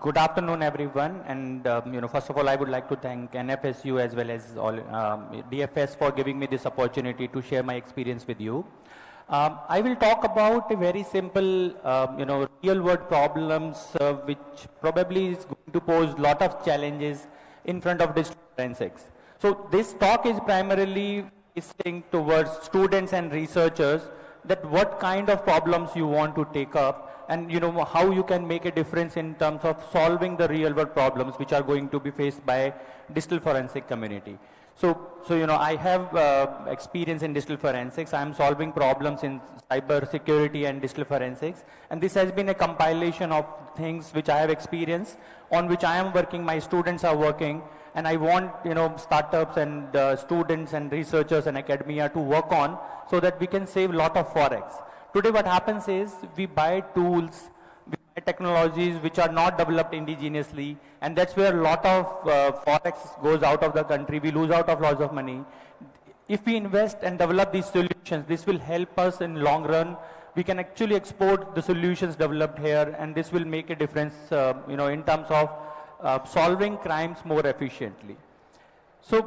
Good afternoon, everyone. And first of all, I would like to thank NFSU as well as all DFS for giving me this opportunity to share my experience with you. I will talk about a very simple, real-world problems which probably is going to pose a lot of challenges in front of digital forensics. So this talk is primarily listening towards students and researchers that what kind of problems you want to take up and how you can make a difference in terms of solving the real world problems which are going to be faced by digital forensic community. So I have experience in digital forensics. I am solving problems in cyber security and digital forensics, and this has been a compilation of things which I have experienced, on which I am working, my students are working, and I want startups and students and researchers and academia to work on so that we can save a lot of forex. Today what happens is we buy tools, we buy technologies which are not developed indigenously, and that's where a lot of forex goes out of the country. We lose out of lots of money. If we invest and develop these solutions, this will help us in long run. We can actually export the solutions developed here, and this will make a difference in terms of solving crimes more efficiently. So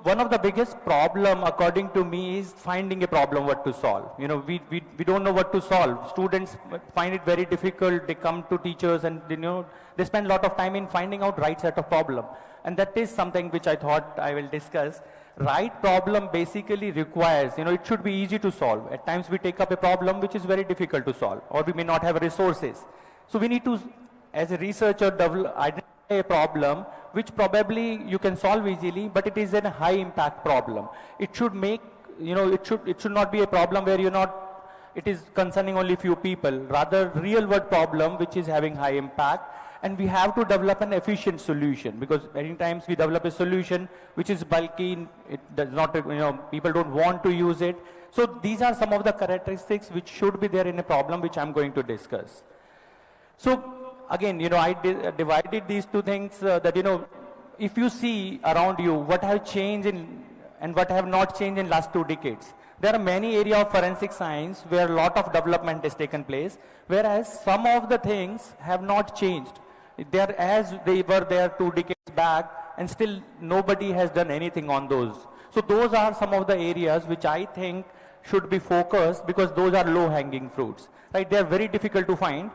one of the biggest problem, according to me, is finding a problem what to solve. We don't know what to solve. Students find it very difficult. They come to teachers and they spend a lot of time in finding out right set of problem. And that is something which I thought I will discuss. Right problem basically requires, it should be easy to solve. At times we take up a problem which is very difficult to solve, or we may not have resources. So we need to, as a researcher, identify a problem which probably you can solve easily, but it is a high impact problem. It should make, it should not be a problem where it is concerning only few people, rather real world problem which is having high impact. And we have to develop an efficient solution, because many times we develop a solution which is bulky, it does not, people don't want to use it. So these are some of the characteristics which should be there in a problem which I'm going to discuss. So again, I divided these two things that, if you see around you what have changed and what have not changed in last 2 decades. There are many areas of forensic science where a lot of development has taken place, whereas some of the things have not changed. They are as they were there 2 decades back, and still nobody has done anything on those. So those are some of the areas which I think should be focused, because those are low-hanging fruits. Right? They are very difficult to find.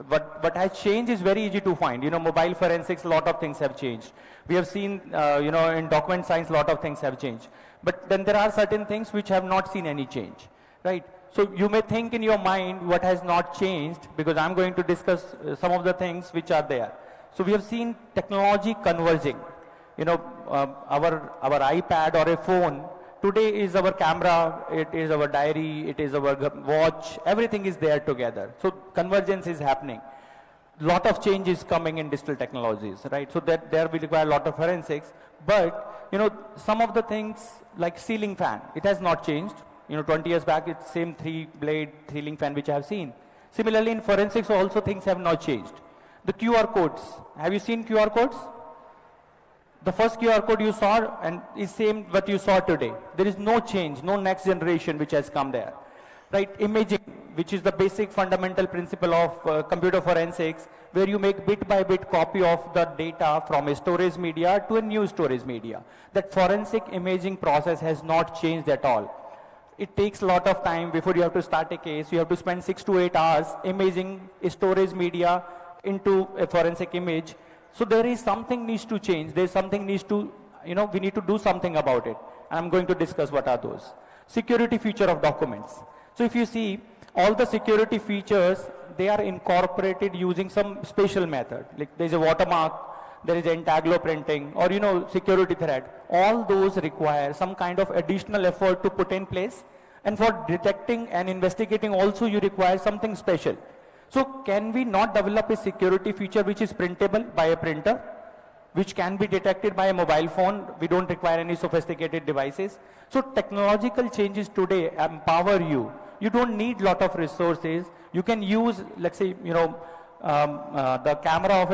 But what has changed is very easy to find. Mobile forensics, a lot of things have changed. We have seen, in document science, a lot of things have changed. But then there are certain things which have not seen any change, right? So you may think in your mind what has not changed, because I'm going to discuss some of the things which are there. So we have seen technology converging. Our iPad or a phone today is our camera, it is our diary, it is our watch, everything is there together. So convergence is happening. Lot of change is coming in digital technologies, right? So that there will require a lot of forensics. But, some of the things like ceiling fan, it has not changed. 20 years back, it's same 3-blade ceiling fan which I have seen. Similarly, in forensics also things have not changed. The QR codes, have you seen QR codes? The first QR code you saw and is same what you saw today. There is no change, no next generation which has come there. Right? Imaging, which is the basic fundamental principle of computer forensics, where you make bit by bit copy of the data from a storage media to a new storage media. That forensic imaging process has not changed at all. It takes a lot of time before you have to start a case. You have to spend 6 to 8 hours imaging a storage media into a forensic image. So there is something needs to change. There's something needs to, we need to do something about it. And I'm going to discuss what are those. Security feature of documents. So if you see, all the security features, they are incorporated using some special method. Like there's a watermark, there is entaglo printing, or security thread. All those require some kind of additional effort to put in place. And for detecting and investigating also, you require something special. So can we not develop a security feature which is printable by a printer, which can be detected by a mobile phone? We don't require any sophisticated devices. So technological changes today empower you. You don't need lot of resources. You can use, let's say, the camera of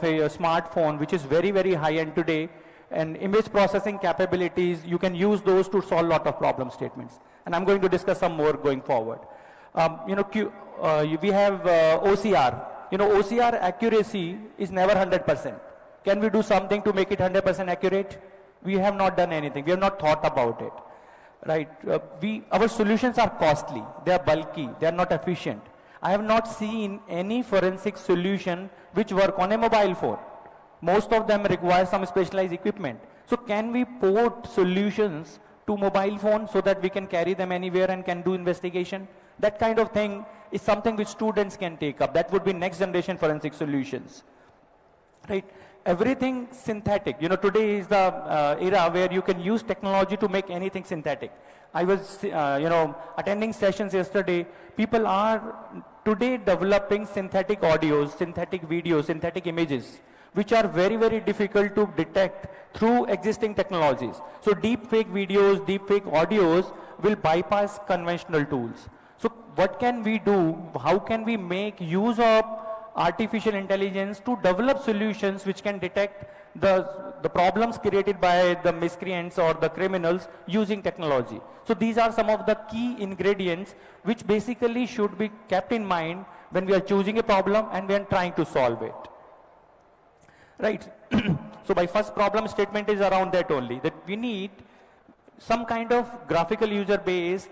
a smartphone, which is very, very high end today, and image processing capabilities, you can use those to solve a lot of problem statements. And I'm going to discuss some more going forward. We have OCR. OCR accuracy is never 100%. Can we do something to make it 100% accurate? We have not done anything. We have not thought about it. Right? Our solutions are costly. They are bulky. They are not efficient. I have not seen any forensic solution which work on a mobile phone. Most of them require some specialized equipment. So can we port solutions to mobile phones so that we can carry them anywhere and can do investigation? That kind of thing is something which students can take up. That would be next generation forensic solutions. Right? Everything synthetic. Today is the era where you can use technology to make anything synthetic. I was, attending sessions yesterday. People are today developing synthetic audios, synthetic videos, synthetic images, which are very, very difficult to detect through existing technologies. So deep fake videos, deep fake audios will bypass conventional tools. So what can we do? How can we make use of artificial intelligence to develop solutions which can detect the problems created by the miscreants or the criminals using technology? So these are some of the key ingredients which basically should be kept in mind when we are choosing a problem and we are trying to solve it. Right? So my first problem statement is around that only, that we need some kind of graphical user-based,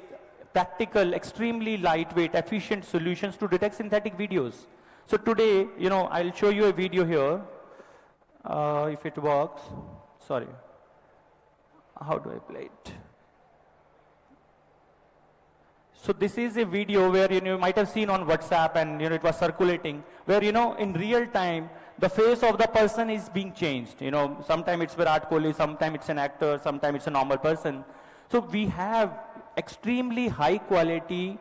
practical, extremely lightweight, efficient solutions to detect synthetic videos. So today, I'll show you a video here, if it works. Sorry. How do I play it? So this is a video where, you might have seen on WhatsApp and, it was circulating, where, in real time, the face of the person is being changed. Sometimes it's Virat Kohli, sometimes it's an actor, sometimes it's a normal person. So we have extremely high quality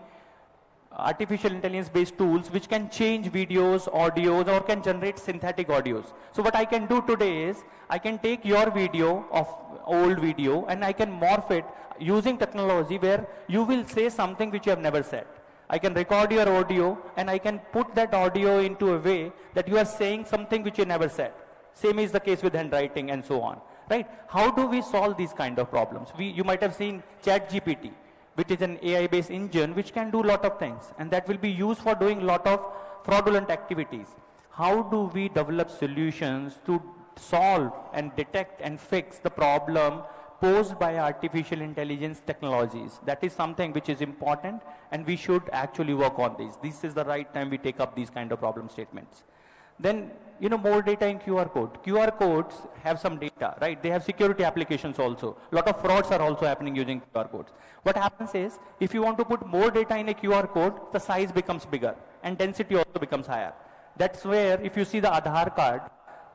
artificial intelligence based tools which can change videos, audios, or can generate synthetic audios. So what I can do today is I can take your video of old video and I can morph it using technology where you will say something which you have never said. I can record your audio and I can put that audio into a way that you are saying something which you never said. Same is the case with handwriting and so on. Right? How do we solve these kind of problems? You might have seen ChatGPT, which is an AI-based engine which can do a lot of things, and that will be used for doing a lot of fraudulent activities. How do we develop solutions to solve and detect and fix the problem posed by artificial intelligence technologies? That is something which is important, and we should actually work on this. This is the right time we take up these kind of problem statements. Then, more data in QR code. QR codes have some data, right? They have security applications also. A lot of frauds are also happening using QR codes. What happens is, if you want to put more data in a QR code, the size becomes bigger and density also becomes higher. That's where, if you see the Aadhaar card,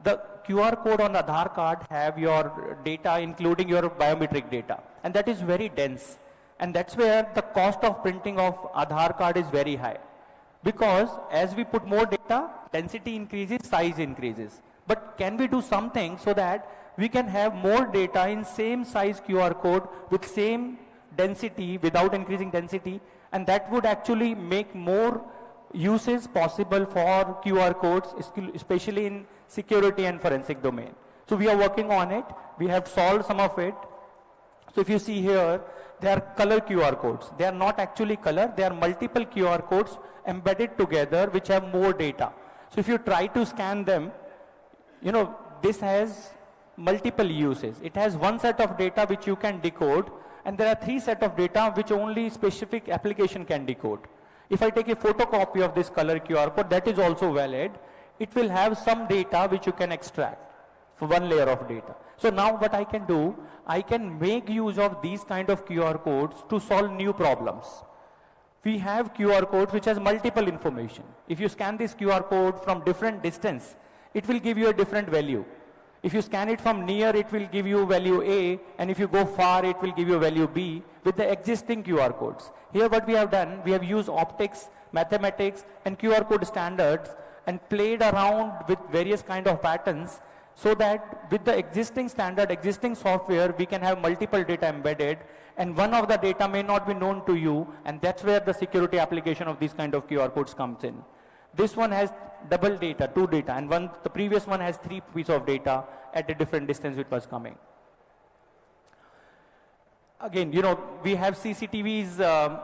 the QR code on the Aadhaar card have your data, including your biometric data. And that is very dense. And that's where the cost of printing of Aadhaar card is very high. Because as we put more data, density increases, size increases. But can we do something so that we can have more data in same size QR code with same density without increasing density? And that would actually make more uses possible for QR codes, especially in security and forensic domain. So we are working on it. We have solved some of it. So if you see here, they are color QR codes. They are not actually color. They are multiple QR codes embedded together which have more data. So if you try to scan them, this has multiple uses. It has one set of data which you can decode, and there are 3 sets of data which only specific application can decode. If I take a photocopy of this color QR code, that is also valid. it will have some data which you can extract for one layer of data. So now what I can do, I can make use of these kind of QR codes to solve new problems. We have QR codes which has multiple information. If you scan this QR code from different distance, it will give you a different value. If you scan it from near, it will give you value A, and if you go far, it will give you value B with the existing QR codes. Here what we have done, we have used optics, mathematics, and QR code standards and played around with various kind of patterns so that with the existing standard, existing software, we can have multiple data embedded, and one of the data may not be known to you, and that's where the security application of these kind of QR codes comes in. This one has double data, 2 data, and the previous one has 3 pieces of data at a different distance which was coming. Again, you know, we have CCTVs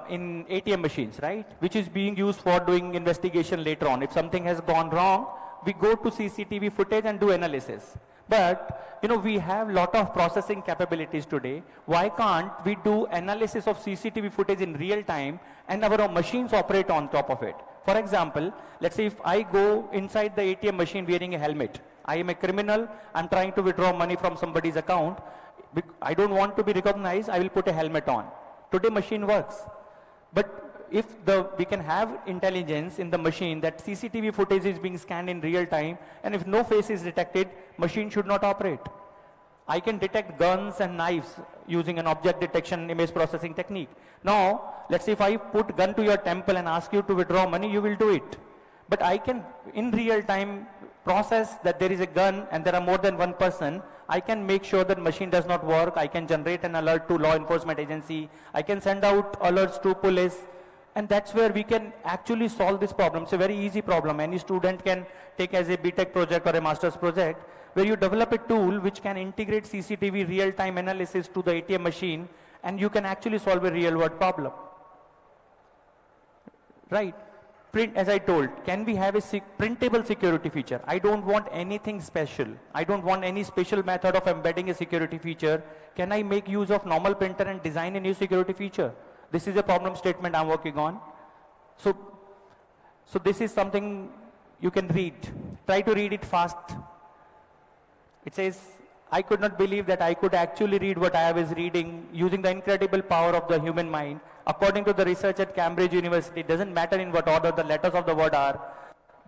in ATM machines, right? Which is being used for doing investigation later on. If something has gone wrong, we go to CCTV footage and do analysis. But, you know, we have lot of processing capabilities today. Why can't we do analysis of CCTV footage in real time and our machines operate on top of it? For example, let's say if I go inside the ATM machine wearing a helmet, I am a criminal, I'm trying to withdraw money from somebody's account, I don't want to be recognized, I will put a helmet on. Today machine works. But if we can have intelligence in the machine that CCTV footage is being scanned in real time, and if no face is detected, machine should not operate. I can detect guns and knives using an object detection image processing technique. Now, let's say if I put gun to your temple and ask you to withdraw money, you will do it. But I can, in real time, process that there is a gun and there are more than one person. I can make sure that machine does not work. I can generate an alert to law enforcement agency. I can send out alerts to police. And that's where we can actually solve this problem. It's a very easy problem. Any student can take as a BTech project or a master's project, where you develop a tool which can integrate CCTV real-time analysis to the ATM machine, and you can actually solve a real-world problem. Right? Print, as I told, can we have a printable security feature? I don't want anything special. I don't want any special method of embedding a security feature. Can I make use of normal printer and design a new security feature? This is a problem statement I'm working on. So this is something you can read. Try to read it fast. It says, I could not believe that I could actually read what I was reading using the incredible power of the human mind. According to the research at Cambridge University, it doesn't matter in what order the letters of the word are.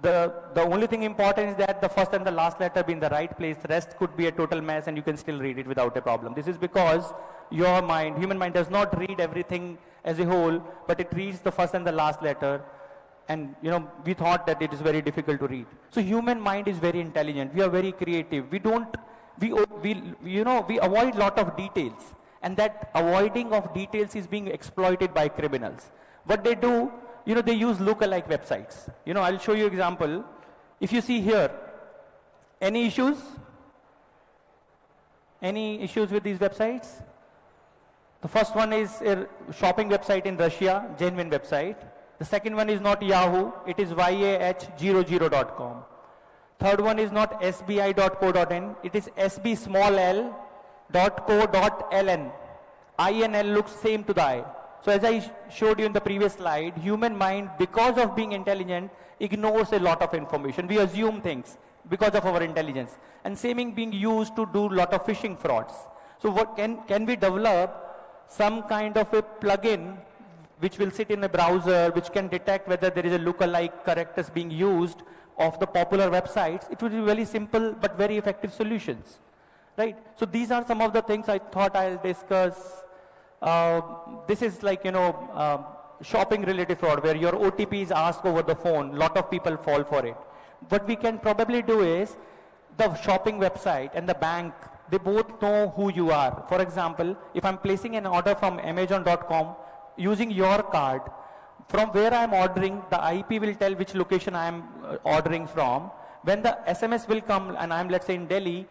The only thing important is that the first and the last letter be in the right place. The rest could be a total mess and you can still read it without a problem. This is because your mind, human mind, does not read everything as a whole, but it reads the first and the last letter. And you know, we thought that it is very difficult to read. So human mind is very intelligent. We are very creative. We avoid lot of details, and that avoiding of details is being exploited by criminals. What they do, you know, they use lookalike websites. You know, I'll show you example. If you see here, any issues? Any issues with these websites? The first one is a shopping website in Russia, genuine website. The second one is not Yahoo, it is yah00.com. Third one is not sbi.co.in, it is sbsmall.co.ln. I and L looks same to the eye. So as I showed you in the previous slide, human mind, because of being intelligent, ignores a lot of information. We assume things because of our intelligence. And same being used to do a lot of phishing frauds. So what can we develop some kind of a plugin which will sit in a browser, which can detect whether there is a lookalike characters being used of the popular websites? It would be very simple but very effective solutions, right? So these are some of the things I thought I'll discuss. This is like, you know, shopping related fraud where your OTP is asked over the phone. Lot of people fall for it. What we can probably do is the shopping website and the bank, they both know who you are. For example, if I'm placing an order from Amazon.com using your card, from where I'm ordering, the IP will tell which location I'm ordering from. When the SMS will come and I'm, let's say, in Delhi,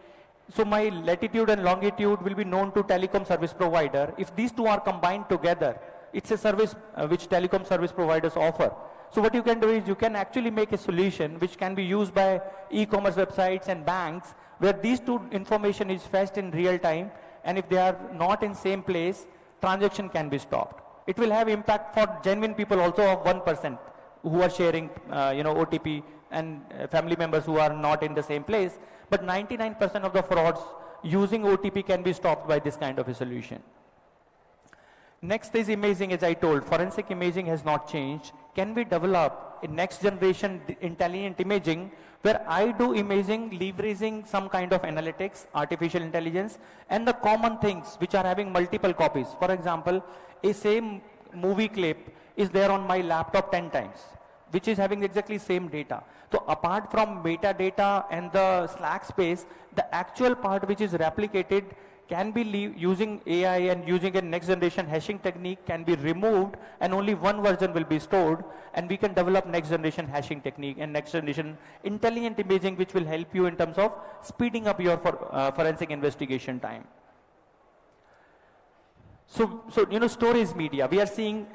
so my latitude and longitude will be known to telecom service provider. If these two are combined together, it's a service which telecom service providers offer. So what you can do is you can actually make a solution which can be used by e-commerce websites and banks, where these two information is fetched in real time, and if they are not in same place, transaction can be stopped. It will have impact for genuine people also of 1% who are sharing OTP and family members who are not in the same place, but 99% of the frauds using OTP can be stopped by this kind of a solution. Next is imaging, as I told, forensic imaging has not changed. Can we develop a next generation intelligent imaging where I do imaging leveraging some kind of analytics, artificial intelligence, and the common things which are having multiple copies. For example, a same movie clip is there on my laptop 10 times, which is having exactly same data. So apart from metadata and the slack space, the actual part which is replicated can be using AI and using a next generation hashing technique can be removed, and only one version will be stored, and we can develop next generation hashing technique and next generation intelligent imaging which will help you in terms of speeding up your forensic investigation time. So you know, storage media, we are seeing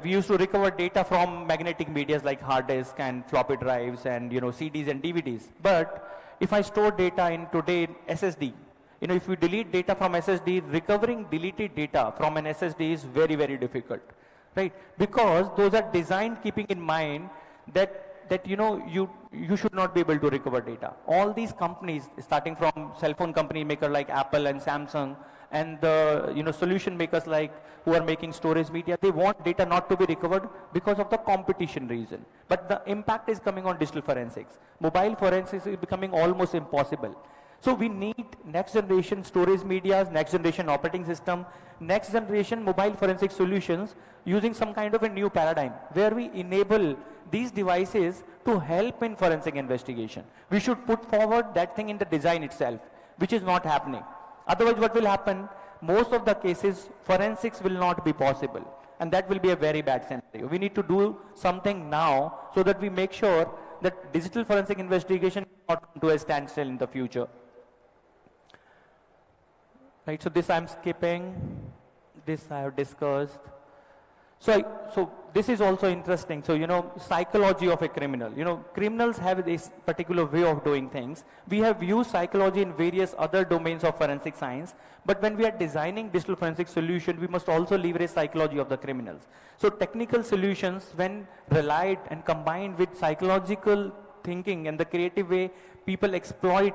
we used to recover data from magnetic medias like hard disk and floppy drives and CDs and DVDs. But if I store data in today SSD, if you delete data from SSD, recovering deleted data from an SSD is very, very difficult, right? Because those are designed keeping in mind that you should not be able to recover data. All these companies, starting from cell phone company maker like Apple and Samsung, and the solution makers like who are making storage media, they want data not to be recovered because of the competition reason. But the impact is coming on digital forensics. Mobile forensics is becoming almost impossible. So we need next generation storage medias, next generation operating system, next generation mobile forensic solutions using some kind of a new paradigm where we enable these devices to help in forensic investigation. We should put forward that thing in the design itself, which is not happening. Otherwise, what will happen? Most of the cases, forensics will not be possible. And that will be a very bad scenario. We need to do something now so that we make sure that digital forensic investigation will not come to a standstill in the future. Right, so this I'm skipping, this I have discussed. So this is also interesting. So, psychology of a criminal. Criminals have this particular way of doing things. We have used psychology in various other domains of forensic science, but when we are designing digital forensic solution, we must also leverage psychology of the criminals. So technical solutions, when relied and combined with psychological thinking and the creative way people exploit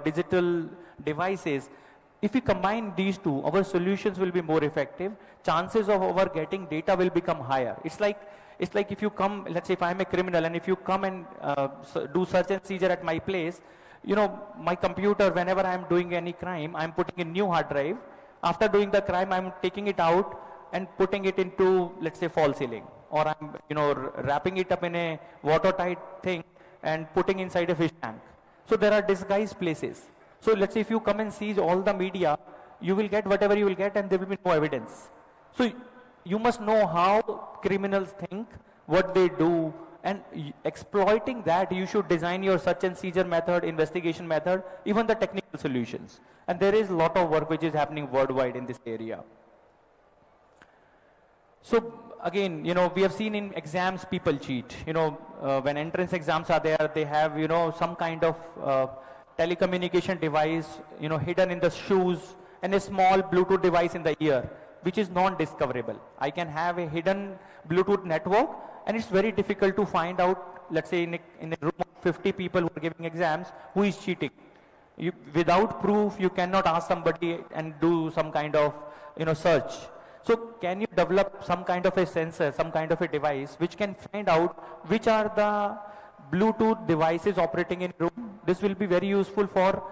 digital devices, if we combine these two, our solutions will be more effective. Chances of our getting data will become higher. It's like if you come, let's say if I'm a criminal and if you come and do search and seizure at my place, my computer, whenever I'm doing any crime, I'm putting a new hard drive. After doing the crime, I'm taking it out and putting it into, let's say, false ceiling. Or I'm, wrapping it up in a watertight thing and putting inside a fish tank. So there are disguised places. So let's say if you come and seize all the media, you will get whatever you will get and there will be no evidence. So you must know how criminals think, what they do, and exploiting that, you should design your search and seizure method, investigation method, even the technical solutions. And there is a lot of work which is happening worldwide in this area. So again, we have seen in exams people cheat. When entrance exams are there, they have, some kind of telecommunication device, hidden in the shoes, and a small Bluetooth device in the ear, which is non-discoverable. I can have a hidden Bluetooth network, and it's very difficult to find out, let's say in a room of 50 people who are giving exams, who is cheating. Without proof, you cannot ask somebody and do some kind of, search. So can you develop some kind of a sensor, some kind of a device, which can find out which are the Bluetooth devices operating in room? This will be very useful for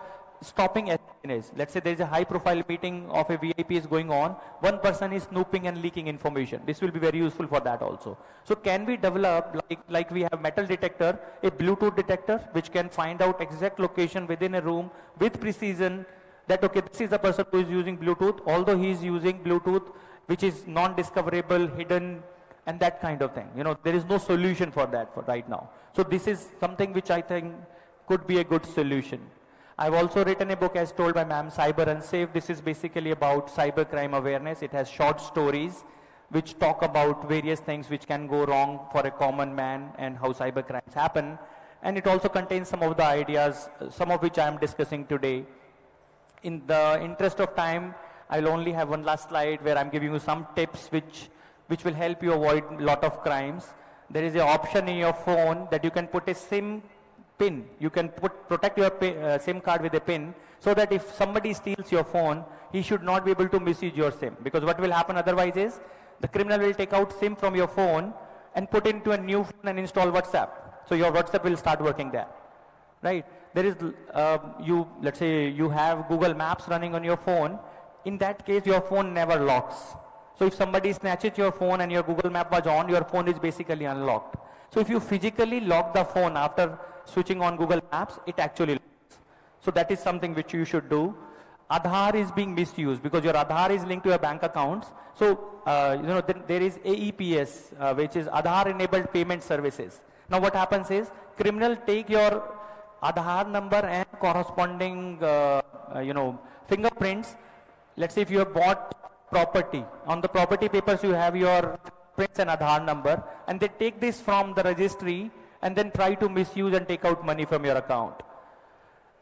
stopping espionage. Let's say there is a high profile meeting of a VIP is going on. One person is snooping and leaking information. This will be very useful for that also. So can we develop, like we have metal detector, a Bluetooth detector, which can find out exact location within a room with precision that, okay, this is the person who is using Bluetooth, although he is using Bluetooth, which is non-discoverable, hidden, and that kind of thing. There is no solution for that for right now. So this is something which I think could be a good solution. I've also written a book, as told by ma'am, Cyber Unsafe. This is basically about cyber crime awareness. It has short stories which talk about various things which can go wrong for a common man and how cyber crimes happen. And it also contains some of the ideas, some of which I am discussing today. In the interest of time, I'll only have one last slide where I'm giving you some tips which will help you avoid a lot of crimes. there is an option in your phone that you can put a SIM pin. You can protect your SIM card with a pin, so that if somebody steals your phone, he should not be able to misuse your SIM. Because what will happen otherwise is, the criminal will take out SIM from your phone and put into a new phone and install WhatsApp. So your WhatsApp will start working there, right? There is, let's say you have Google Maps running on your phone. In that case, your phone never locks. So if somebody snatches your phone and your Google Map was on, your phone is basically unlocked. So if you physically lock the phone after switching on Google Maps, it actually locks. So that is something which you should do. Aadhaar is being misused because your Aadhaar is linked to your bank accounts. So, there is AEPS, which is Aadhaar enabled payment services. Now what happens is, criminal take your Aadhaar number and corresponding, fingerprints. Let's say if you have bought property, on the property papers you have your prints and Aadhaar number, and they take this from the registry and then try to misuse and take out money from your account.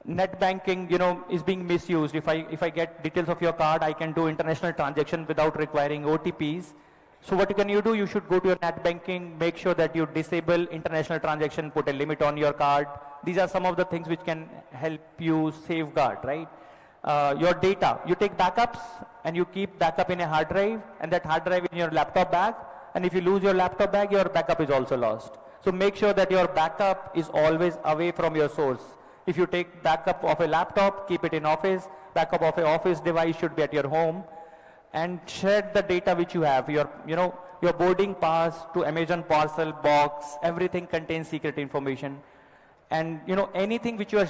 Net banking, is being misused. If I get details of your card, I can do international transaction without requiring OTPs. So what can you do? You should go to your net banking, make sure that you disable international transaction, put a limit on your card. These are some of the things which can help you safeguard, right? Your data, you take backups and you keep backup in a hard drive, and that hard drive in your laptop bag. And if you lose your laptop bag, your backup is also lost. So make sure that your backup is always away from your source. If you take backup of a laptop, keep it in office. Backup of an office device should be at your home. And share the data which you have. Your boarding pass to Amazon parcel box, everything contains secret information. And anything which you are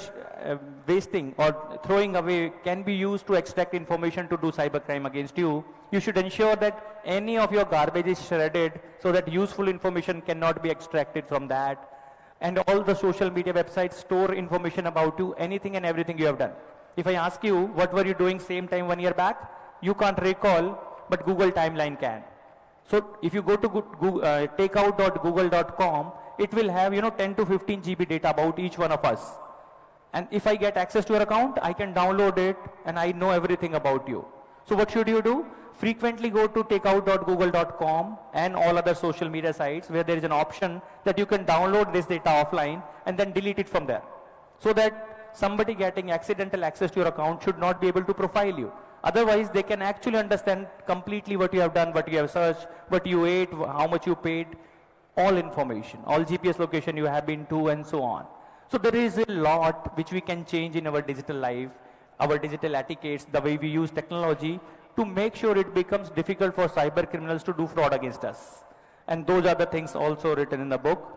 wasting or throwing away can be used to extract information to do cybercrime against you. You should ensure that any of your garbage is shredded so that useful information cannot be extracted from that. And all the social media websites store information about you, anything and everything you have done. If I ask you, what were you doing same time 1 year back? You can't recall, but Google timeline can. So if you go to takeout.google.com, it will have 10 to 15 GB data about each one of us. And if I get access to your account, I can download it and I know everything about you. So what should you do? Frequently go to takeout.google.com and all other social media sites where there is an option that you can download this data offline and then delete it from there. So that somebody getting accidental access to your account should not be able to profile you. Otherwise, they can actually understand completely what you have done, what you have searched, what you ate, how much you paid, all information, all GPS location you have been to, and so on. So there is a lot which we can change in our digital life, our digital etiquettes, the way we use technology to make sure it becomes difficult for cyber criminals to do fraud against us. And those are the things also written in the book.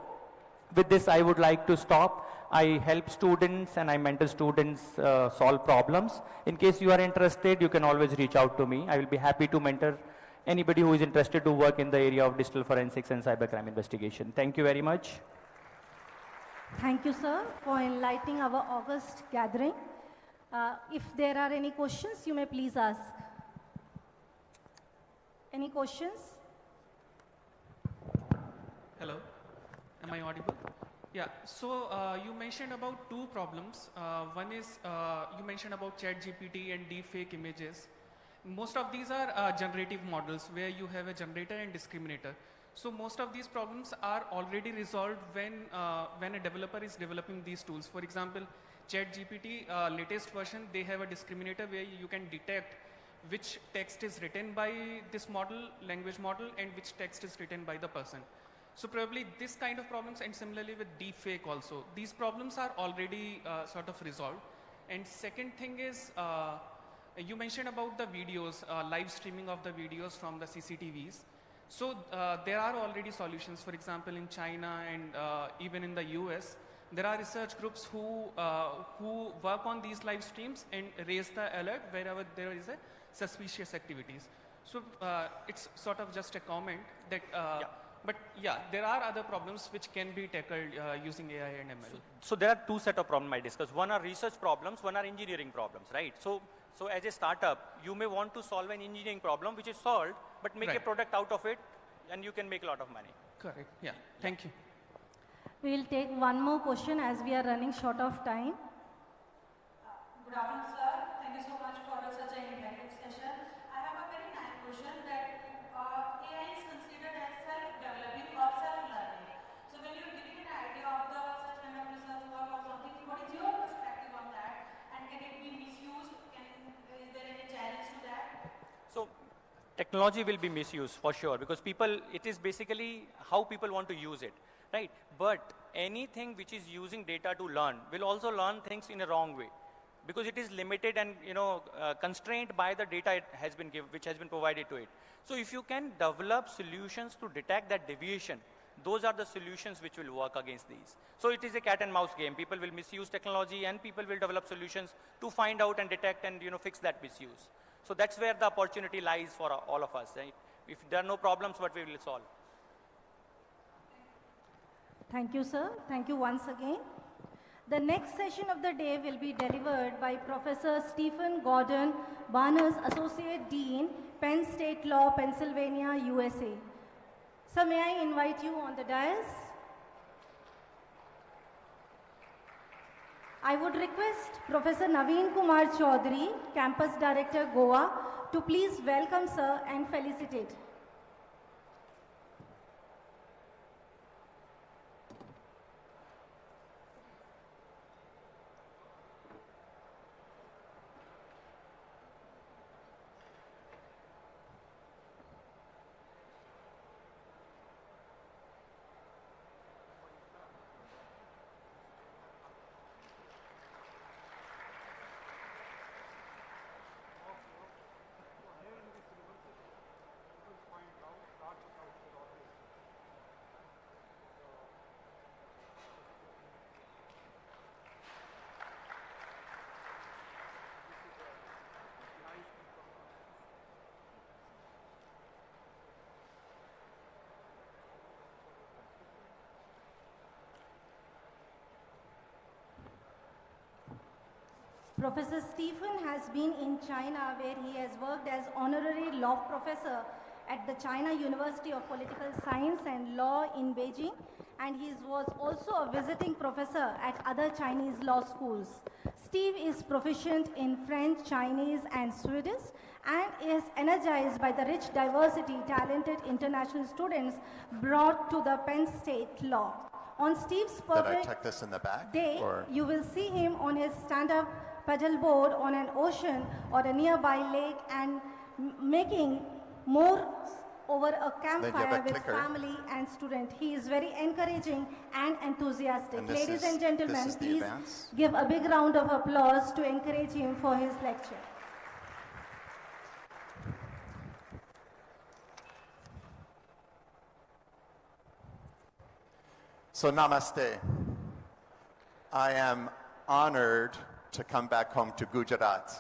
With this, I would like to stop. I help students and I mentor students solve problems. In case you are interested, you can always reach out to me. I will be happy to mentor anybody who is interested to work in the area of digital forensics and cybercrime investigation. Thank you very much.
Thank you, sir, for enlightening our August gathering. If there are any questions, you may please ask. Any questions?
Hello, am I audible? Yeah, so you mentioned about two problems. One is you mentioned about ChatGPT and deepfake images. Most of these are generative models where you have a generator and discriminator. So most of these problems are already resolved when a developer is developing these tools. For example, ChatGPT latest version, they have a discriminator where you can detect which text is written by this model, language model, and which text is written by the person. So probably this kind of problems, and similarly with deepfake also, these problems are already sort of resolved. And second thing is, you mentioned about the videos, live streaming of the videos from the CCTVs. So there are already solutions. For example, in China and even in the US, there are research groups who work on these live streams and raise the alert wherever there is a suspicious activities. So it's sort of just a comment that, but yeah, there are other problems which can be tackled using AI and ML.
So there are two set of problems I discussed. One are research problems, one are engineering problems, right? So as a startup, you may want to solve an engineering problem which is solved, but make a product out of it, and you can make a lot of money.
Correct. Yeah. Thank you.
We will take one more question as we are running short of time.
Good afternoon, sir. Thank you so much for such an interactive session. I have a very nice question that AI is considered as self-developing or self-learning.
technology will be misused for sure, because people, it is basically how people want to use it, right? But anything which is using data to learn will also learn things in a wrong way, because it is limited and constrained by the data which has been provided to it. So if you can develop solutions to detect that deviation, those are the solutions which will work against these. So it is a cat and mouse game. People will misuse technology and people will develop solutions to find out and detect and fix that misuse. So that's where the opportunity lies for all of us, right? If there are no problems, what we will solve.
Thank you, sir. Thank you once again. The next session of the day will be delivered by Professor Stephen Gordon Barnes, Associate Dean, Penn State Law, Pennsylvania, USA. Sir, may I invite you on the dais? I would request Professor Naveen Kumar Chaudhary, Campus Director, Goa, to please welcome sir and felicitate. Professor Stephen has been in China, where he has worked as honorary law professor at the China University of Political Science and Law in Beijing, and he was also a visiting professor at other Chinese law schools. Steve is proficient in French, Chinese, and Swedish, and is energized by the rich diversity, talented international students brought to the Penn State Law. On Steve's perfect
tuck this in the back,
day,
or?
You will see him on his stand-up paddleboard on an ocean or a nearby lake and making more over a campfire with family and student. He is very encouraging and enthusiastic.
And
Ladies and gentlemen, please
advance.
give a big round of applause to encourage him for his lecture.
So namaste. I am honored to come back home to Gujarat.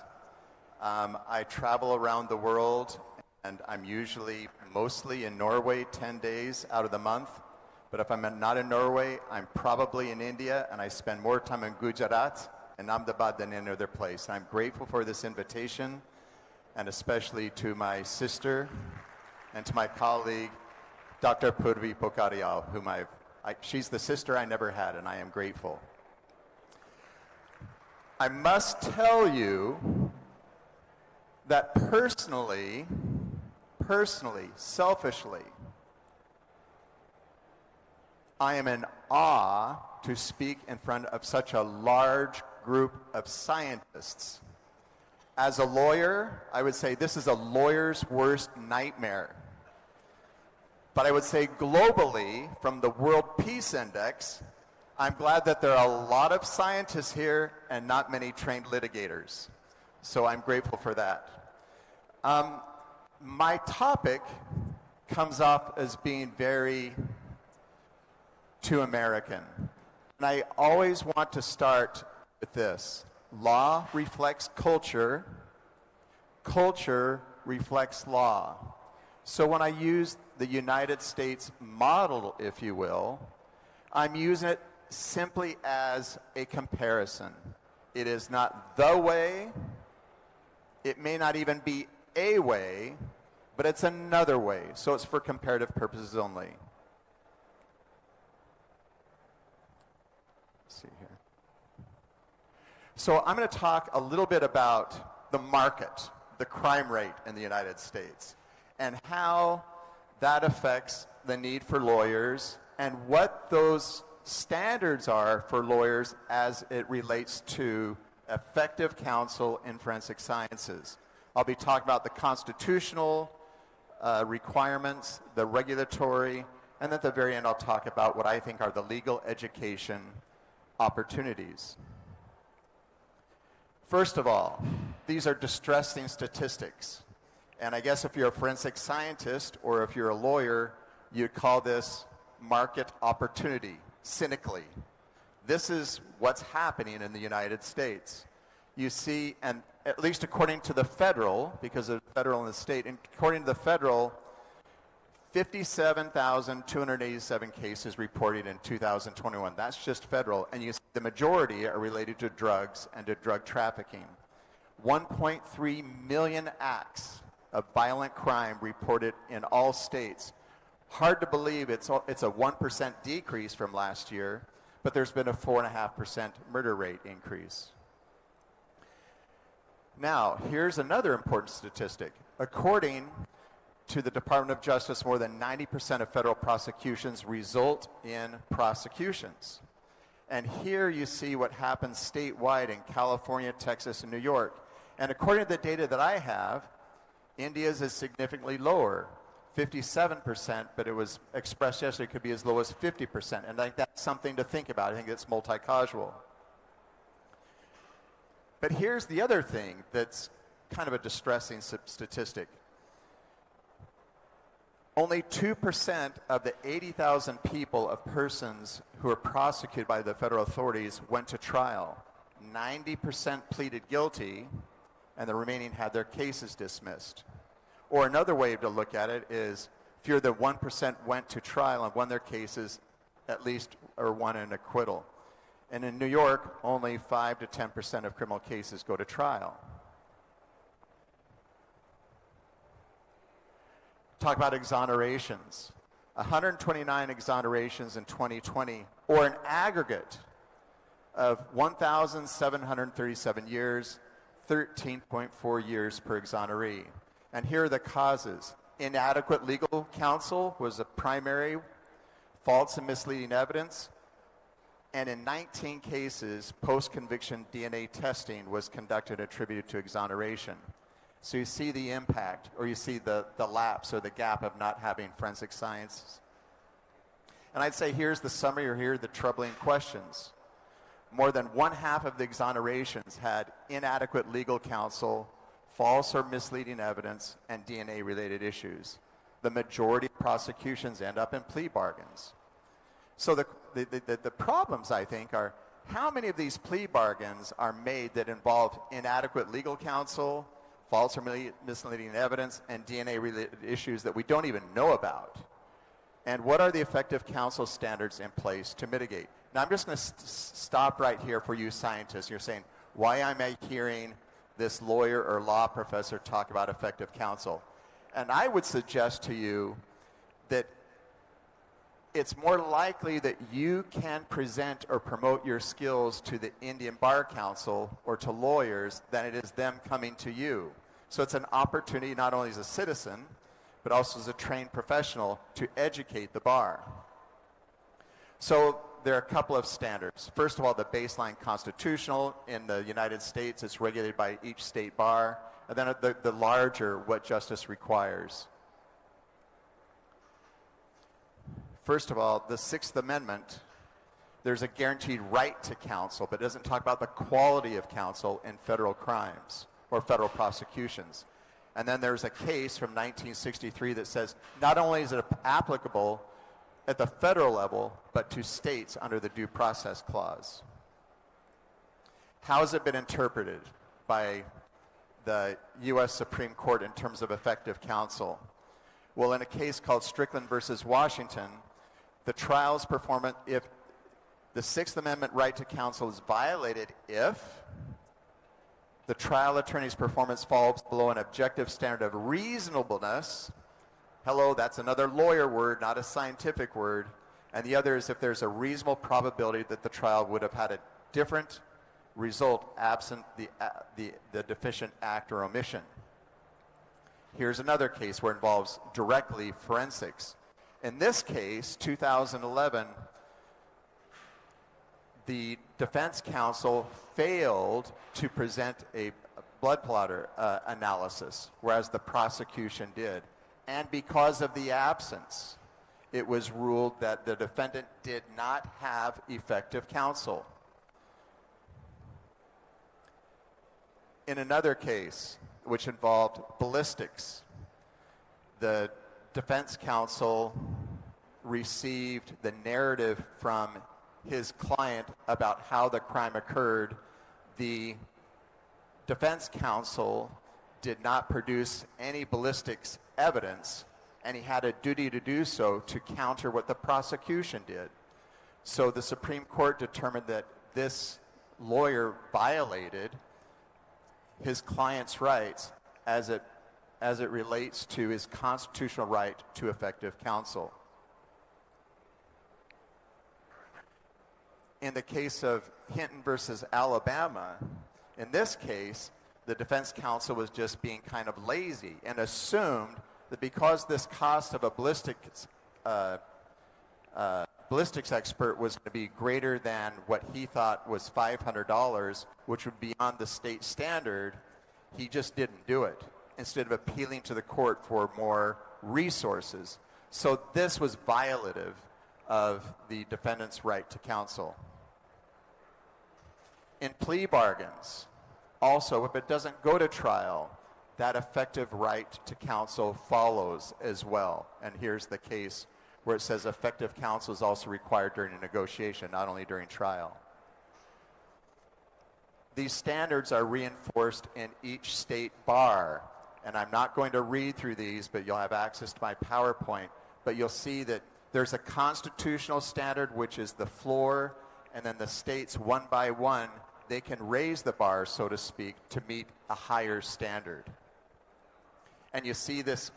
I travel around the world, and I'm usually mostly in Norway 10 days out of the month. But if I'm not in Norway, I'm probably in India, and I spend more time in Gujarat and Ahmedabad than any other place. I'm grateful for this invitation, and especially to my sister and to my colleague, Dr. Purvi Pokarial, whom she's the sister I never had, and I am grateful. I must tell you that personally, selfishly, I am in awe to speak in front of such a large group of scientists. As a lawyer, I would say this is a lawyer's worst nightmare. But I would say globally, from the World Peace Index, I'm glad that there are a lot of scientists here and not many trained litigators. So I'm grateful for that. My topic comes off as being very too American. And I always want to start with this. Law reflects culture. Culture reflects law. So when I use the United States model, if you will, I'm using it simply as a comparison. It is not the way. It may not even be a way, but it's another way. So it's for comparative purposes only. Let's see here. So I'm going to talk a little bit about the market, the crime rate in the United States, and how that affects the need for lawyers and what those standards are for lawyers as it relates to effective counsel in forensic sciences. I'll be talking about the constitutional requirements, the regulatory, and at the very end I'll talk about what I think are the legal education opportunities. First of all, these are distressing statistics. And I guess if you're a forensic scientist or if you're a lawyer, you'd call this market opportunity, cynically. This is what's happening in the United States. You see, and at least according to the federal, because of federal and the state, and according to the federal, 57,287 cases reported in 2021. That's just federal. And you see the majority are related to drugs and to drug trafficking. 1.3 million acts of violent crime reported in all states. Hard to believe it's a 1% decrease from last year, but there's been a 4.5% murder rate increase. Now, here's another important statistic. According to the Department of Justice, more than 90% of federal prosecutions result in prosecutions. And here you see what happens statewide in California, Texas, and New York. And according to the data that I have, India's is significantly lower, 57%, but it was expressed yesterday it could be as low as 50%. And I think that's something to think about. I think it's multi-causal. But here's the other thing that's kind of a distressing statistic. Only 2% of the 80,000 people of persons who are prosecuted by the federal authorities went to trial. 90% pleaded guilty, and the remaining had their cases dismissed. Or another way to look at it is fewer than 1% went to trial and won their cases, at least, or won an acquittal. And in New York, only 5 to 10% of criminal cases go to trial. Talk about exonerations. 129 exonerations in 2020, or an aggregate of 1,737 years, 13.4 years per exoneree. And here are the causes. Inadequate legal counsel was a primary, false and misleading evidence, and in 19 cases, post-conviction DNA testing was conducted and attributed to exoneration. So you see the impact, or you see the lapse or the gap of not having forensic science. And I'd say here's the summary, or here are the troubling questions. More than 1/2 of the exonerations had inadequate legal counsel, false or misleading evidence, and DNA-related issues. The majority of prosecutions end up in plea bargains. So the problems, I think, are how many of these plea bargains are made that involve inadequate legal counsel, false or misleading evidence, and DNA-related issues that we don't even know about? And what are the effective counsel standards in place to mitigate? Now, I'm just going to stop right here for you scientists. You're saying, why am I hearing this lawyer or law professor talk about effective counsel? And I would suggest to you that it's more likely that you can present or promote your skills to the Indian Bar Council or to lawyers than it is them coming to you. So it's an opportunity not only as a citizen, but also as a trained professional to educate the bar. So there are a couple of standards. First of all, the baseline constitutional. In the United States, it's regulated by each state bar. And then the larger, what justice requires. First of all, the Sixth Amendment, there's a guaranteed right to counsel, but it doesn't talk about the quality of counsel in federal crimes or federal prosecutions. And then there's a case from 1963 that says not only is it applicable at the federal level, but to states under the Due Process Clause. How has it been interpreted by the U.S. Supreme Court in terms of effective counsel? Well, in a case called Strickland versus Washington, the trial's performance, if the Sixth Amendment right to counsel is violated if the trial attorney's performance falls below an objective standard of reasonableness. Hello, that's another lawyer word, not a scientific word. And the other is if there's a reasonable probability that the trial would have had a different result absent the deficient act or omission. Here's another case where it involves directly forensics. In this case, 2011, the defense counsel failed to present a blood plotter analysis, whereas the prosecution did. And because of the absence, it was ruled that the defendant did not have effective counsel. In another case, which involved ballistics, the defense counsel received the narrative from his client about how the crime occurred. The defense counsel did not produce any ballistics evidence, and he had a duty to do so to counter what the prosecution did. So the Supreme Court determined that this lawyer violated his client's rights as it relates to his constitutional right to effective counsel. In the case of Hinton versus Alabama, in this case, the defense counsel was just being kind of lazy and assumed that because this cost of a ballistics expert was going to be greater than what he thought was $500, which would be beyond the state standard, he just didn't do it, instead of appealing to the court for more resources. So this was violative of the defendant's right to counsel. In plea bargains, also, if it doesn't go to trial, that effective right to counsel follows as well. And here's the case where it says effective counsel is also required during a negotiation, not only during trial. These standards are reinforced in each state bar. And I'm not going to read through these, but you'll have access to my PowerPoint. But you'll see that there's a constitutional standard, which is the floor, and then the states, one by one, they can raise the bar, so to speak, to meet a higher standard. And you see this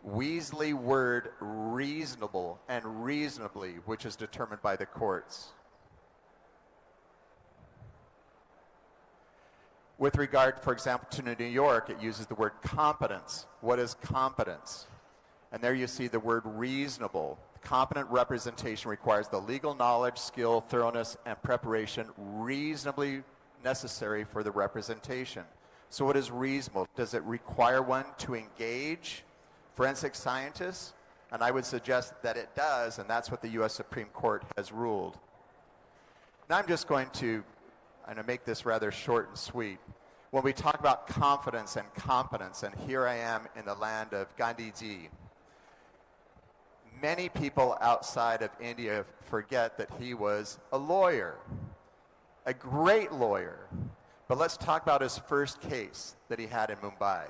Weasley word, reasonable and reasonably, which is determined by the courts. With regard, for example, to New York, it uses the word competence. What is competence? And there you see the word reasonable. Competent representation requires the legal knowledge, skill, thoroughness, and preparation reasonably necessary for the representation. So what is reasonable? Does it require one to engage forensic scientists? And I would suggest that it does, and that's what the U.S. Supreme Court has ruled. Now I'm just going to make this rather short and sweet. When we talk about confidence and competence, and here I am in the land of Gandhiji, many people outside of India forget that he was a lawyer, a great lawyer. But let's talk about his first case that he had in Mumbai.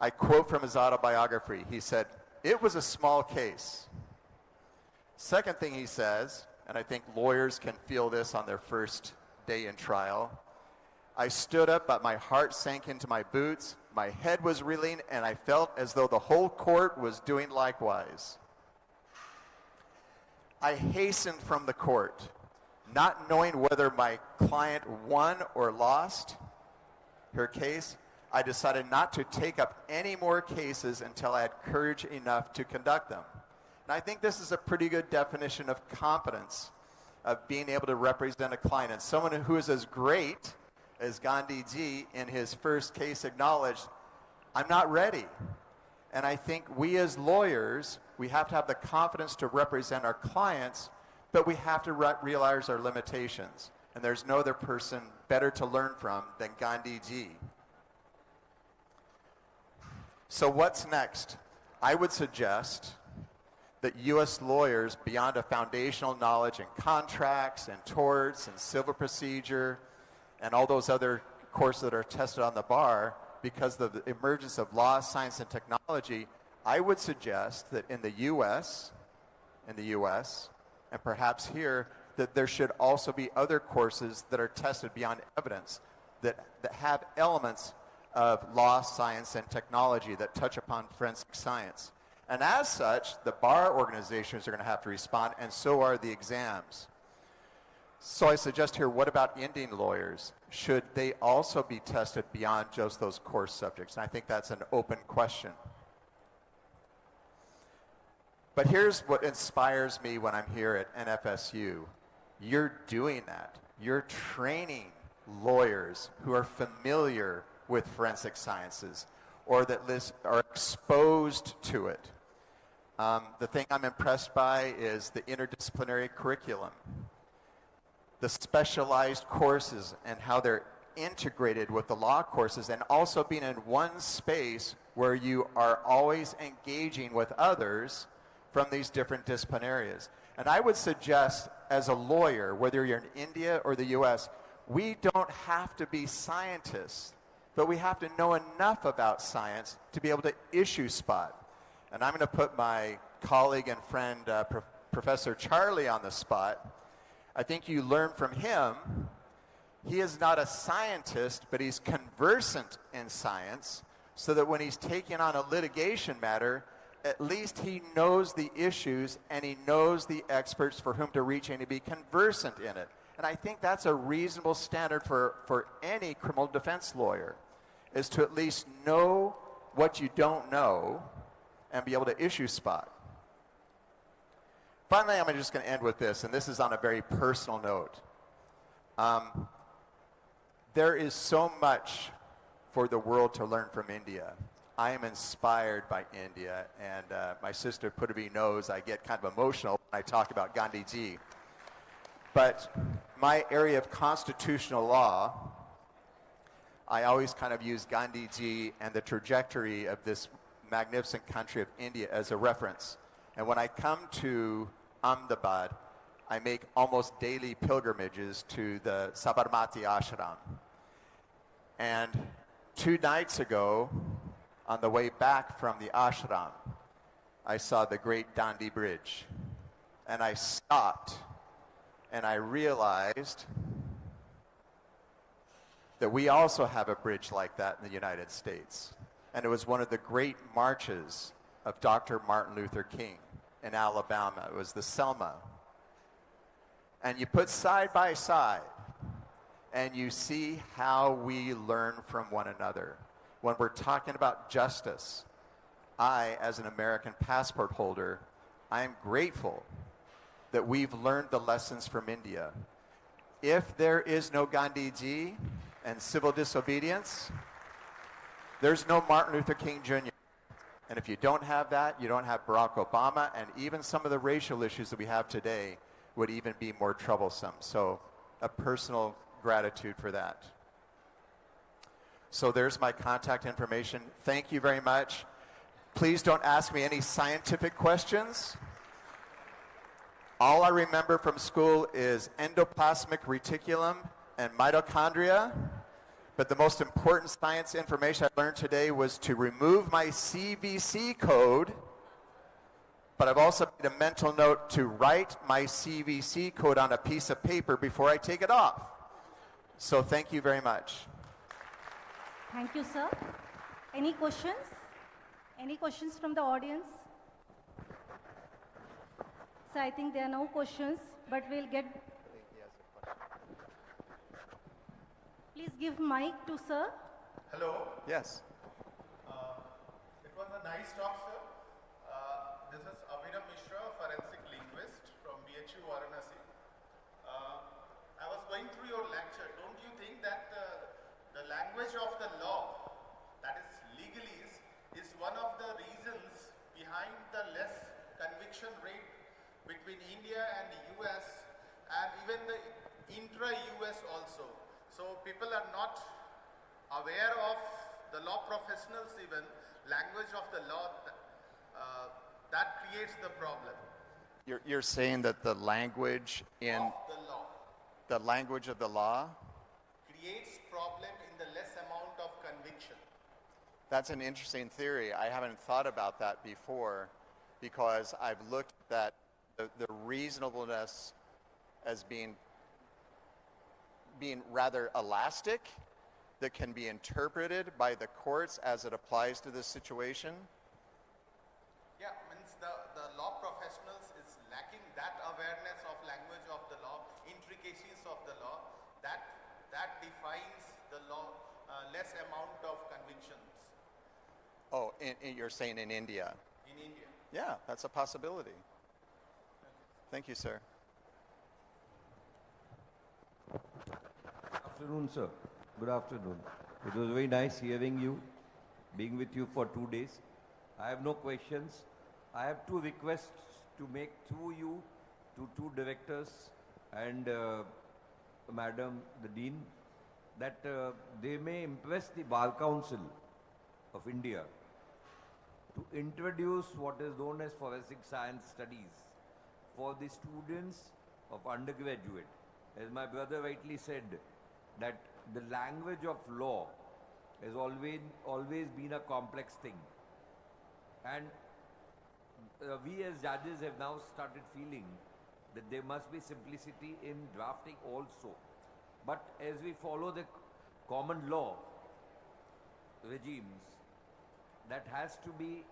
I quote from his autobiography. He said, "It was a small case." Second thing he says, and I think lawyers can feel this on their first day in trial, "I stood up, but my heart sank into my boots, my head was reeling, and I felt as though the whole court was doing likewise. I hastened from the court, not knowing whether my client won or lost her case. I decided not to take up any more cases until I had courage enough to conduct them." And I think this is a pretty good definition of competence, of being able to represent a client. And someone who is as great as Gandhiji in his first case acknowledged, "I'm not ready." And I think we as lawyers, we have to have the confidence to represent our clients, but we have to realize our limitations. And there's no other person better to learn from than Gandhiji. So what's next? I would suggest that U.S. lawyers, beyond a foundational knowledge in contracts and torts and civil procedure and all those other courses that are tested on the bar, because of the emergence of law, science, and technology, I would suggest that in the U.S., and perhaps here, that there should also be other courses that are tested beyond evidence, that have elements of law, science, and technology that touch upon forensic science. And as such, the bar organizations are going to have to respond, and so are the exams. So I suggest here, what about Indian lawyers? Should they also be tested beyond just those course subjects? And I think that's an open question. But here's what inspires me when I'm here at NFSU. You're doing that. You're training lawyers who are familiar with forensic sciences. or that are exposed to it. The thing I'm impressed by is the interdisciplinary curriculum, the specialized courses and how they're integrated with the law courses, and also being in one space where you are always engaging with others from these different discipline areas. And I would suggest, as a lawyer, whether you're in India or the US, we don't have to be scientists, but we have to know enough about science to be able to issue spot. And I'm going to put my colleague and friend, Professor Charlie, on the spot. I think you learn from him. He is not a scientist, but he's conversant in science, so that when he's taking on a litigation matter, at least he knows the issues and he knows the experts for whom to reach and to be conversant in it. And I think that's a reasonable standard for any criminal defense lawyer, is to at least know what you don't know and be able to issue spot. Finally, I'm just going to end with this, and this is on a very personal note. There is so much for the world to learn from India. I am inspired by India, and my sister Purvi knows I get kind of emotional when I talk about Gandhiji. But my area of constitutional law, I always kind of use Gandhiji and the trajectory of this magnificent country of India as a reference. And when I come to Ahmedabad, I make almost daily pilgrimages to the Sabarmati Ashram. And 2 nights ago, on the way back from the ashram, I saw the great Dandi Bridge. And I stopped and I realized that we also have a bridge like that in the United States. And it was one of the great marches of Dr. Martin Luther King in Alabama. It was the Selma. And you put side by side, and you see how we learn from one another. When we're talking about justice, I, as an American passport holder, I am grateful that we've learned the lessons from India. If there is no Gandhiji and civil disobedience, there's no Martin Luther King Jr. And if you don't have that, you don't have Barack Obama, and even some of the racial issues that we have today would even be more troublesome. So a personal gratitude for that. So there's my contact information. Thank you very much. Please don't ask me any scientific questions. All I remember from school is endoplasmic reticulum and mitochondria. But the most important science information I learned today was to remove my CVC code. But I've also made a mental note to write my CVC code on a piece of paper before I take it off. So thank you very much.
Thank you, sir. Any questions? Any questions from the audience? So I think there are no questions, but we'll get... Please give mic to sir.
Hello. Yes.
It was a nice talk, sir. This is Abhinav Mishra, forensic linguist from BHU Varanasi. I was going through your lecture. Don't you think that the language of the law, that is legalese, is one of the reasons behind the less conviction rate between India and the US and even the intra-US also? So people are not aware of the law professionals even, language of the law, that creates the problem.
You're saying that the language in
of the law
the language of the law
creates problem in the less amount of conviction.
That's an interesting theory. I haven't thought about that before, because I've looked at the reasonableness as being rather elastic, that can be interpreted by the courts as it applies to this situation.
Yeah, means the law professionals is lacking that awareness of language of the law, intricacies of the law, that defines the law, less amount of convictions.
Oh, you're saying in India?
In India.
Yeah, that's a possibility. Thank you, sir.
Good afternoon, sir. Good afternoon. It was very nice hearing you.
being with you for 2 days. I have no questions. I have two requests to make through you to two directors and Madam the Dean, that they may impress the Bar Council of India to introduce what is known as forensic science studies for the students of undergraduate. As my brother rightly said, that the language of law has always been a complex thing. And we as judges have now started feeling that there must be simplicity in drafting also. But as we follow the common law regimes, that has to be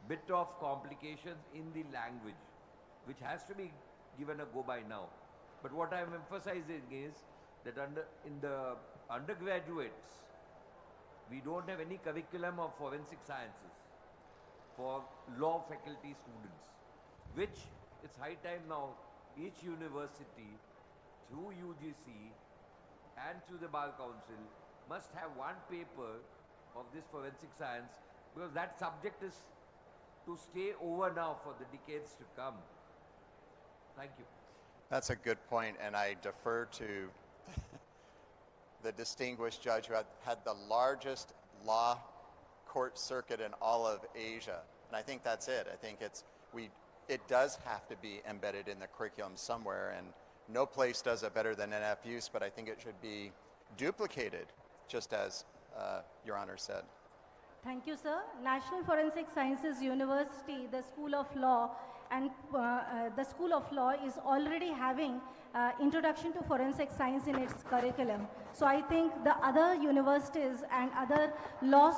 bit of complications in the language, which has to be given a go by now. But what I am emphasizing is that in the undergraduates, we don't have any curriculum of forensic sciences for law faculty students, which it's high time now each university through UGC and through the Bar Council must have one paper of this forensic science, because that subject is to stay over now for the decades to come. Thank you.
That's a good point, and I defer to the distinguished judge who had the largest law court circuit in all of Asia. And I think that's it. I think it does have to be embedded in the curriculum somewhere, and no place does it better than NFUs, but I think it should be duplicated, just as Your Honor said.
Thank you, sir. National Forensic Sciences University, the School of Law, and the School of Law is already having Introduction to Forensic Science in its curriculum. So I think the other universities and other law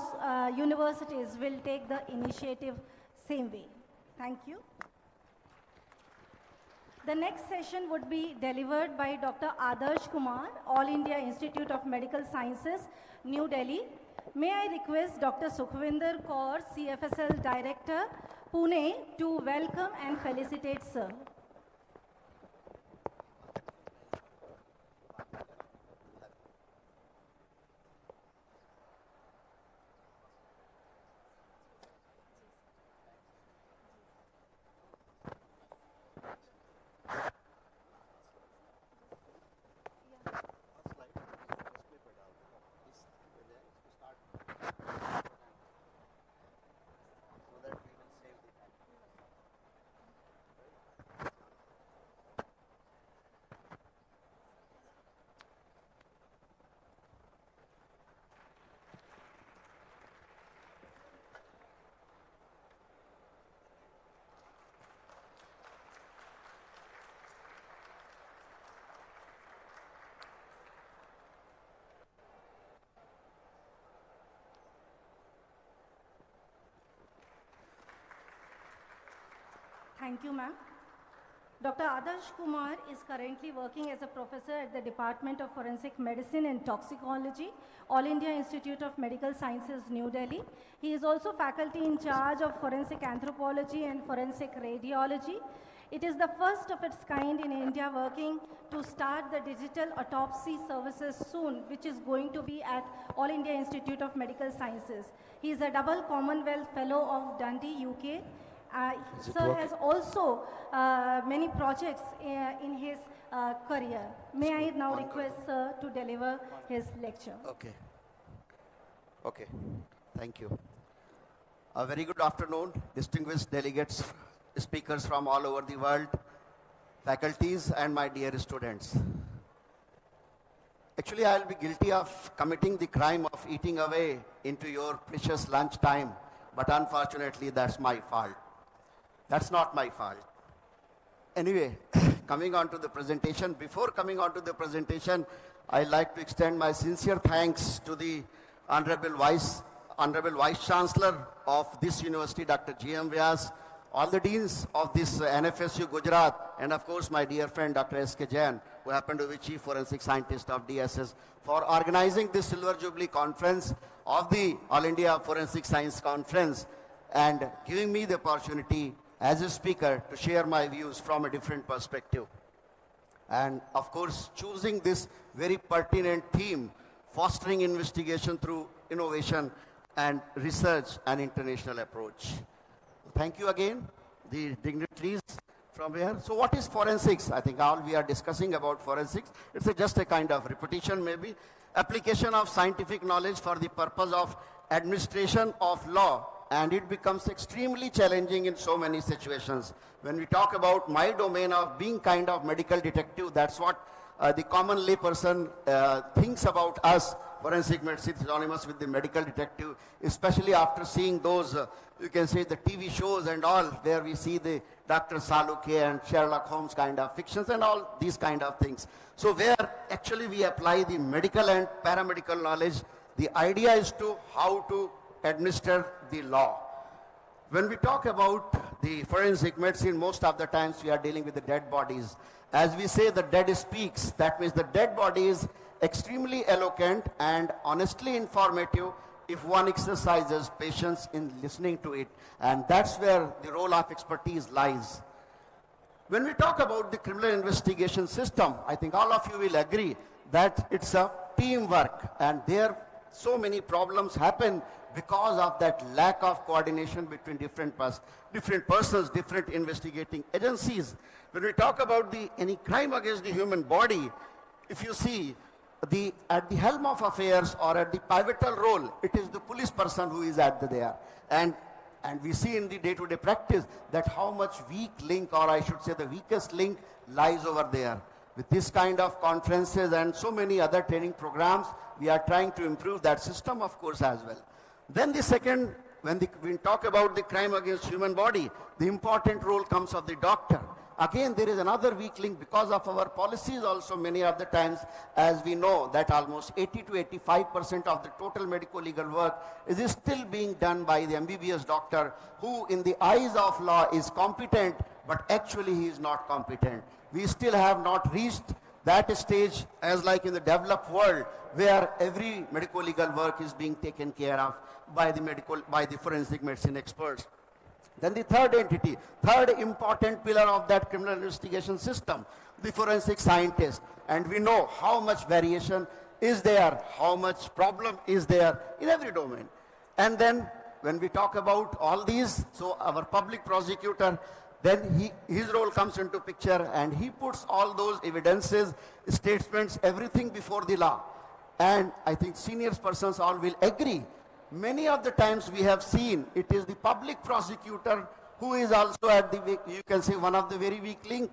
universities will take the initiative same way. Thank you. The next session would be delivered by Dr. Adarsh Kumar, All India Institute of Medical Sciences, New Delhi. May I request Dr. Sukhvinder Kaur, CFSL Director, Pune, to welcome and felicitate sir. Thank you, ma'am. Dr. Adarsh Kumar is currently working as a professor at the Department of Forensic Medicine and Toxicology, All India Institute of Medical Sciences, New Delhi. He is also faculty in charge of Forensic Anthropology and Forensic Radiology. It is the first of its kind in India working to start the digital autopsy services soon, which is going to be at All India Institute of Medical Sciences. He is a double Commonwealth Fellow of Dundee, UK. Sir has also many projects in his career. May I now request Sir to deliver his lecture?
Okay. Okay. Thank you. A very good afternoon, distinguished delegates, speakers from all over the world, faculties, and my dear students. Actually, I'll be guilty of committing the crime of eating away into your precious lunch time, but unfortunately, that's my fault. That's not my fault. Anyway, coming on to the presentation, before coming on to the presentation, I'd like to extend my sincere thanks to the Honorable Vice Chancellor of this university, Dr. G.M. Vyas, all the deans of this NFSU Gujarat, and of course my dear friend Dr. S.K. Jain, who happened to be Chief Forensic Scientist of DSS, for organizing this Silver Jubilee Conference of the All India Forensic Science Conference and giving me the opportunity as a speaker to share my views from a different perspective. And of course, choosing this very pertinent theme, fostering investigation through innovation, and research and international approach. Thank you again, the dignitaries from here. So what is forensics? I think all we are discussing about forensics, it's just a kind of repetition maybe. Application of scientific knowledge for the purpose of administration of law, and it becomes extremely challenging in so many situations. When we talk about my domain of being kind of medical detective, that's what the common lay person thinks about us. Forensic medicine is synonymous with the medical detective, especially after seeing those, you can say, the TV shows and all, where we see the Dr. Saluke and Sherlock Holmes kind of fictions and all these kind of things. So where actually we apply the medical and paramedical knowledge, the idea is to how to administer the law. When we talk about the forensic medicine, most of the times we are dealing with the dead bodies. As we say, the dead speaks. That means the dead body is extremely eloquent and honestly informative if one exercises patience in listening to it. And that's where the role of expertise lies. When we talk about the criminal investigation system, I think all of you will agree that it's a teamwork, and there so many problems happen because of that lack of coordination between different persons, different investigating agencies. When we talk about any crime against the human body, if you see at the helm of affairs or at the pivotal role, it is the police person who is there. And we see in the day-to-day practice that how much weak link, or I should say the weakest link, lies over there. With this kind of conferences and so many other training programs, we are trying to improve that system, of course, as well. Then the second, when we talk about the crime against human body, the important role comes of the doctor. Again, there is another weak link because of our policies also. Many of the times, as we know, that almost 80 to 85% of the total medico-legal work is still being done by the MBBS doctor, who in the eyes of law is competent, but actually he is not competent. We still have not reached that stage as like in the developed world, where every medico-legal work is being taken care of by the forensic medicine experts. Then the third entity, third important pillar of that criminal investigation system, the forensic scientist. And we know how much variation is there, how much problem is there in every domain. And then when we talk about all these, so our public prosecutor, then his role comes into picture, and he puts all those evidences, statements, everything before the law. And I think senior persons all will agree. Many of the times we have seen it is the public prosecutor who is also at the, you can say, one of the very weak link.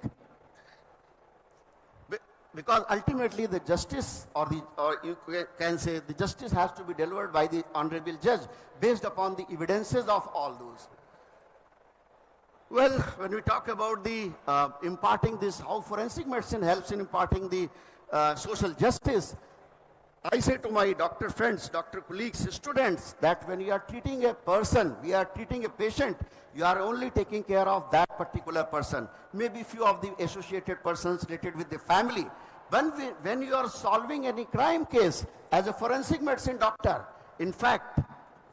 Because ultimately the justice, or you can say the justice has to be delivered by the honorable judge based upon the evidences of all those. Well, when we talk about the imparting this, how forensic medicine helps in imparting the social justice, I say to my doctor friends, doctor colleagues, students, that when you are treating a person, we are treating a patient, you are only taking care of that particular person. Maybe few of the associated persons related with the family. When you are solving any crime case as a forensic medicine doctor, in fact,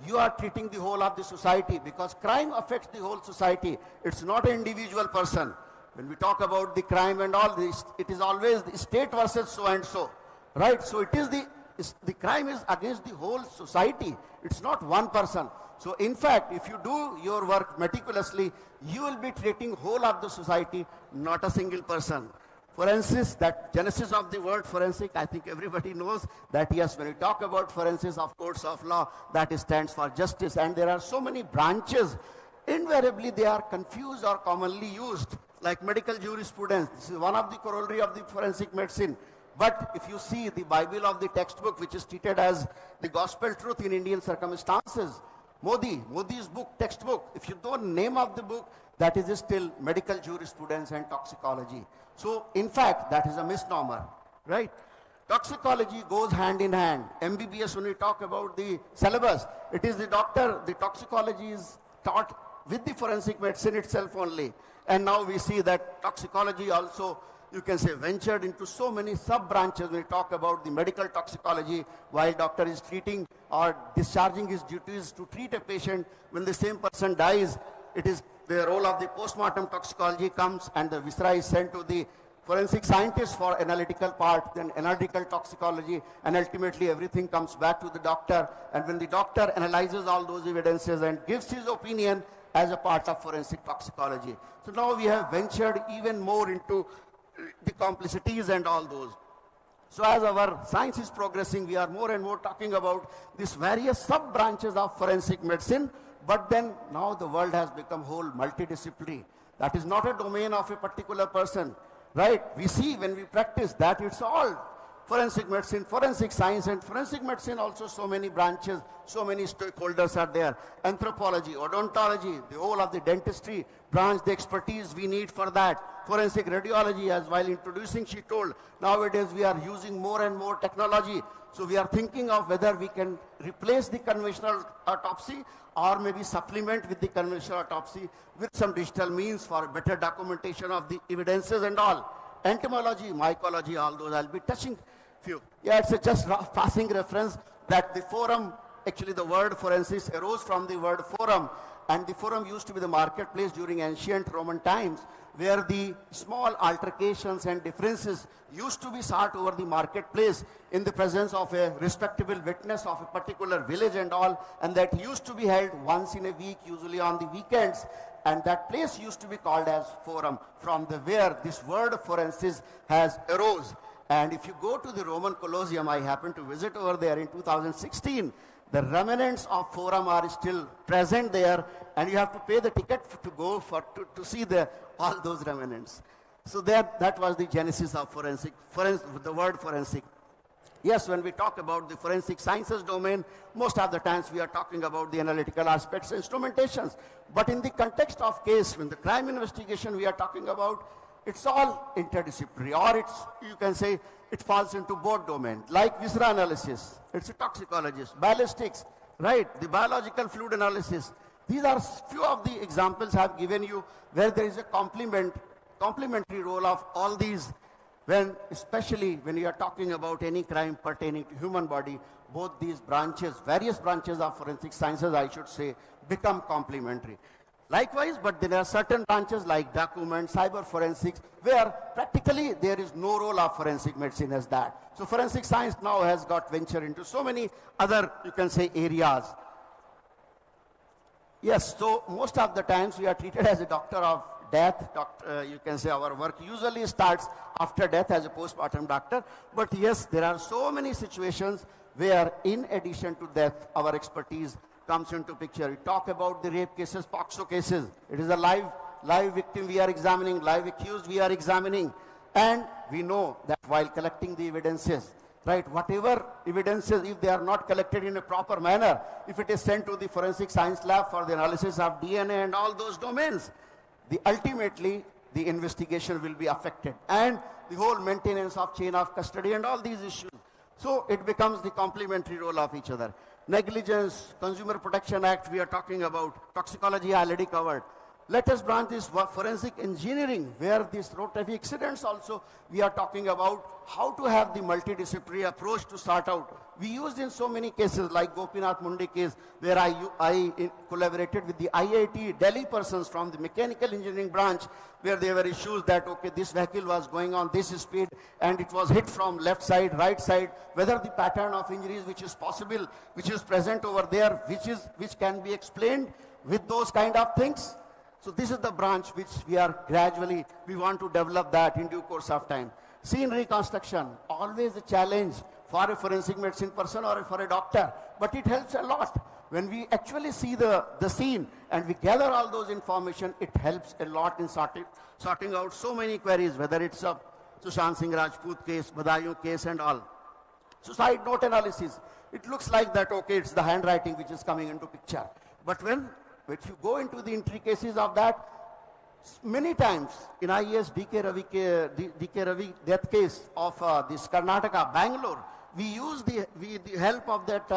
you are treating the whole of the society, because crime affects the whole society. It's not an individual person. When we talk about the crime and all this, it is always the state versus so and so, right? So it is the crime is against the whole society. It's not one person. So in fact, if you do your work meticulously, you will be treating whole of the society, not a single person. Forensics, that genesis of the word forensic, I think everybody knows that yes, when we talk about forensics of courts of law, that stands for justice. And there are so many branches. Invariably, they are confused or commonly used, like medical jurisprudence. This is one of the corollary of the forensic medicine. But if you see the Bible of the textbook, which is treated as the gospel truth in Indian circumstances, Modi's book, textbook, if you know the name of the book, that is still medical jurisprudence and toxicology. So, in fact, that is a misnomer, right? Toxicology goes hand in hand. MBBS, when we talk about the syllabus, it is the toxicology is taught with the forensic medicine itself only. And now we see that toxicology also, you can say, ventured into so many sub-branches. When we talk about the medical toxicology, while doctor is treating or discharging his duties to treat a patient, when the same person dies, it is the role of the postmortem toxicology comes, and the viscera is sent to the forensic scientist for analytical part, then analytical toxicology, and ultimately everything comes back to the doctor. And when the doctor analyzes all those evidences and gives his opinion as a part of forensic toxicology. So now we have ventured even more into the complicities and all those. So as our science is progressing, we are more and more talking about these various sub-branches of forensic medicine, but then now the world has become whole multidisciplinary. That is not a domain of a particular person, right? We see when we practice that it's all forensic medicine, forensic science, and forensic medicine also so many branches, so many stakeholders are there. Anthropology, odontology, the whole of the dentistry branch, the expertise we need for that. Forensic radiology, as while introducing she told, nowadays we are using more and more technology. So we are thinking of whether we can replace the conventional autopsy or maybe supplement with the conventional autopsy with some digital means for better documentation of the evidences and all. Entomology, mycology, all those I'll be touching few. Yeah, it's a just passing reference that the forum, actually the word forensics arose from the word forum, and the forum used to be the marketplace during ancient Roman times, where the small altercations and differences used to be sought over the marketplace in the presence of a respectable witness of a particular village and all, and that used to be held once in a week, usually on the weekends, and that place used to be called as forum, from the where this word forensics has arose. And if you go to the Roman Colosseum, I happened to visit over there in 2016, the remnants of forum are still present there, and you have to pay the ticket to go for to see all those remnants. So that was the genesis of the word forensic. Yes, when we talk about the forensic sciences domain, most of the times we are talking about the analytical aspects, instrumentations. But in the context of case, when the crime investigation we are talking about, it's all interdisciplinary, or you can say it falls into both domains, like viscera analysis, it's a toxicologist, ballistics, right, the biological fluid analysis. These are few of the examples I have given you where there is a complementary role of all these, especially when you are talking about any crime pertaining to human body, both these branches, various branches of forensic sciences, I should say, become complementary. Likewise, but there are certain branches like document, cyber forensics, where practically there is no role of forensic medicine as that. So forensic science now has got venture into so many other, you can say, areas. Yes, so most of the times we are treated as a doctor of death. You can say our work usually starts after death as a postmortem doctor. But yes, there are so many situations where in addition to death, our expertise comes into picture. We talk about the rape cases, POXO cases. It is a live victim we are examining, live accused we are examining. And we know that while collecting the evidences, right, whatever evidences, if they are not collected in a proper manner, if it is sent to the forensic science lab for the analysis of DNA and all those domains, ultimately the investigation will be affected. And the whole maintenance of chain of custody and all these issues. So it becomes the complementary role of each other. Negligence, Consumer Protection Act we are talking about, toxicology I already covered. Let us branch this forensic engineering, where these road traffic accidents also, we are talking about how to have the multidisciplinary approach to sort out. We used in so many cases, like Gopinath Mundi case, where I collaborated with the IIT Delhi persons from the mechanical engineering branch, where there were issues that, okay, this vehicle was going on this speed, and it was hit from left side, right side, whether the pattern of injuries which is possible, which is present over there, which can be explained with those kind of things. So this is the branch which we want to develop that in due course of time. Scene reconstruction, always a challenge for a forensic medicine person or for a doctor, but it helps a lot. When we actually see the scene and we gather all those information, it helps a lot in sorting out so many queries, whether it's a Sushant Singh Rajput case, Badaयूं case and all. Suicide note analysis, it looks like that, okay, it's the handwriting which is coming into picture. But when you go into the intricacies of that, many times in IAS DK Ravi death case of this Karnataka, Bangalore, we use the help of that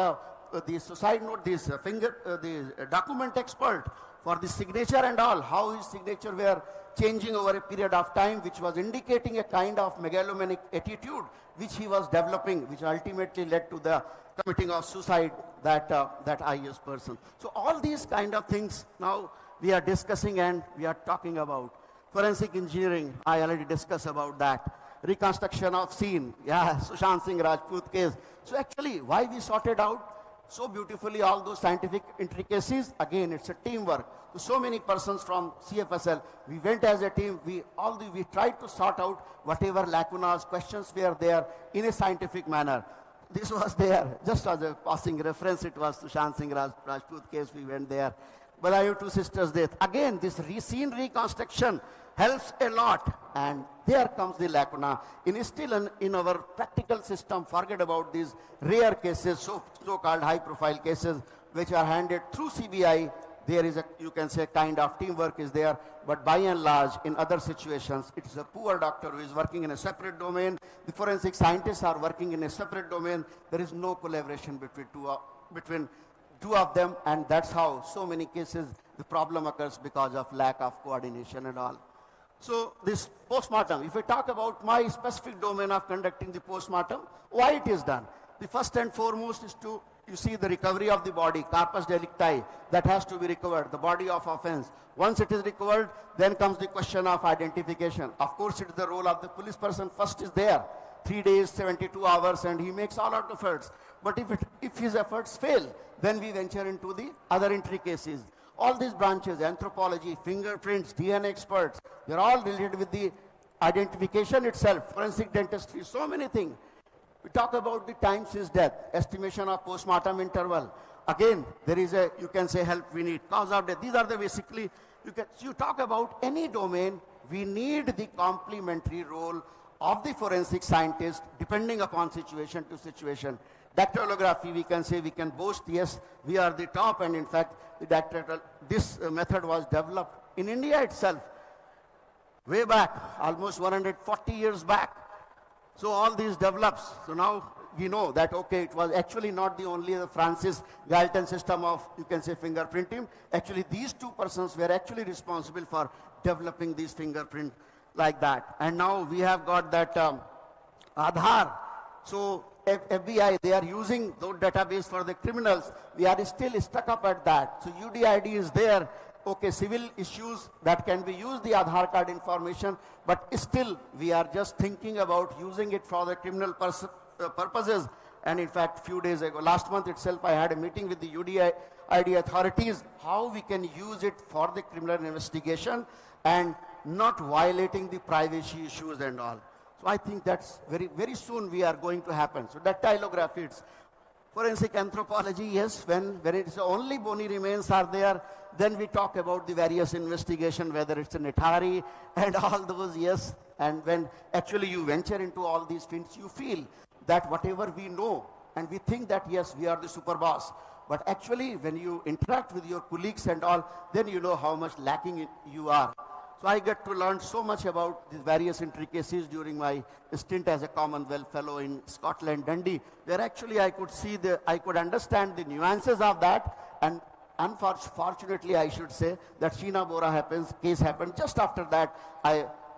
the suicide note, the document expert for the signature and all, how his signature were changing over a period of time, which was indicating a kind of megalomaniac attitude which he was developing, which ultimately led to the committing of suicide, that IAS person. So all these kind of things now we are discussing and we are talking about. Forensic engineering, I already discussed about that. Reconstruction of scene, yeah, Sushant Singh Rajput case. So actually, why we sorted out so beautifully all those scientific intricacies? Again, it's a teamwork. So many persons from CFSL, we went as a team, we tried to sort out whatever lacunas, questions were there in a scientific manner. This was there, just as a passing reference, it was Sushant Singh Rajput case, we went there. Balayu two sisters death. Again, this scene reconstruction helps a lot, and there comes the lacuna. Still in our practical system, forget about these rare cases, so-called high-profile cases, which are handled through CBI. There is you can say, kind of teamwork is there, but by and large, in other situations, it is a poor doctor who is working in a separate domain. The forensic scientists are working in a separate domain. There is no collaboration between two of them, and that's how so many cases the problem occurs because of lack of coordination and all. So this postmortem, if we talk about my specific domain of conducting the postmortem, why it is done? The first and foremost is to, you see, the recovery of the body, corpus delicti, that has to be recovered, the body of offense. Once it is recovered, then comes the question of identification. Of course, it is the role of the police person first is there. 3 days, 72 hours, and he makes all out efforts. But if his efforts fail, then we venture into the other intricacies. All these branches, anthropology, fingerprints, DNA experts, they're all related with the identification itself, forensic dentistry, so many things. We talk about the time since death, estimation of postmortem interval. Again, there is a, you can say, help we need, cause of death. These are the basically, you talk about any domain, we need the complementary role of the forensic scientist depending upon situation to situation. Dactylography, we can say, we can boast, yes, we are the top, and in fact, this method was developed in India itself, way back, almost 140 years back. So all these develops. So now we know that, okay, it was actually not the only the Francis Galton system of, you can say, fingerprinting. Actually, these two persons were actually responsible for developing these fingerprint like that. And now we have got that Aadhaar. So FBI, they are using those database for the criminals. We are still stuck up at that. So UDID is there. Okay, civil issues that can be used, the Aadhaar card information, but still we are just thinking about using it for the criminal purposes. And in fact, few days ago, last month itself, I had a meeting with the UDID authorities, how we can use it for the criminal investigation and not violating the privacy issues and all. So I think that's very, very soon we are going to happen. So dactylography, it's forensic anthropology, yes, when it's only bony remains are there, then we talk about the various investigation, whether it's an Atari and all those, yes. And when actually you venture into all these things, you feel that whatever we know, and we think that, yes, we are the super boss. But actually, when you interact with your colleagues and all, then you know how much lacking you are. So I get to learn so much about these various intricacies during my stint as a Commonwealth Fellow in Scotland, Dundee, where actually I could understand the nuances of that. And unfortunately, I should say that Sheena Bora case happened just after that.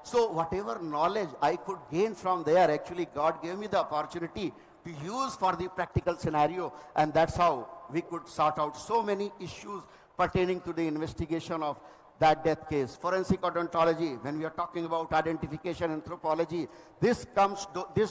So whatever knowledge I could gain from there, actually God gave me the opportunity to use for the practical scenario, and that's how we could sort out so many issues pertaining to the investigation of that death case. Forensic odontology, when we are talking about identification anthropology, this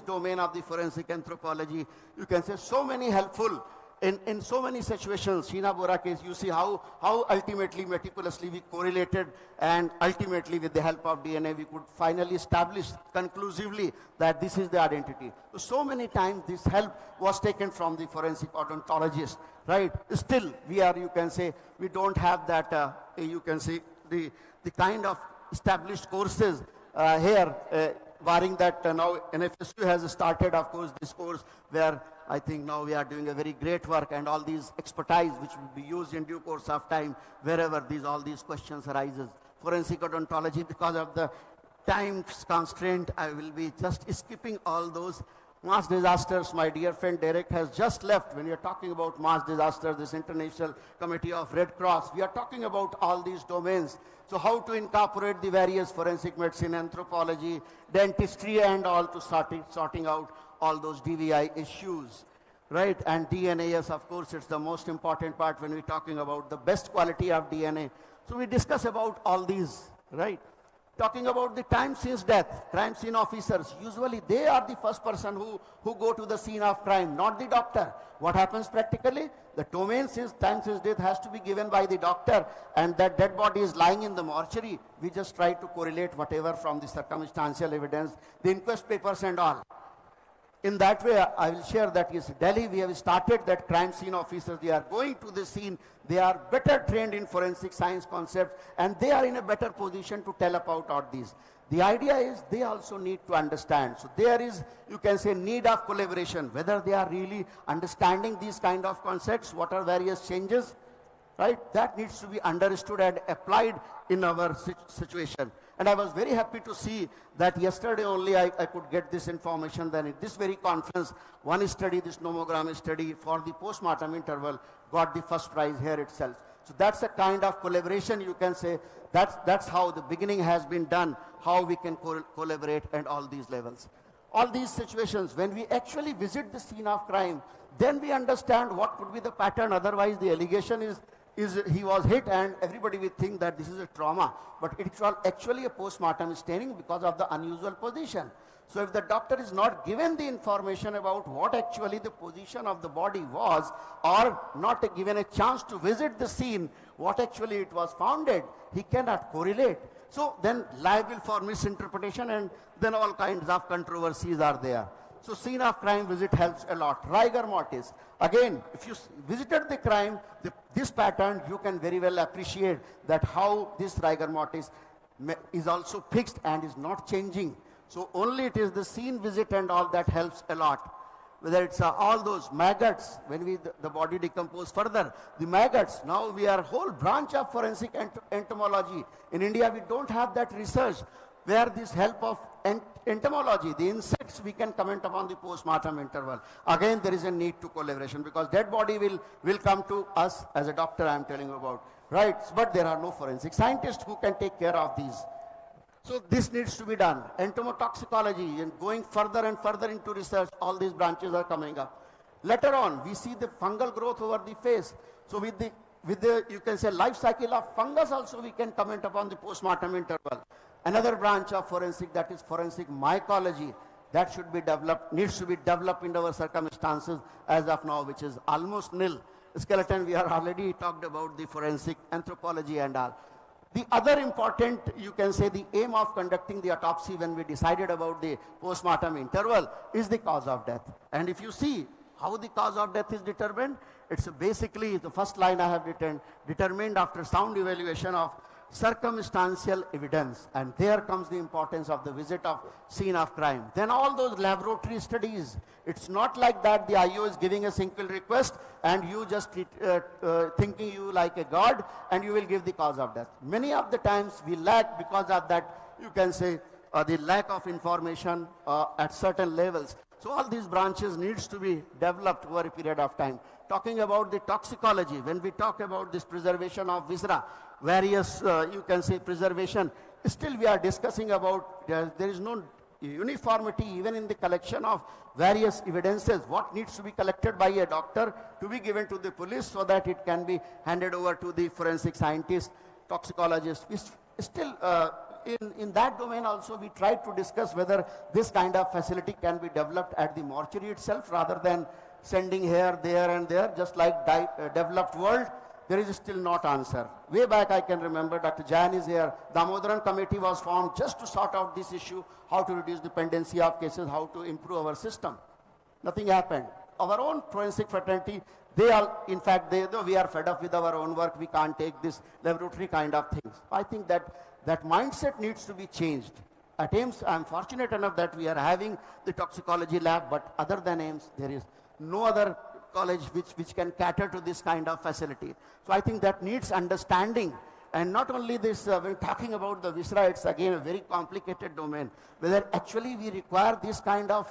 domain of the forensic anthropology, you can say so many helpful in so many situations. Sheena Bora case, you see how ultimately, meticulously we correlated, and ultimately with the help of DNA, we could finally establish conclusively that this is the identity. So many times this help was taken from the forensic odontologist, right? Still, we are, you can say, we don't have that, you can see, the kind of established courses here, barring that now NFSU has started, of course, this course where I think now we are doing a very great work, and all these expertise which will be used in due course of time wherever all these questions arises. Forensic odontology, because of the time constraint, I will be just skipping all those. Mass disasters, my dear friend Derek has just left. When you're talking about mass disasters, this International Committee of Red Cross, we are talking about all these domains. So how to incorporate the various forensic medicine, anthropology, dentistry, and all to sorting out all those DVI issues, right? And DNA, yes, of course, it's the most important part when we're talking about the best quality of DNA. So we discuss about all these, right? Talking about the time since death, crime scene officers, usually they are the first person who go to the scene of crime, not the doctor. What happens practically? The time since death has to be given by the doctor, and that dead body is lying in the mortuary. We just try to correlate whatever from the circumstantial evidence, the inquest papers and all. In that way, I will share that in Delhi, we have started that crime scene officers, they are going to the scene, they are better trained in forensic science concepts, and they are in a better position to tell about all these. The idea is they also need to understand. So there is, you can say, need of collaboration, whether they are really understanding these kind of concepts, what are various changes, right? That needs to be understood and applied in our situation. And I was very happy to see that yesterday only I could get this information that in this very conference, one study, this nomogram study for the post-mortem interval, got the first prize here itself. So that's a kind of collaboration, you can say. That's how the beginning has been done, how we can collaborate and all these levels. All these situations, when we actually visit the scene of crime, then we understand what could be the pattern. Otherwise, the allegation is he was hit and everybody will think that this is a trauma. But it's actually a post-mortem staining because of the unusual position. So if the doctor is not given the information about what actually the position of the body was, or not given a chance to visit the scene, what actually it was founded, he cannot correlate. So then liable for misinterpretation, and then all kinds of controversies are there. So scene of crime visit helps a lot. Rigor mortis. Again, if you visited the crime, this pattern, you can very well appreciate that how this rigor mortis is also fixed and is not changing. So only it is the scene visit and all that helps a lot. Whether it's all those maggots, when the body decomposes further, the maggots, now we are a whole branch of forensic entomology. In India, we don't have that research where this help of entomology, the insects, we can comment upon the post-mortem interval. Again, there is a need to collaboration because dead body will come to us as a doctor, I am telling you about. Right, but there are no forensic scientists who can take care of these. So this needs to be done. Entomotoxicology, and going further and further into research, all these branches are coming up. Later on, we see the fungal growth over the face. So with the you can say life cycle of fungus also we can comment upon the post-mortem interval. Another branch of forensic, that is forensic mycology, that should be developed, needs to be developed in our circumstances as of now, which is almost nil. Skeleton, we are already talked about the forensic anthropology and all. The other important, you can say, the aim of conducting the autopsy when we decided about the post-mortem interval is the cause of death. And if you see how the cause of death is determined, it's basically the first line I have written, determined after sound evaluation of circumstantial evidence. And there comes the importance of the visit of scene of crime. Then all those laboratory studies, it's not like that the IO is giving a single request and you just thinking you like a god and you will give the cause of death. Many of the times we lack because of that, you can say, the lack of information at certain levels. So all these branches needs to be developed over a period of time. Talking about the toxicology, when we talk about this preservation of viscera, various, you can say, preservation, still we are discussing about, there is no uniformity even in the collection of various evidences, what needs to be collected by a doctor to be given to the police so that it can be handed over to the forensic scientist, toxicologist. Still, in that domain also we tried to discuss whether this kind of facility can be developed at the mortuary itself rather than sending here, there and there, just like developed world. There is still not answer. Way back I can remember Dr. Jain is here. The Damodaran committee was formed just to sort out this issue, how to reduce dependency of cases, how to improve our system. Nothing happened. Our own forensic fraternity, they are, in fact, we are fed up with our own work. We can't take this laboratory kind of things. I think that mindset needs to be changed. At AIMS, I'm fortunate enough that we are having the toxicology lab, but other than AIMS, there is no other college which can cater to this kind of facility. So I think that needs understanding. And not only this, when talking about the viscera, it's again a very complicated domain. Whether actually we require this kind of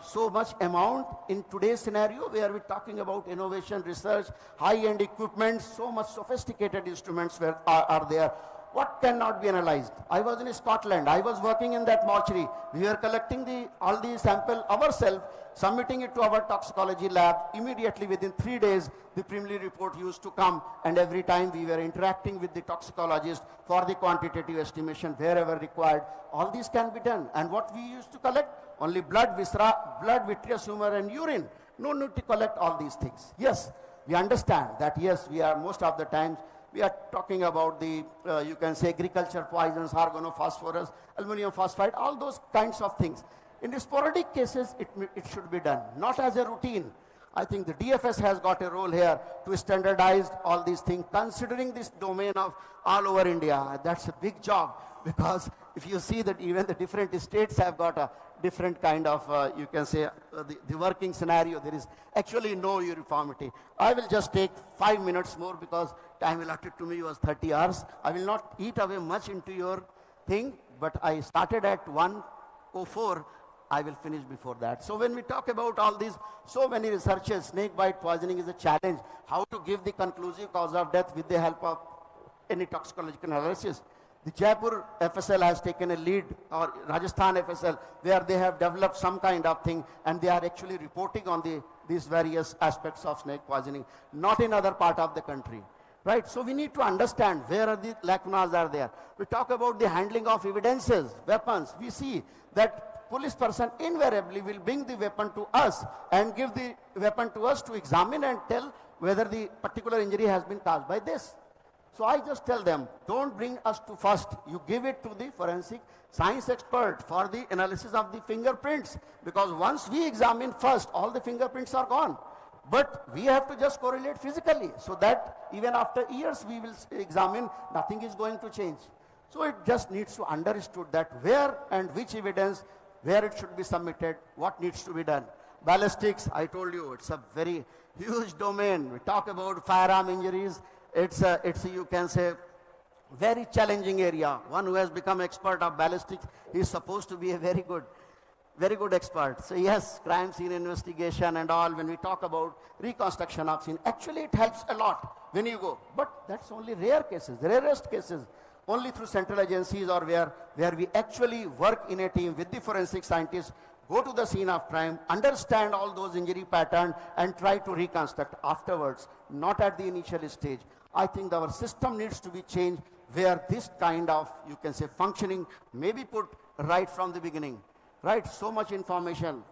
so much amount in today's scenario where we're talking about innovation, research, high-end equipment, so much sophisticated instruments are there. What cannot be analyzed? I was in Scotland. I was working in that mortuary. We were collecting all the sample ourselves, submitting it to our toxicology lab. Immediately within 3 days, the preliminary report used to come, and every time we were interacting with the toxicologist for the quantitative estimation wherever required. All these can be done. And what we used to collect? Only blood, viscera, blood, vitreous humor, and urine. No need to collect all these things. Yes, we understand that, yes, we are most of the times, we are talking about the, you can say, agriculture poisons, organophosphorus, aluminum phosphide, all those kinds of things. In the sporadic cases, it should be done, not as a routine. I think the DFS has got a role here to standardize all these things, considering this domain of all over India. That's a big job, because if you see that even the different states have got a different kind of, you can say, the working scenario, there is actually no uniformity. I will just take 5 minutes more because time allotted to me was 30 hours. I will not eat away much into your thing, but I started at 1:04. I will finish before that. So when we talk about all these, so many researches, snake bite poisoning is a challenge. How to give the conclusive cause of death with the help of any toxicological analysis. The Jaipur FSL has taken a lead, or Rajasthan FSL, where they have developed some kind of thing, and they are actually reporting on these various aspects of snake poisoning, not in other part of the country. Right? So we need to understand where are the lacunas are there. We talk about the handling of evidences, weapons. We see that police person invariably will bring the weapon to us and give the weapon to us to examine and tell whether the particular injury has been caused by this. So I just tell them, don't bring us to first. You give it to the forensic science expert for the analysis of the fingerprints. Because once we examine first, all the fingerprints are gone. But we have to just correlate physically, so that even after years we will examine, nothing is going to change. So it just needs to understood that where and which evidence, where it should be submitted, what needs to be done. Ballistics, I told you, it's a very huge domain. We talk about firearm injuries. It's a, you can say, very challenging area. One who has become expert of ballistics, he is supposed to be a very good expert. So yes, crime scene investigation and all, when we talk about reconstruction of scene, actually it helps a lot when you go. But that's only rare cases, the rarest cases. Only through central agencies or where we actually work in a team with the forensic scientists, go to the scene of crime, understand all those injury patterns and try to reconstruct afterwards, not at the initial stage. I think our system needs to be changed where this kind of, you can say, functioning may be put right from the beginning. Right, so much information,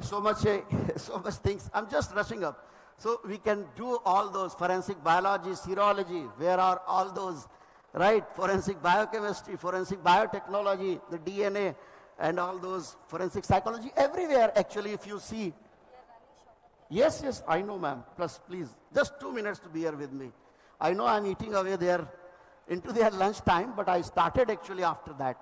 so much things. I'm just rushing up. So we can do all those forensic biology, serology, where are all those, right? Forensic biochemistry, forensic biotechnology, the DNA, and all those forensic psychology, everywhere actually if you see. Yes, yes, I know ma'am, plus please, just 2 minutes to be here with me. I know I'm eating away there into their lunch time, but I started actually after that.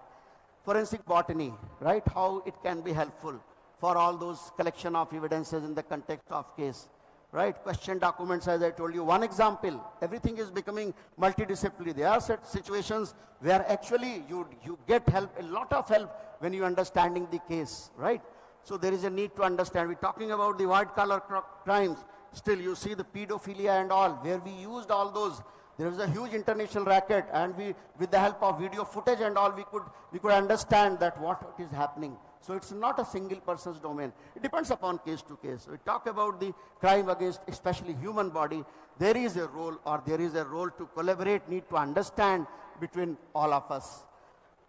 Forensic botany, right? How it can be helpful for all those collection of evidences in the context of case, right? Question documents, as I told you. One example, everything is becoming multidisciplinary. There are set situations where actually you get help, a lot of help when you understanding the case, right? So there is a need to understand. We're talking about the white collar crimes. Still, you see the pedophilia and all, where we used all those. There was a huge international racket, and we, with the help of video footage and all, we could understand that what is happening. So it's not a single person's domain. It depends upon case to case. We talk about the crime against especially human body. There is a role, or there is a role to collaborate, need to understand between all of us.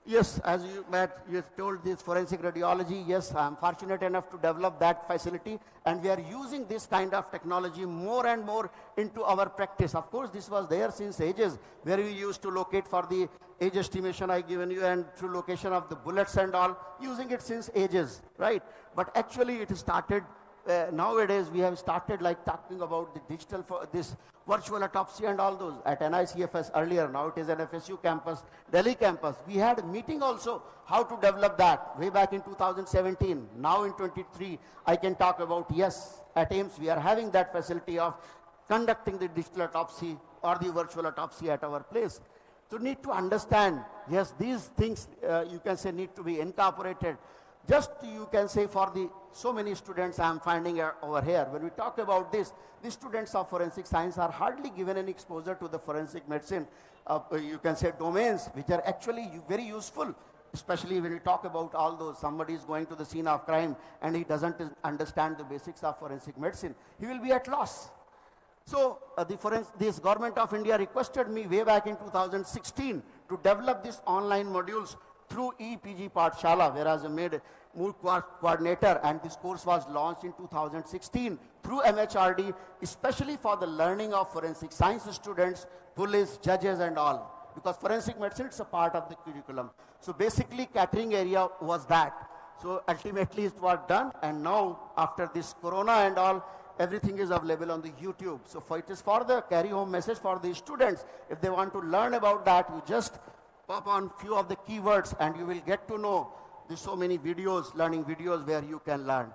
Yes, as you have told this forensic radiology, yes, I am fortunate enough to develop that facility, and we are using this kind of technology more and more into our practice. Of course, this was there since ages, where we used to locate for the age estimation I given you, and through location of the bullets and all, using it since ages, right? But actually it started, nowadays we have started like talking about the digital, this virtual autopsy and all those at NICFS earlier. Now it is an FSU campus, Delhi campus. We had a meeting also how to develop that way back in 2017. Now in 23, I can talk about, yes, at AIMS we are having that facility of conducting the digital autopsy or the virtual autopsy at our place. So need to understand, yes, these things you can say need to be incorporated. Just you can say for the so many students I am finding over here, when we talk about this, the students of forensic science are hardly given any exposure to the forensic medicine, you can say domains, which are actually very useful, especially when we talk about all those, somebody is going to the scene of crime and he doesn't understand the basics of forensic medicine, he will be at loss. So this government of India requested me way back in 2016 to develop these online modules through EPG Pathshala, where I was made MOOC coordinator, and this course was launched in 2016 through MHRD, especially for the learning of forensic science students, police, judges and all, because forensic medicine is a part of the curriculum. So basically catering area was that. So ultimately it was done, and now after this corona and all, everything is available on the YouTube. So it is for the carry home message for the students. If they want to learn about that, you just pop on few of the keywords and you will get to know there's so many videos, learning videos where you can learn.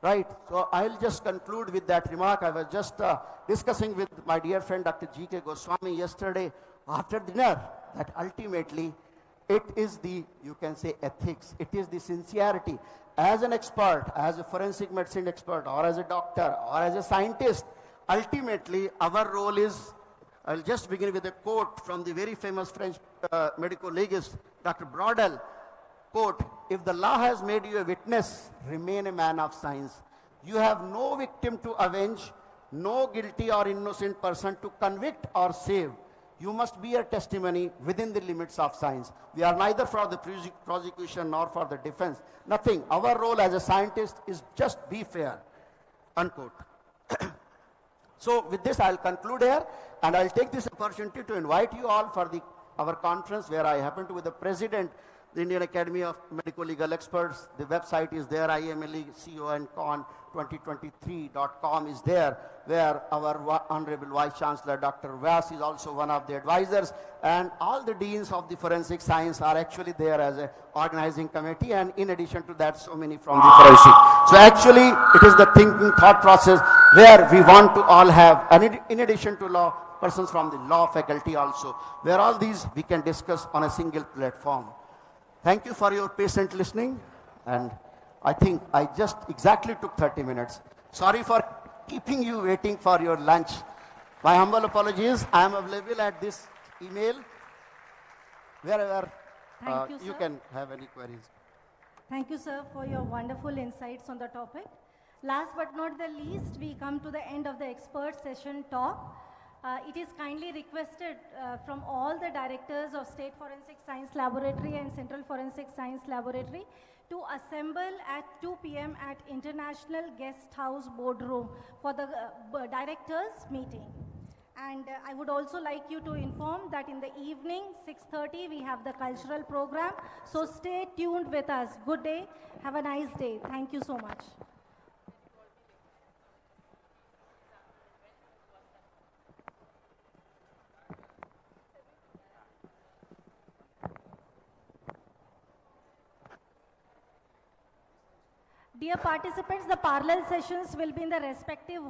Right, so I'll just conclude with that remark. I was just discussing with my dear friend Dr. G.K. Goswami yesterday after dinner that ultimately it is the, you can say, ethics, it is the sincerity. As an expert, as a forensic medicine expert, or as a doctor, or as a scientist, ultimately our role is, I'll just begin with a quote from the very famous French medical legist, Dr. Braudel, quote, "If the law has made you a witness, remain a man of science. You have no victim to avenge, no guilty or innocent person to convict or save. You must be a testimony within the limits of science. We are neither for the prosecution nor for the defense. Nothing. Our role as a scientist is just be fair." Unquote. So with this, I'll conclude here, and I'll take this opportunity to invite you all for our conference, where I happen to be the president, the Indian Academy of Medical Legal Experts. The website is there, IMLECON2023.com is there, where our Honorable Vice Chancellor Dr. Vyas is also one of the advisors, and all the deans of the forensic science are actually there as an organizing committee, and in addition to that, so many from the forensic. So actually, it is the thinking thought process where we want to all have, and in addition to law, persons from the law faculty also, where all these we can discuss on a single platform. Thank you for your patient listening, and I think I just exactly took 30 minutes. Sorry for keeping you waiting for your lunch. My humble apologies. I am available at this email, wherever you can have any queries.
Thank you, sir, for your wonderful insights on the topic. Last but not the least, we come to the end of the expert session talk. It is kindly requested from all the directors of State Forensic Science Laboratory and Central Forensic Science Laboratory to assemble at 2 p.m. at International Guest House Boardroom for the directors meeting. And I would also like you to inform that in the evening, 6:30, we have the cultural program. So stay tuned with us. Good day. Have a nice day. Thank you so much. Dear participants, the parallel sessions will be in the respective